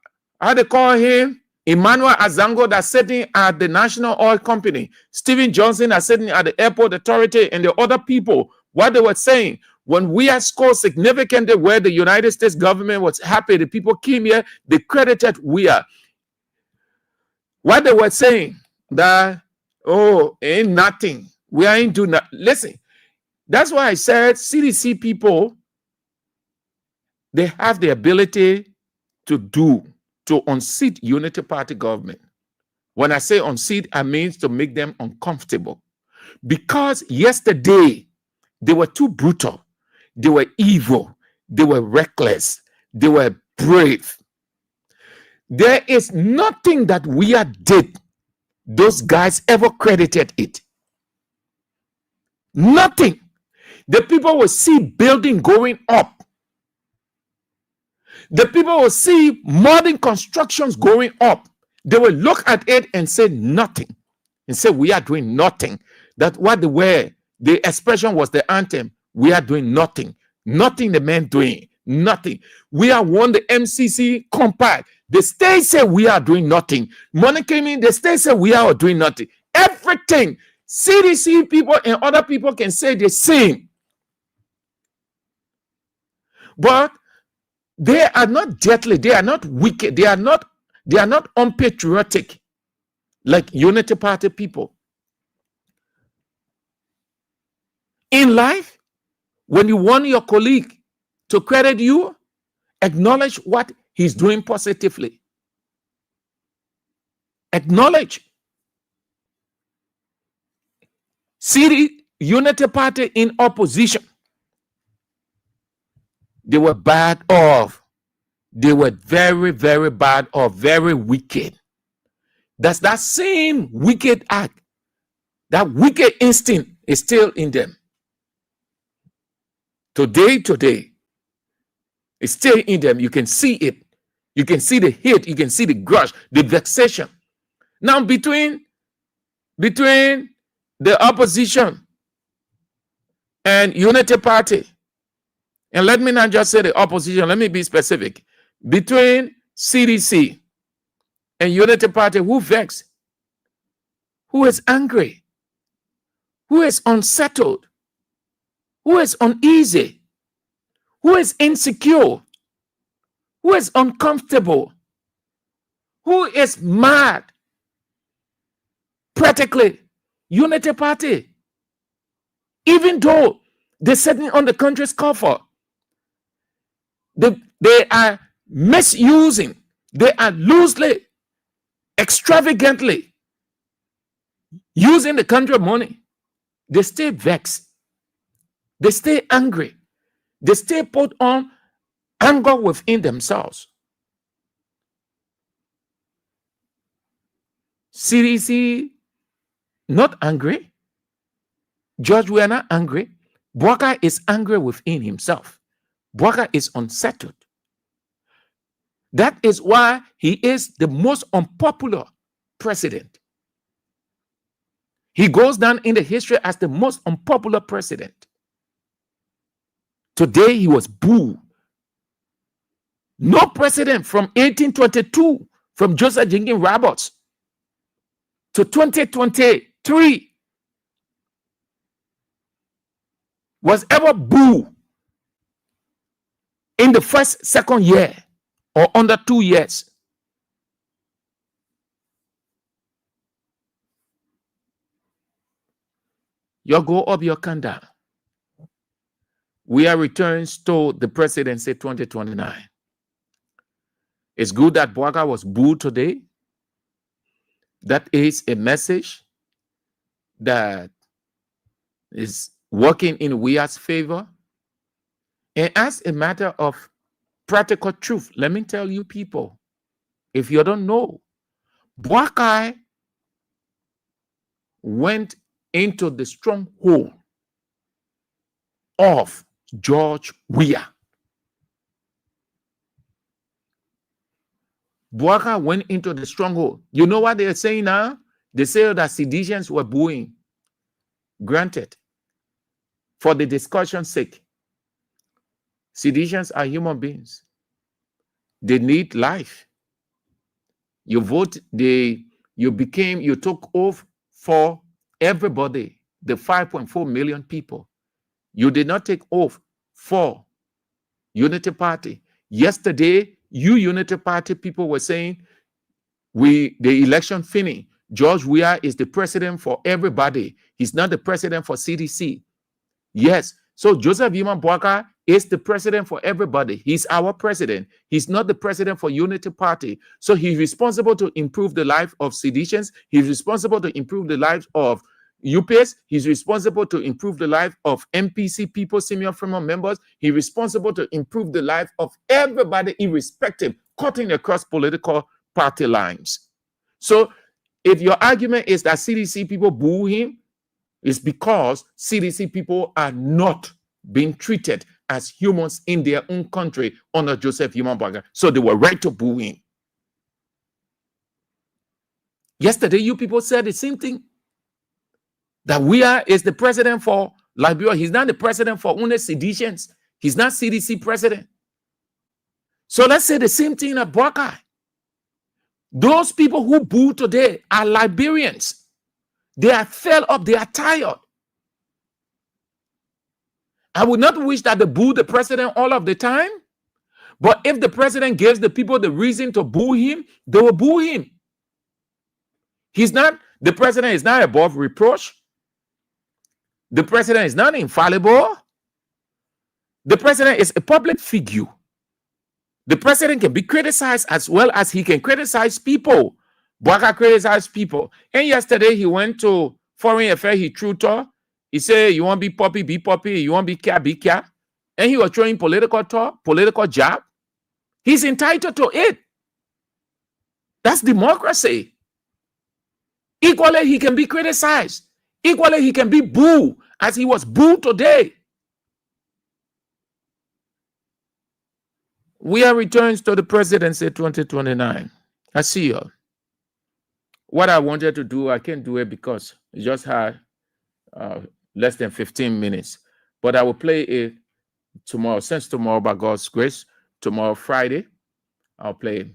they call him? Emmanuel Azango, that's sitting at the National Oil Company. Stephen Johnson that's sitting at the Airport Authority, and the other people, what they were saying, when we had scored significantly where the United States government was happy, the people came here, they credited we are. What they were saying, that, oh, ain't nothing. We ain't doing that. Listen, that's why I said CDC people, they have the ability to unseat Unity Party government. When I say unseat, I mean to make them uncomfortable. Because yesterday, they were too brutal. They were evil. They were reckless. They were brave. There is nothing that we did. Those guys ever credited it. Nothing. The people will see building going up. The people will see modern constructions going up. They will look at it and say nothing. And say, we are doing nothing. That what they were, the expression was the anthem. We are doing nothing. Nothing the men doing. Nothing. We have won the MCC compact. The state said we are doing nothing. Money came in, the state said we are doing nothing. Everything. CDC people and other people can say the same. But they are not deadly, they are not wicked, they are not unpatriotic like Unity Party people. In life, when you want your colleague to credit you, acknowledge what he's doing positively. Acknowledge. See the Unity Party in opposition. They were bad off. They were very, very bad or very wicked. That's that same wicked act. That wicked instinct is still in them. Today, it's still in them. You can see it. You can see the hate. You can see the grudge, the vexation. Now, between the opposition and Unity Party, and let me not just say the opposition, let me be specific. Between CDC and Unity Party, who vexed? Who is angry? Who is unsettled? Who is uneasy? Who is insecure? Who is uncomfortable? Who is mad? Practically, Unity Party. Even though they're sitting on the country's cover, they are misusing, they are loosely, extravagantly using the country money. They stay vexed. They stay angry. They stay put on anger within themselves. CDC, not angry. George, we are not angry. Bwaka is angry within himself. Bwaka is unsettled. That is why he is the most unpopular president. He goes down in the history as the most unpopular president. Today he was booed. No president from 1822, from Joseph Jenkins Roberts to 2023 was ever booed in the second year or under 2 years. You go up, you can down. We are returns to the presidency 2029. It's good that Bwaka was booed today. That is a message that is working in Weah's favor. And as a matter of practical truth, let me tell you people, if you don't know, Bwaka went into the stronghold of George Weah. Bwaka went into the stronghold. You know what they're saying now? They say that seditions were booing. Granted, for the discussion's sake, seditions are human beings. They need life. You vote, you took oath for everybody, the 5.4 million people. You did not take oath for Unity Party. Yesterday, you Unity Party people were saying, the election finished. George Weah is the president for everybody. He's not the president for CDC. Yes. So Joseph Yuma Bwaka is the president for everybody. He's our president. He's not the president for Unity Party. So he's responsible to improve the life of seditions. He's responsible to improve the lives of UPS. He's responsible to improve the life of MPC people, senior former members. He's responsible to improve the life of everybody, irrespective, cutting across political party lines. So if your argument is that CDC people boo him, it's because CDC people are not being treated as humans in their own country under Joseph Yuma Bwaka. So they were right to boo him. Yesterday, you people said the same thing. That Weah is the president for Liberia. He's not the president for only seditions. He's not CDC president. So let's say the same thing at Bwaka. Those people who boo today are Liberians. They are fed up. They are tired. I would not wish that they boo the president all of the time. But if the president gives the people the reason to boo him, they will boo him. The president is not above reproach. The president is not infallible. The president is a public figure. The president can be criticized as well as he can criticize people. Bwaka criticized people. And yesterday he went to Foreign Affairs, he threw talk. He said, you want to be poppy, be poppy. You want to be care, be care. And he was throwing political talk, political jab. He's entitled to it. That's democracy. Equally, he can be criticized. Equally, he can be booed as he was booed today. We are returns to the presidency 2029. I see you. What I wanted to do, I can't do it because it just had less than 15 minutes. But I will play it tomorrow. Since tomorrow, by God's grace, tomorrow, Friday, I'll play it.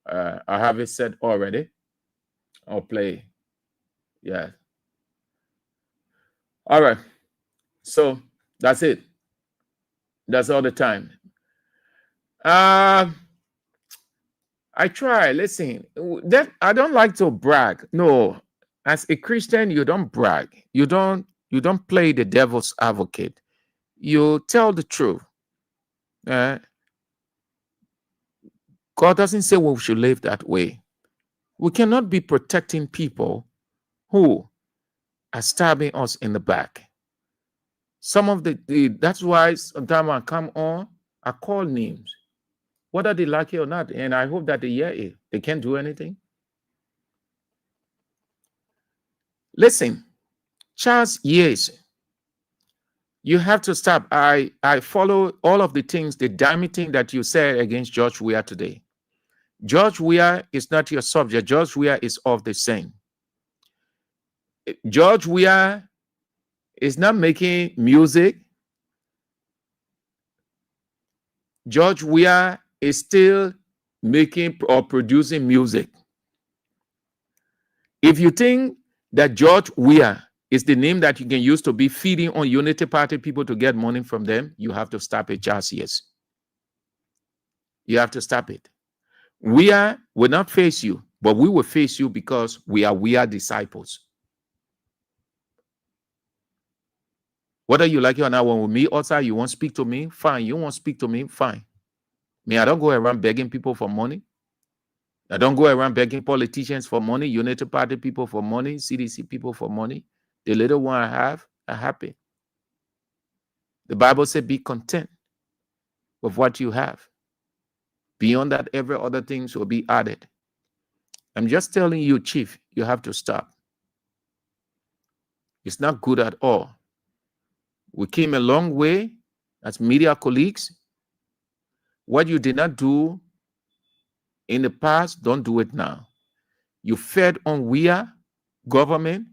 I have it set already. I'll play. Yeah. All right. So that's it. That's all the time. I try. Listen, that I don't like to brag. No, as a Christian, you don't brag. You don't play the devil's advocate. You tell the truth. God doesn't say we should live that way. We cannot be protecting people who are stabbing us in the back. Some of that's why sometimes I come on, I call names, whether they like it or not, and I hope that they hear it. They can't do anything. Listen, Charles, yes, you have to stop. I follow all of the things, the damning thing that you said against George Weah today. George Weah is not your subject. George Weah is of the same. George Weah is not making music. George Weah is still making or producing music. If you think that George Weah is the name that you can use to be feeding on Unity Party people to get money from them, you have to stop it, Charles. Yes. You have to stop it. Weah will not face you, but we will face you because we are disciples. Whether you like it or not, when with me outside, you won't speak to me, fine. You won't speak to me, fine. Me, I don't go around begging people for money. I don't go around begging politicians for money, Unity Party people for money, CDC people for money. The little one I have, I'm happy. The Bible says, be content with what you have. Beyond that, every other thing will be added. I'm just telling you, Chief, you have to stop. It's not good at all. We came a long way as media colleagues. What you did not do in the past, don't do it now. You fed on Weah government.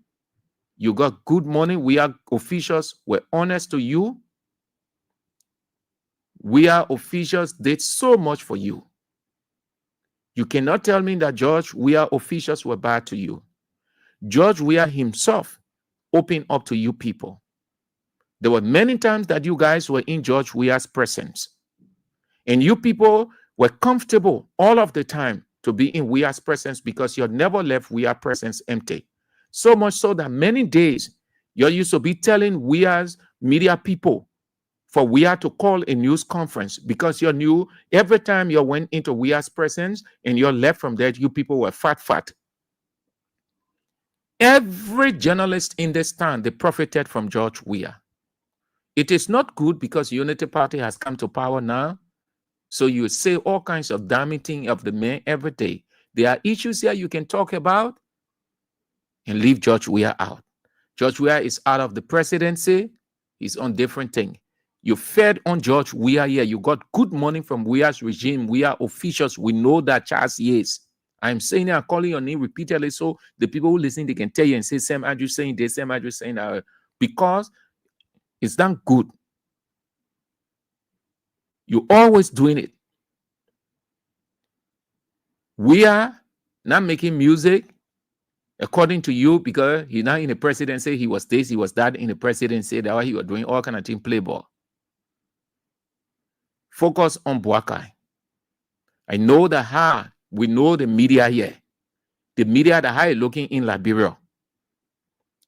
You got good money. Weah officials were honest to you. Weah officials did so much for you. You cannot tell me that George Weah officials were bad to you. George Weah himself opened up to you people. There were many times that you guys were in George Weah's presence. And you people were comfortable all of the time to be in Weah's presence because you had never left Weah's presence empty. So much so that many days you used to be telling Weah's media people for Weah to call a news conference because you knew every time you went into Weah's presence and you left from there, you people were fat. Every journalist in this town, they profited from George Weah. It is not good because Unity Party has come to power now. So you say all kinds of damning things of the man every day. There are issues here you can talk about and leave George Weah out. George Weah is out of the presidency. He's on different thing. You fed on George Weah here. You got good money from Weah's regime, Weah officials. We know that, Charles, yes. I'm saying it, I'm calling your name repeatedly so the people who listen, they can tell you and say, Sam Andrew saying this, Sam Andrew saying that. Because it's not good. You're always doing it. Weah not making music according to you because he's not in the presidency. He was this, he was that in the presidency. That's why he was doing all kind of things, play ball. Focus on Boakai. I know that how we know the media here. The media that how looking in Liberia.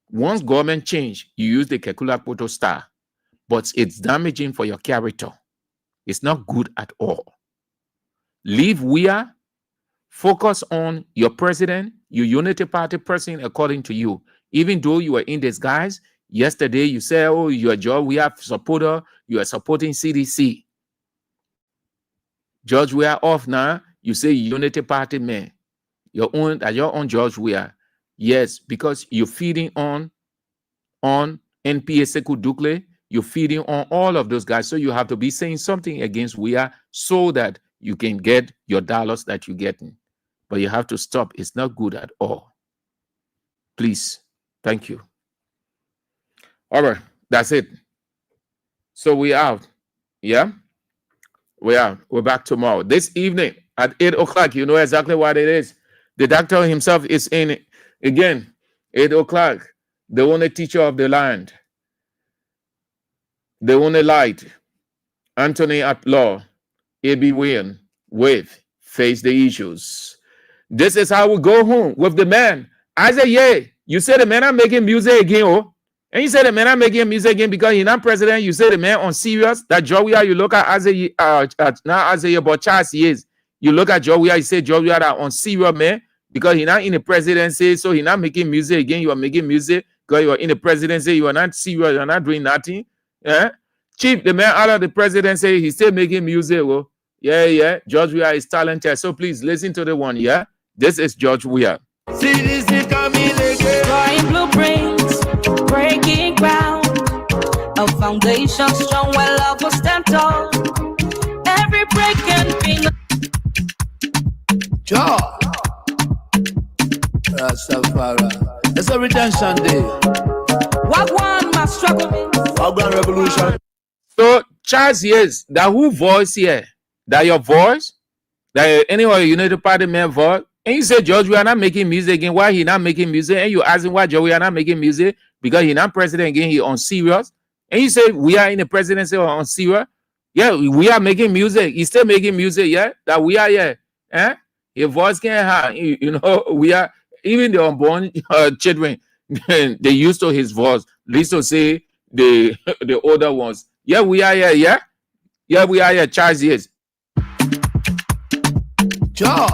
Once government change, you use the Kekula Poto star, but it's damaging for your character. It's not good at all. Leave where, focus on your president, your unity party person according to you. Even though you were in disguise, yesterday you say, oh, you're George Weah supporter, you are supporting CDC. George Weah off now, you say unity party man. Your own George Weah. Yes, because you're feeding on NPA Sekou Dukle, you're feeding on all of those guys. So you have to be saying something against Weah so that you can get your dollars that you're getting. But you have to stop. It's not good at all. Please. Thank you. All right. That's it. So we out. Yeah? We are. We're back tomorrow. This evening at 8 o'clock. You know exactly what it is. The doctor himself is in it. Again, 8 o'clock. The only teacher of the land. The only light. Anthony at law. A.B. Wynn with Face the Issues. This is how we go home with the man. I say, yeah, you say the man are making music again, oh? And you say the man are making music again because he's not president. You say the man on serious. That Joe you look at as a now as a about Charles years. You look at Joe you say Joe are on serious man because he's not in the presidency, so he's not making music again. You are making music because you are in the presidency. You are not serious. You are not doing nothing. Yeah. Chief, the man out of the presidency, he's still making music. Oh, yeah. George Weah is talented. So please listen to the one. Yeah, this is George Weah. Drawing blueprints, breaking ground, a foundation strong where love will stand tall. Every break and finger. George Rastafari. It's a redemption day. Wagwan, my struggle. Wagwan revolution. So, Charles, yes, that who voice here? That your voice? That anyway, United Party man voice? And you say, George, we are not making music again. Why he not making music? And you asking why George, we are not making music? Because he not president again, he on serious. And you say, we are in the presidency on serious? Yeah, we are making music. He's still making music, yeah? That we are here. Eh? Your voice can't have, you know, we are, even the unborn children, they used to his voice. Least to say the older ones. Yeah, we are here, yeah? Yeah, we are here, Charles, yes. George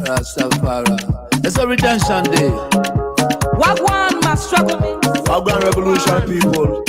Rastafari. It's a redemption day. Wagwan, my struggle. Wagwan revolution, people.